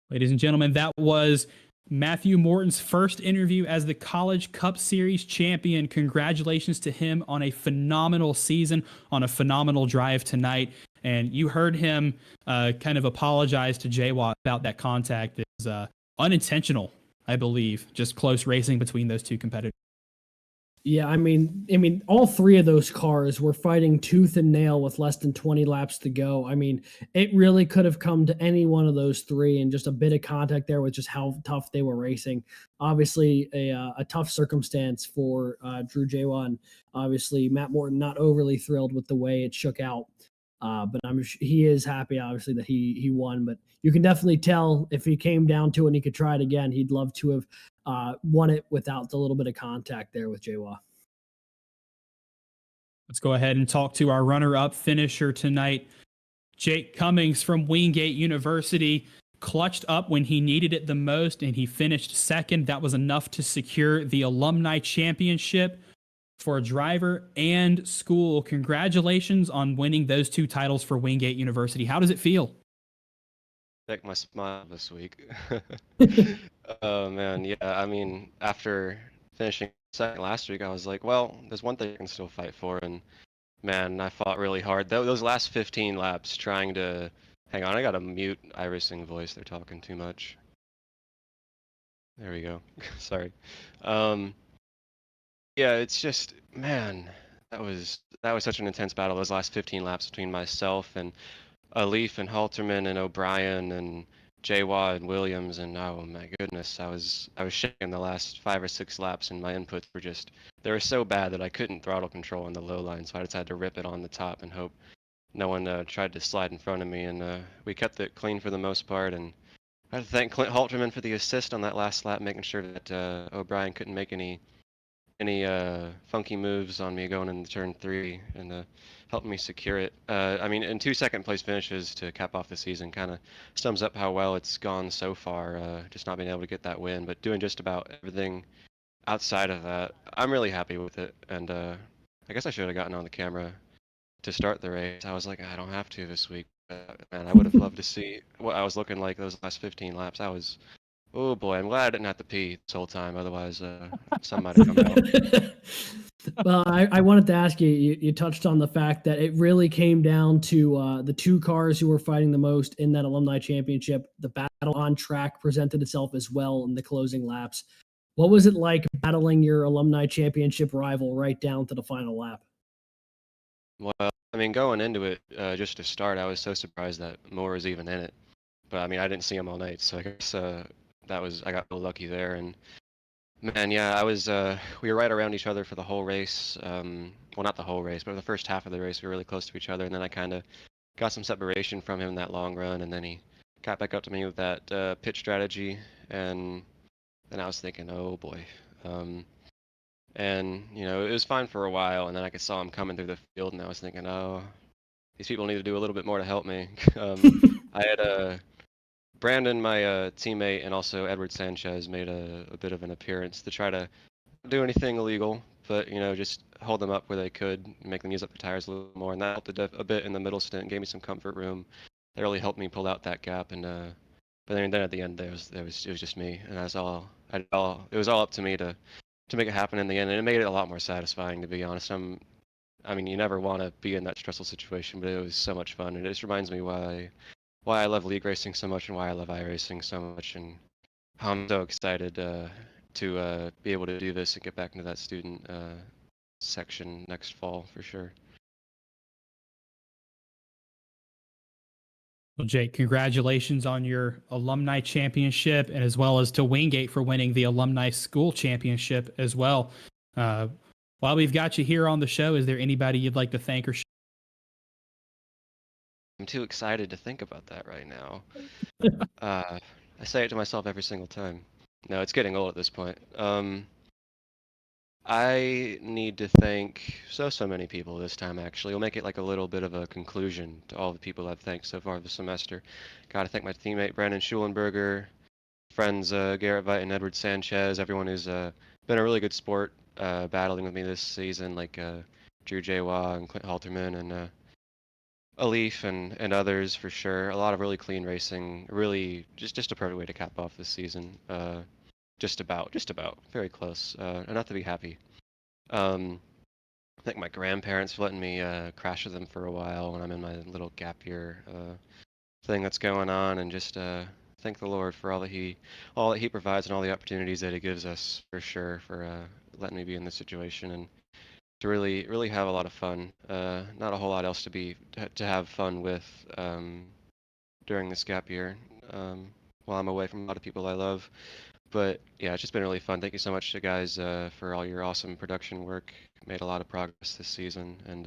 S3: Ladies and gentlemen, that was Matthew Morton's first interview as the College Cup Series champion. Congratulations to him on a phenomenal season, on a phenomenal drive tonight. And you heard him kind of apologize to J-Watt about that contact. It was unintentional, I believe, just close racing between those two competitors.
S4: Yeah, I mean, all three of those cars were fighting tooth and nail with less than 20 laps to go. I mean, it really could have come to any one of those three, and just a bit of contact there with just how tough they were racing. Obviously, a tough circumstance for Drew Jawa, and obviously Matt Morton not overly thrilled with the way it shook out. But he is happy, obviously, that he won. But you can definitely tell if he came down to it and he could try it again, he'd love to have won it without the little bit of contact there with Jawa.
S3: Let's go ahead and talk to our runner-up finisher tonight. Jake Cummings from Wingate University clutched up when he needed it the most, and he finished second. That was enough to secure the alumni championship for driver and school. Congratulations on winning those two titles for Wingate University. How does it feel?
S8: Check my smile this week. Oh man, yeah. I mean, after finishing second last week, I was like, well, there's one thing I can still fight for, and man, I fought really hard. Those last 15 laps trying to... Hang on, I gotta mute iRacing voice. They're talking too much. There we go. Sorry. Yeah, it's just, man, that was such an intense battle. Those last 15 laps between myself and Leaf and Halterman and O'Brien and Jawa and Williams, and oh my goodness, I was shaking the last 5 or 6 laps, and my inputs were just, they were so bad that I couldn't throttle control on the low line, so I just had to rip it on the top and hope no one tried to slide in front of me, and we kept it clean for the most part. And I have to thank Clint Halterman for the assist on that last lap, making sure that O'Brien couldn't make any funky moves on me going into turn 3, and helped me secure it. I mean, in 2 second place finishes to cap off the season kind of sums up how well it's gone so far, just not being able to get that win, but doing just about everything outside of that. I'm really happy with it, and I guess I should have gotten on the camera to start the race. I was like, I don't have to this week. Man, I would have loved to see what I was looking like those last 15 laps. I was Oh boy, I'm glad I didn't have to pee this whole time. Otherwise, some might have come out.
S4: Well, I wanted to ask you, you touched on the fact that it really came down to the two cars who were fighting the most in that alumni championship. The battle on track presented itself as well in the closing laps. What was it like battling your alumni championship rival right down to the final lap?
S8: Well, I mean, going into it, just to start, I was so surprised that Moore was even in it. But I mean, I didn't see him all night, so I guess I got real lucky there. And man, yeah, we were right around each other for the whole race. Well, not the whole race, but the first half of the race, we were really close to each other. And then I kind of got some separation from him in that long run, and then he got back up to me with that pitch strategy, and then I was thinking, oh boy. And it was fine for a while, and then I saw him coming through the field, and I was thinking, oh, these people need to do a little bit more to help me. I had Brandon, my teammate, and also Edward Sanchez made a bit of an appearance to try to do anything illegal, but just hold them up where they could, make them use up their tires a little more, and that helped a bit in the middle stint, gave me some comfort room. That really helped me pull out that gap, and but then at the end it was just me, and it was all up to me to make it happen in the end, and it made it a lot more satisfying, to be honest. I mean, you never want to be in that stressful situation, but it was so much fun, and it just reminds me why I love league racing so much and why I love iRacing so much, and how I'm so excited to be able to do this and get back into that student section next fall for sure.
S3: Well, Jake, congratulations on your alumni championship, and as well as to Wingate for winning the alumni school championship as well. While we've got you here on the show, is there anybody you'd like to thank or
S8: I'm too excited to think about that right now. I say it to myself every single time. No, it's getting old at this point. I need to thank so many people this time, actually. We'll make it like a little bit of a conclusion to all the people I've thanked so far this semester. Gotta thank my teammate Brandon Schulenberger, friends Garrett Veit and Edward Sanchez, everyone who's been a really good sport battling with me this season, like Drew Jawa and Clint Halterman and Alif and others for sure. A lot of really clean racing, really just a perfect way to cap off this season. Just about, very close. Enough to be happy. I thank my grandparents for letting me crash with them for a while when I'm in my little gap year thing that's going on, and just thank the Lord for all that He provides and all the opportunities that He gives us for sure, for letting me be in this situation and to really have a lot of fun. Not a whole lot else to have fun with during this gap year while I'm away from a lot of people I love. But yeah, it's just been really fun. Thank you so much, guys, for all your awesome production work. Made a lot of progress this season, and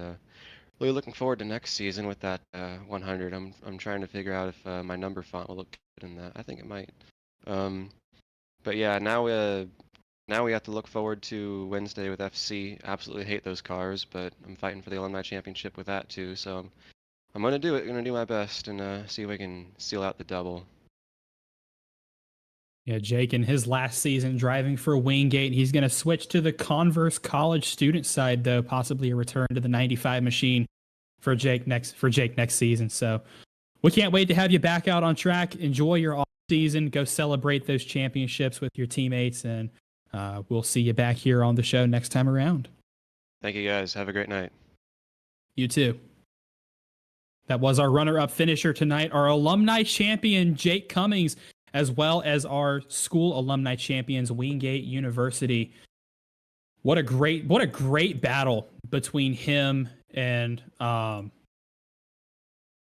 S8: really looking forward to next season with that 100. I'm trying to figure out if my number font will look good in that. I think it might. But yeah, now we have to look forward to Wednesday with FC. Absolutely hate those cars, but I'm fighting for the alumni championship with that too. So I'm gonna do it. Gonna do my best and see if we can seal out the double.
S3: Yeah, Jake, in his last season driving for Wingate, he's going to switch to the Converse College student side, though, possibly a return to the 95 machine for Jake next season. So we can't wait to have you back out on track. Enjoy your off season. Go celebrate those championships with your teammates, and we'll see you back here on the show next time around.
S8: Thank you, guys. Have a great night.
S3: You too. That was our runner-up finisher tonight, our alumni champion, Jake Cummings, as well as our school alumni champions, Wingate University. What a great battle between him and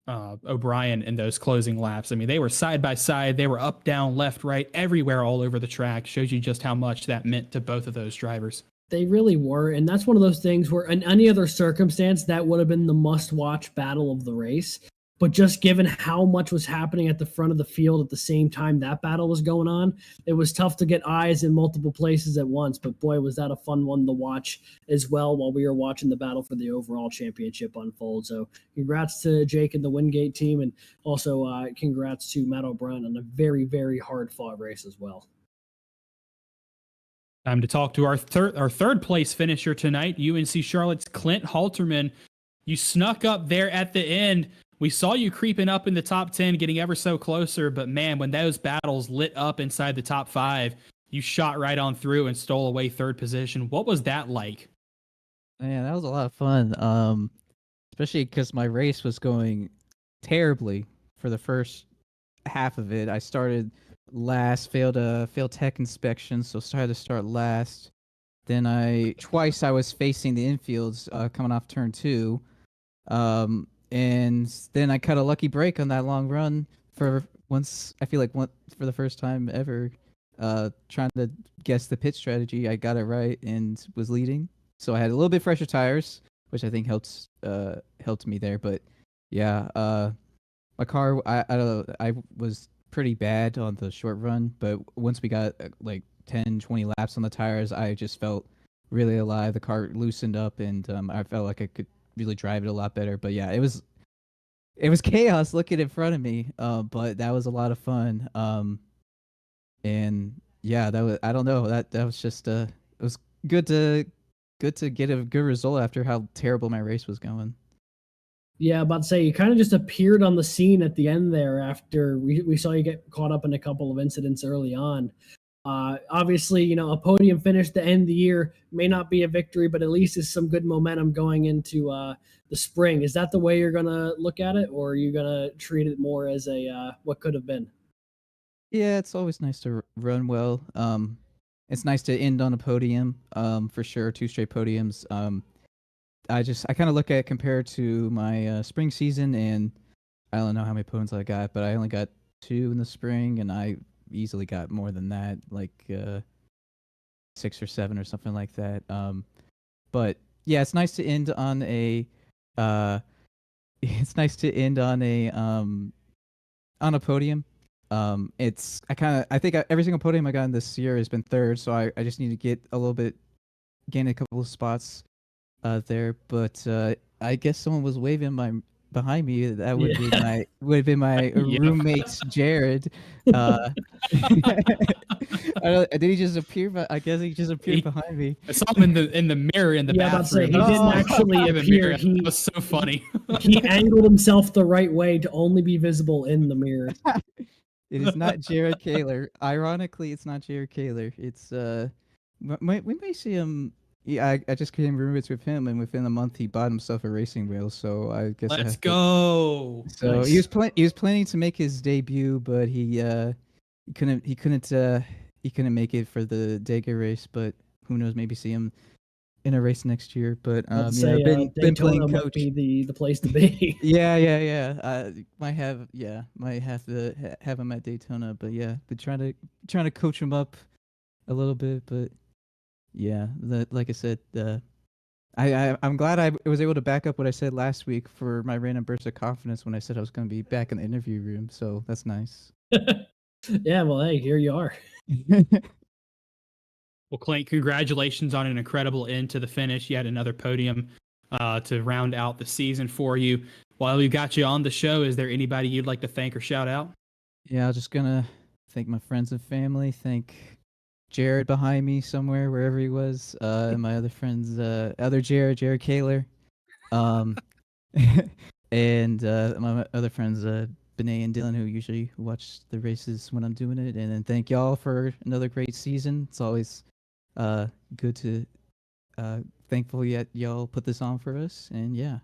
S3: O'Brien in those closing laps. I mean, they were side by side. They were up, down, left, right, everywhere, all over the track. Shows you just how much that meant to both of those drivers.
S4: They really were, and that's one of those things where in any other circumstance, that would have been the must-watch battle of the race. But just given how much was happening at the front of the field at the same time that battle was going on, it was tough to get eyes in multiple places at once. But boy, was that a fun one to watch as well while we were watching the battle for the overall championship unfold. So congrats to Jake and the Wingate team, and also congrats to Matt O'Brien on a very, very hard-fought race as well.
S3: Time to talk to our third place finisher tonight, UNC Charlotte's Clint Halterman. You snuck up there at the end We saw you creeping up in the top 10, getting ever so closer, but man, when those battles lit up inside the top 5, you shot right on through and stole away 3rd position. What was that like?
S9: Yeah, that was a lot of fun. Especially because my race was going terribly for the first half of it. I started last, failed tech inspection, so had to start last. Then twice I was facing the infields coming off turn 2. And then I cut a lucky break on that long run for the first time ever. Trying to guess the pit strategy, I got it right and was leading. So I had a little bit fresher tires, which I think helped me there. But yeah, my car, I was pretty bad on the short run, but once we got like 10, 20 laps on the tires, I just felt really alive. The car loosened up, and I felt like I could really drive it a lot better. But yeah, it was chaos looking in front of me, but that was a lot of fun. And yeah, I don't know, that was just it was good to get a good result after how terrible my race was going.
S4: Yeah, about to say, you kind of just appeared on the scene at the end there after we saw you get caught up in a couple of incidents early on. Obviously, a podium finish at the end of the year may not be a victory, but at least is some good momentum going into the spring. Is that the way you're going to look at it, or are you going to treat it more as a what could have been?
S9: Yeah, it's always nice to run well. It's nice to end on a podium, for sure, 2 straight podiums. I kind of look at it compared to my spring season, and I don't know how many podiums I got, but I only got 2 in the spring, and I easily got more than that, like 6 or 7 or something like that. But yeah, it's nice to end on a on a podium. I think every single podium I got in this year has been 3rd, so I just need to gain a couple of spots there. But I guess someone was waving behind me. That would have been my roommate Jared. Did he just appear? I guess he just appeared behind me.
S3: I saw him in the mirror in the bathroom.
S4: He didn't actually appear.
S3: That was so funny.
S4: He angled himself the right way to only be visible in the mirror.
S9: It is not Jared Kaler. Ironically, it's not Jared Kaler. It's we may see him. Yeah, I just became roommates with him, and within a month he bought himself a racing wheel. So I guess
S3: let's go.
S9: So
S3: nice.
S9: he was planning to make his debut, but he couldn't make it for the Dega race. But who knows? Maybe see him in a race next year. But been playing coach.
S4: Might be the place to be.
S9: Yeah. Might have to have him at Daytona. But yeah, been trying to coach him up a little bit, but. Yeah, like I said, I'm glad I was able to back up what I said last week for my random burst of confidence when I said I was going to be back in the interview room. So that's nice.
S4: Yeah, well, hey, here you are.
S3: Well, Clint, congratulations on an incredible end to the finish. You had another podium to round out the season for you. While we've got you on the show, is there anybody you'd like to thank or shout out?
S9: Yeah, I'm just going to thank my friends and family. Thank Jared behind me somewhere, wherever he was, and my other friends, other Jared Kaler, and my other friends, Benet and Dylan, who usually watch the races when I'm doing it. And then thank y'all for another great season. It's always good to thankful y'all put this on for us. And yeah.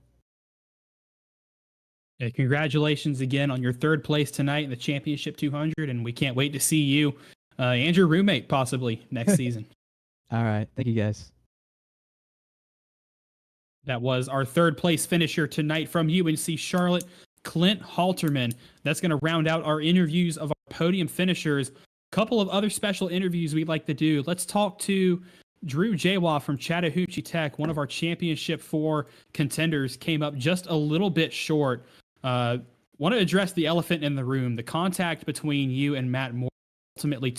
S3: Congratulations again on your 3rd place tonight in the Championship 200, and we can't wait to see you and your roommate possibly next season.
S9: All right. Thank you, guys.
S3: That was our 3rd place finisher tonight from UNC Charlotte, Clint Halterman. That's going to round out our interviews of our podium finishers. A couple of other special interviews we'd like to do. Let's talk to Drew Jawa from Chattahoochee Tech. One of our Championship 4 contenders came up just a little bit short. Want to address the elephant in the room, the contact between you and Matt Moore ultimately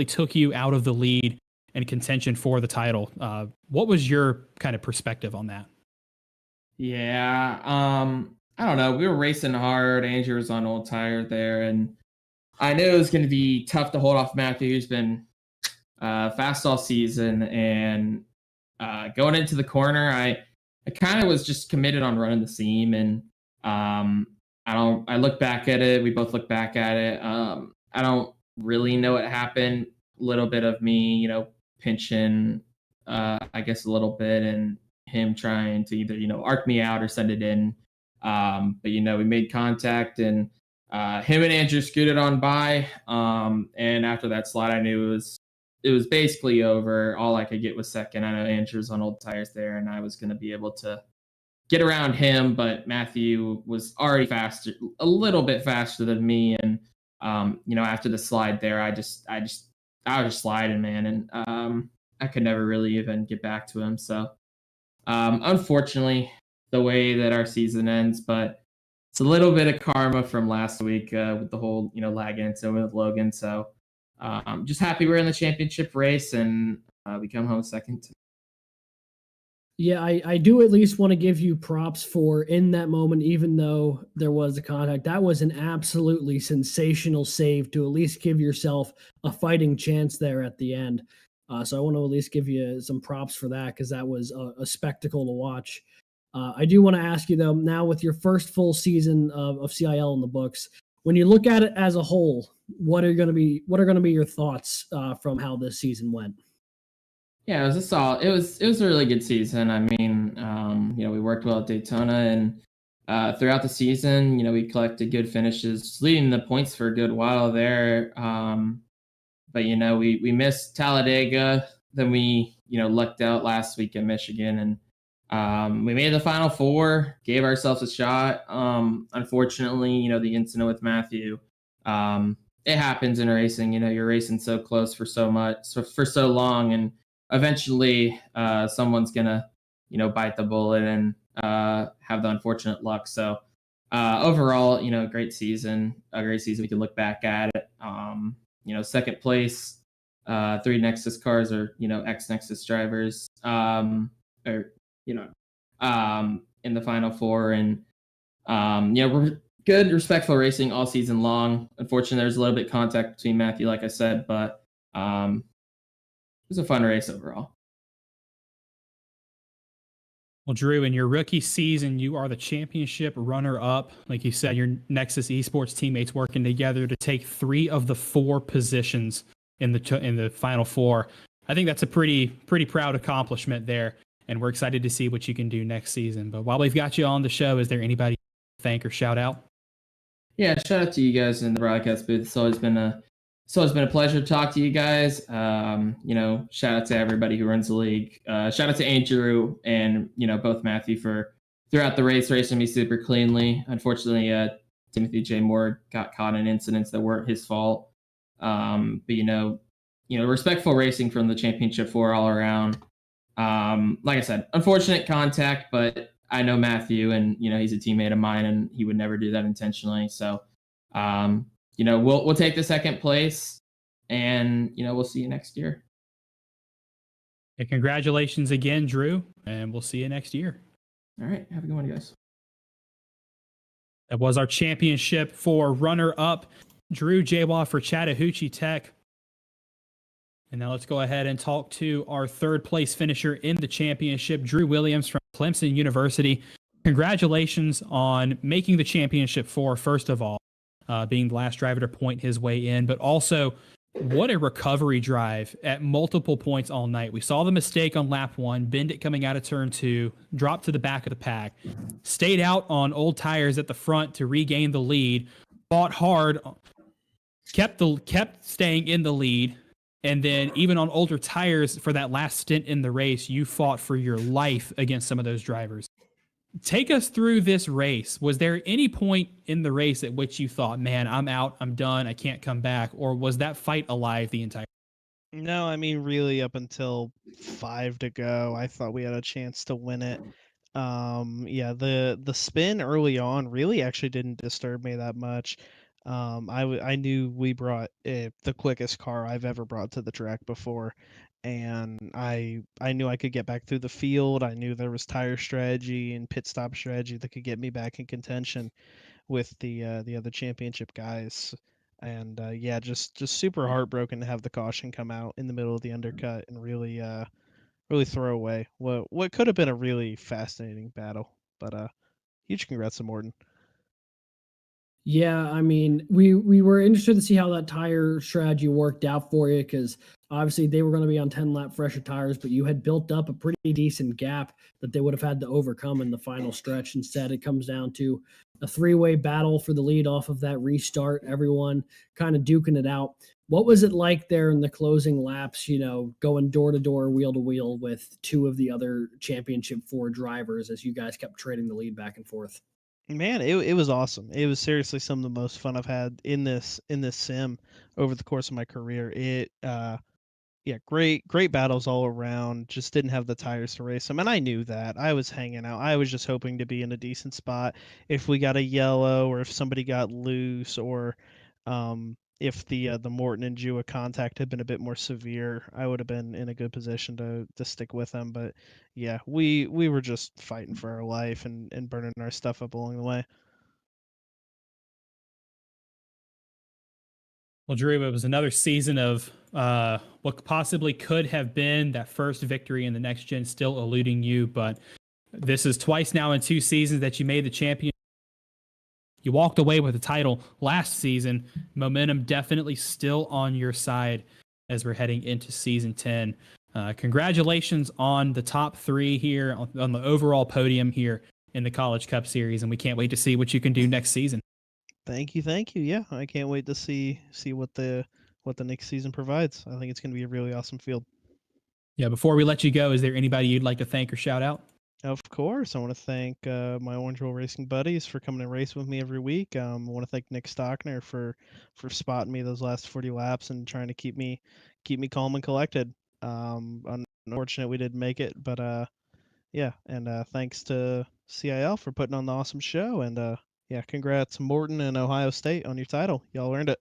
S3: took you out of the lead and contention for the title. What was your kind of perspective on that?
S7: Yeah, I don't know. We were racing hard. Andrew was on old tire there, and I knew it was going to be tough to hold off Matthew, who's been fast all season. And going into the corner, I kind of was just committed on running the seam, and I look back at it. We both look back at it. I don't really know what happened. A little bit of me, pinching, I guess a little bit, and him trying to either, arc me out or send it in. But we made contact, and him and Andrew scooted on by. And after that slide, I knew it was basically over. All I could get was second. I know Andrew was on old tires there, and I was going to be able to get around him, but Matthew was already faster, a little bit faster than me. And after the slide there, I was just sliding, man, and I could never really even get back to him. So unfortunately, the way that our season ends, but it's a little bit of karma from last week with the whole lag incident with Logan. So just happy we're in the championship race, and we come home second.
S4: Yeah, I do at least want to give you props for in that moment, even though there was a contact. That was an absolutely sensational save to at least give yourself a fighting chance there at the end. So I want to at least give you some props for that because that was a spectacle to watch. I do want to ask you though, now with your first full season of CIL in the books, when you look at it as a whole, what are going to be your thoughts from how this season went?
S7: Yeah, it was a really good season. I mean, we worked well at Daytona, and throughout the season, we collected good finishes, leading the points for a good while there. But we missed Talladega, then we lucked out last week in Michigan, and we made the Final Four, gave ourselves a shot. Unfortunately, the incident with Matthew, it happens in racing. You're racing so close for so long, and eventually someone's gonna bite the bullet and have the unfortunate luck. So overall, a great season we can look back at it. Second place, 3 Nexus cars, or ex Nexus drivers, in the Final Four. And we're good, respectful racing all season long. Unfortunately, there's a little bit of contact between Matthew, like I said, but it was a fun race overall.
S3: Well, Drew, in your rookie season, you are the championship runner-up. Like you said, your Nexus Esports teammates working together to take 3 of the 4 positions in the Final Four. I think that's a pretty proud accomplishment there, and we're excited to see what you can do next season. But while we've got you on the show, is there anybody you want to thank or shout out?
S7: Yeah, shout out to you guys in the broadcast booth. It's always been a pleasure to talk to you guys. Shout out to everybody who runs the league. Shout out to Andrew and both Matthew for throughout the race racing me super cleanly. Unfortunately, Timothy J. Moore got caught in incidents that weren't his fault. But respectful racing from the championship 4 all around. Like I said, unfortunate contact, but I know Matthew, and he's a teammate of mine, and he would never do that intentionally. So we'll take the second place, and we'll see you next year.
S3: And congratulations again, Drew, and we'll see you next year.
S7: All right, have a good one, guys.
S3: That was our championship for runner-up, Drew Jawa for Chattahoochee Tech. And now let's go ahead and talk to our third place finisher in the championship, Drew Williams from Clemson University. Congratulations on making the championship 4, first of all. Being the last driver to point his way in, but also what a recovery drive at multiple points all night. We saw the mistake on lap 1, bend it coming out of turn 2, dropped to the back of the pack, stayed out on old tires at the front to regain the lead, fought hard, kept staying in the lead, and then even on older tires for that last stint in the race, you fought for your life against some of those drivers. Take us through this race. Was there any point in the race at which you thought, man, I'm out, I'm done, I can't come back? Or was that fight alive the entire time?
S5: No, I mean, really up until 5 to go, I thought we had a chance to win it. The spin early on really actually didn't disturb me that much. I knew we brought the quickest car I've ever brought to the track before, and I knew I could get back through the field. I knew there was tire strategy and pit stop strategy that could get me back in contention with the other championship guys. And just super heartbroken to have the caution come out in the middle of the undercut and really throw away what could have been a really fascinating battle. But huge congrats to Morton.
S4: Yeah, I mean, we were interested to see how that tire strategy worked out for you because obviously they were going to be on 10-lap fresher tires, but you had built up a pretty decent gap that they would have had to overcome in the final stretch. Instead, it comes down to a three-way battle for the lead off of that restart, everyone kind of duking it out. What was it like there in the closing laps, going door to door, wheel to wheel with two of the other championship 4 drivers as you guys kept trading the lead back and forth?
S5: Man, it was awesome. It was seriously some of the most fun I've had in this sim over the course of my career. Yeah, great battles all around. Just didn't have the tires to race them, and I knew that. I was hanging out. I was just hoping to be in a decent spot. If we got a yellow, or if somebody got loose, or if the Morton and Jua contact had been a bit more severe, I would have been in a good position to stick with them. But yeah, we were just fighting for our life and burning our stuff up along the way.
S3: Well, Drew, it was another season of what possibly could have been that first victory in the next gen still eluding you, but this is twice now in 2 seasons that you made the champion. You walked away with the title last season. Momentum definitely still on your side as we're heading into season 10. Congratulations on the top 3 here on the overall podium here in the College Cup Series, and we can't wait to see what you can do next season.
S5: Thank you. Yeah, I can't wait to see what the next season provides. I think it's going to be a really awesome field.
S3: Yeah, before we let you go, is there anybody you'd like to thank or shout out?
S5: Of course, I want to thank my Orangeville Racing buddies for coming and race with me every week. I want to thank Nick Stockner for spotting me those last 40 laps and trying to keep me calm and collected. Unfortunate we didn't make it, but yeah, and thanks to CIL for putting on the awesome show, and yeah, congrats Morton and Ohio State on your title. Y'all earned it.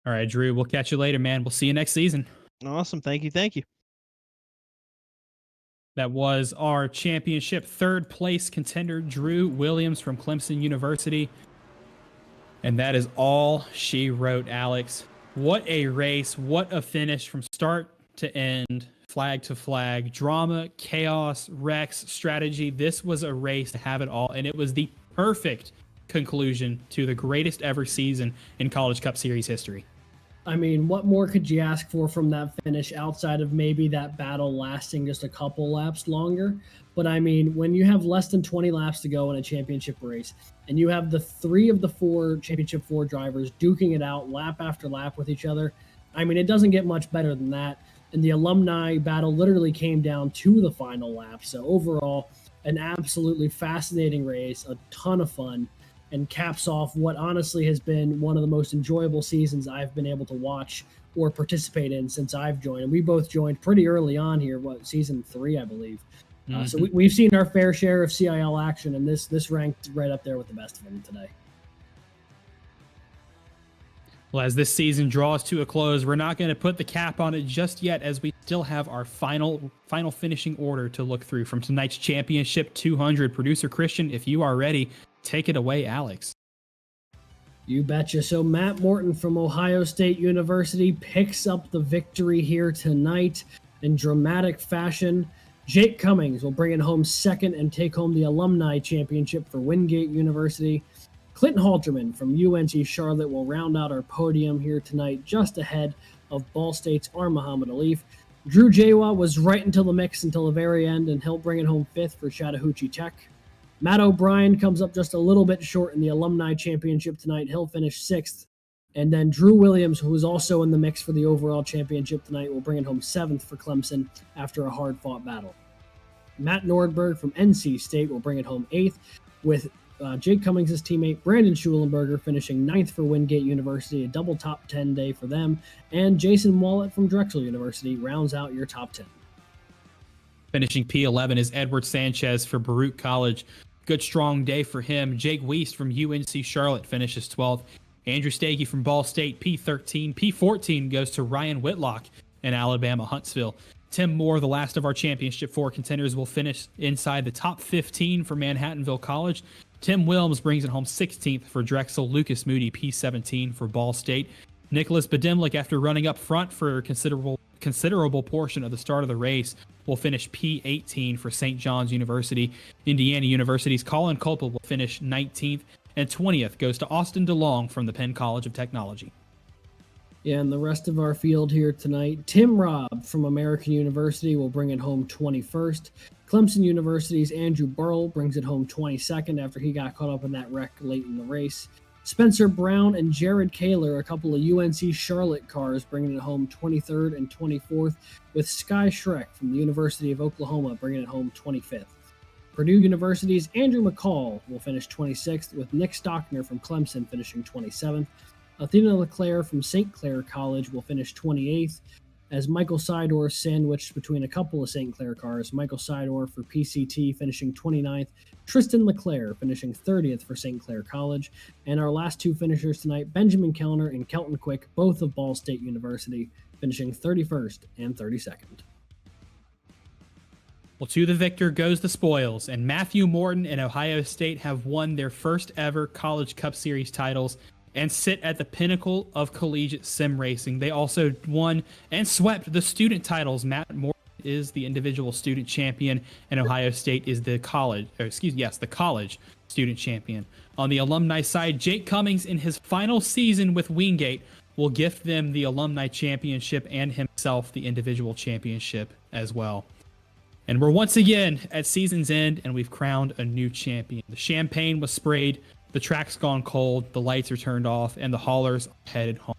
S3: All right, Drew, we'll catch you later, man. We'll see you next season.
S5: Awesome. Thank you.
S3: That was our championship 3rd place contender, Drew Williams from Clemson University. And that is all she wrote, Alex. What a race. What a finish from start to end, flag to flag, drama, chaos, wrecks, strategy. This was a race to have it all. And it was the perfect conclusion to the greatest ever season in College Cup Series history.
S4: I mean, what more could you ask for from that finish outside of maybe that battle lasting just a couple laps longer? But I mean, when you have less than 20 laps to go in a championship race, and you have the 3 of the 4 championship 4 drivers duking it out lap after lap with each other, I mean, it doesn't get much better than that. And the alumni battle literally came down to the final lap. So overall, an absolutely fascinating race, a ton of fun, and caps off what honestly has been one of the most enjoyable seasons I've been able to watch or participate in since I've joined. And we both joined pretty early on here, season 3, I believe. So we've seen our fair share of CIL action, and this ranked right up there with the best of them today.
S3: Well, as this season draws to a close, we're not going to put the cap on it just yet, as we still have our final finishing order to look through from tonight's Championship 200. Producer Christian, if you are ready, take it away, Alex.
S4: You betcha. So Matt Morton from Ohio State University picks up the victory here tonight in dramatic fashion. Jake Cummings will bring it home second and take home the Alumni Championship for Wingate University. Clinton Halterman from UNC Charlotte will round out our podium here tonight, just ahead of Ball State's R. Muhammad Alif. Drew Jawa was right until the mix until the very end, and he'll bring it home 5th for Chattahoochee Tech. Matt O'Brien comes up just a little bit short in the Alumni Championship tonight. He'll finish 6th. And then Drew Williams, who is also in the mix for the overall championship tonight, will bring it home 7th for Clemson after a hard-fought battle. Matt Nordberg from NC State will bring it home 8th, with Jake Cummings' teammate Brandon Schulenberger finishing 9th for Wingate University, a double top 10 day for them. And Jason Wallet from Drexel University rounds out your top 10.
S3: Finishing P11 is Edward Sanchez for Baruch College. Good strong day for him. Jake Wiest from UNC Charlotte finishes 12th. Andrew Stagey from Ball State, P13. P14 goes to Ryan Whitlock in Alabama Huntsville. Tim Moore, the last of our Championship 4 contenders, will finish inside the top 15 for Manhattanville College. Tim Wilms brings it home 16th for Drexel. Lucas Moody, P17 for Ball State. Nicholas Badimlik, after running up front for a considerable portion of the start of the race, will finish P18 for St. John's University. Indiana University's Colin Culpa will finish 19th, and 20th goes to Austin DeLong from the Penn College of Technology.
S4: Yeah, and the rest of our field here tonight, Tim Robb from American University will bring it home 21st. Clemson University's Andrew Burrell brings it home 22nd after he got caught up in that wreck late in the race. Spencer Brown and Jared Kaler, a couple of UNC Charlotte cars, bringing it home 23rd and 24th, with Sky Schreck from the University of Oklahoma bringing it home 25th. Purdue University's Andrew McCall will finish 26th, with Nick Stockner from Clemson finishing 27th. Athena LeClaire from St. Clair College will finish 28th, as Michael Sidor sandwiched between a couple of St. Clair cars. Michael Sidor for PCT finishing 29th, Tristan LeClaire finishing 30th for St. Clair College, and our last two finishers tonight, Benjamin Kellner and Kelton Quick, both of Ball State University, finishing 31st and 32nd.
S3: Well, to the victor goes the spoils, and Matthew Morton and Ohio State have won their first ever College Cup Series titles and sit at the pinnacle of collegiate sim racing. They also won and swept the student titles. Matt Morton is the individual student champion, and Ohio State is the college student champion. On the alumni side, Jake Cummings in his final season with Wingate will gift them the alumni championship and himself the individual championship as well. And we're once again at season's end, and we've crowned a new champion. The champagne was sprayed, the track's gone cold, the lights are turned off, and the haulers are headed home.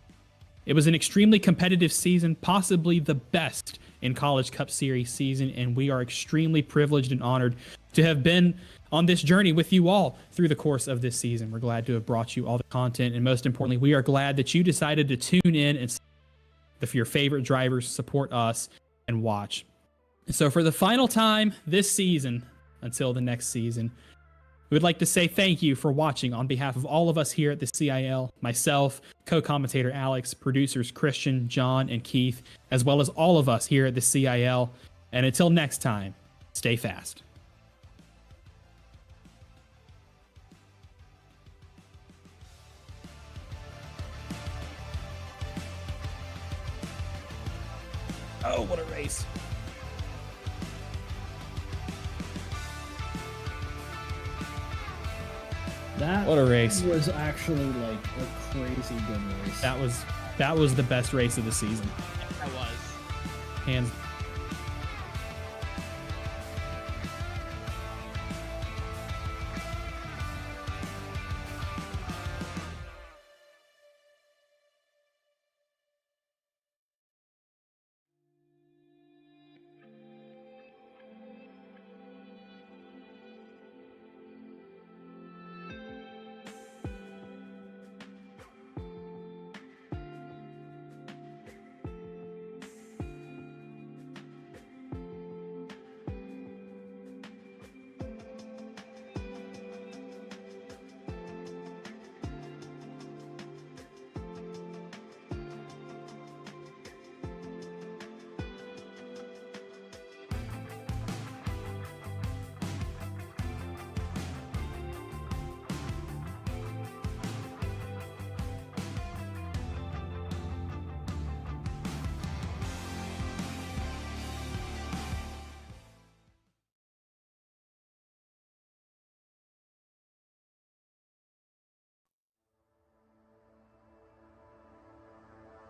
S3: It was an extremely competitive season, possibly the best in College Cup Series season, and we are extremely privileged and honored to have been on this journey with you all through the course of this season. We're glad to have brought you all the content, and most importantly, we are glad that you decided to tune in and for your favorite drivers, support us, and watch. So for the final time this season, until the next season, we would like to say thank you for watching on behalf of all of us here at the CIL, myself, co-commentator Alex, producers Christian, John, and Keith, as well as all of us here at the CIL. And until next time, stay fast. Oh, what a race.
S4: That
S3: What a race.
S4: was actually like a crazy good race.
S3: That was the best race of the season.
S5: That was.
S3: Hands.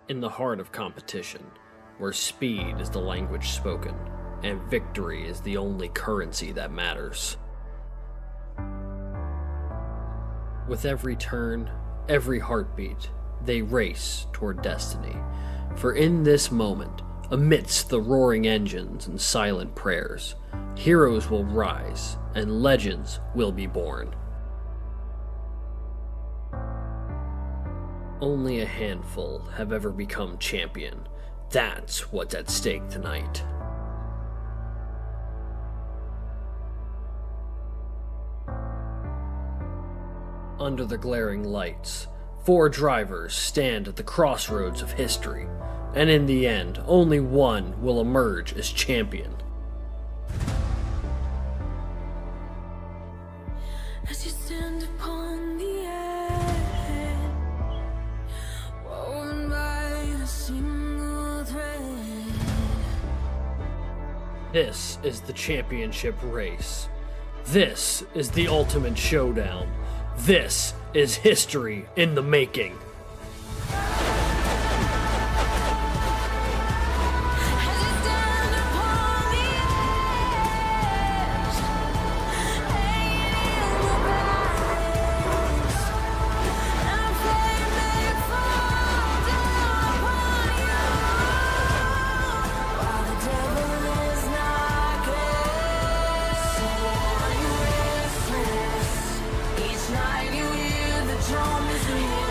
S1: In the heart of competition, where speed is the language spoken, and victory is the only currency that matters. With every turn, every heartbeat, they race toward destiny. For in this moment, amidst the roaring engines and silent prayers, heroes will rise and legends will be born. Only a handful have ever become champion. That's what's at stake tonight. Under the glaring lights, 4 drivers stand at the crossroads of history, and in the end, only one will emerge as champion.
S2: As you stand upon the edge, woven by a single thread,
S1: This is the championship race. This is the ultimate showdown. This is history in the making.
S2: As you stand upon the edge, hanging in the balance, and fate may fall down upon you, while the devil is knocking. So are you restless? Each night you hear the drum is ringing.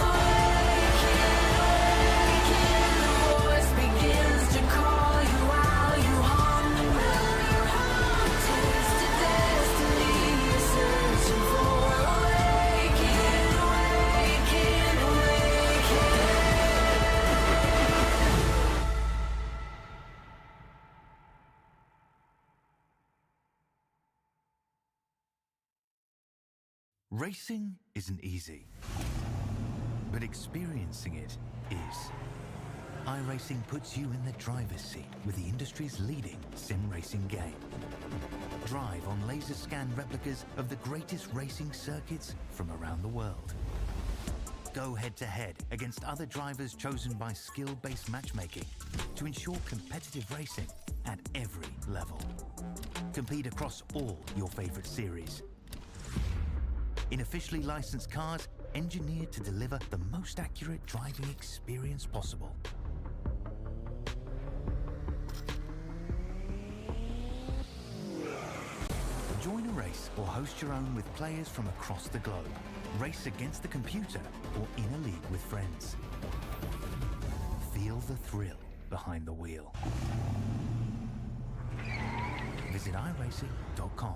S2: Awaken, awaken, the voice begins to call you while you hunger. Taste of destiny you're searching for. Awaken, awaken, awaken.
S10: Racing isn't easy, but experiencing it is. iRacing puts you in the driver's seat with the industry's leading sim racing game. Drive on laser scan replicas of the greatest racing circuits from around the world. Go head to head against other drivers chosen by skill-based matchmaking to ensure competitive racing at every level. Compete across all your favorite series in officially licensed cars engineered to deliver the most accurate driving experience possible. Join a race or host your own with players from across the globe. Race against the computer or in a league with friends. Feel the thrill behind the wheel. Visit iRacing.com.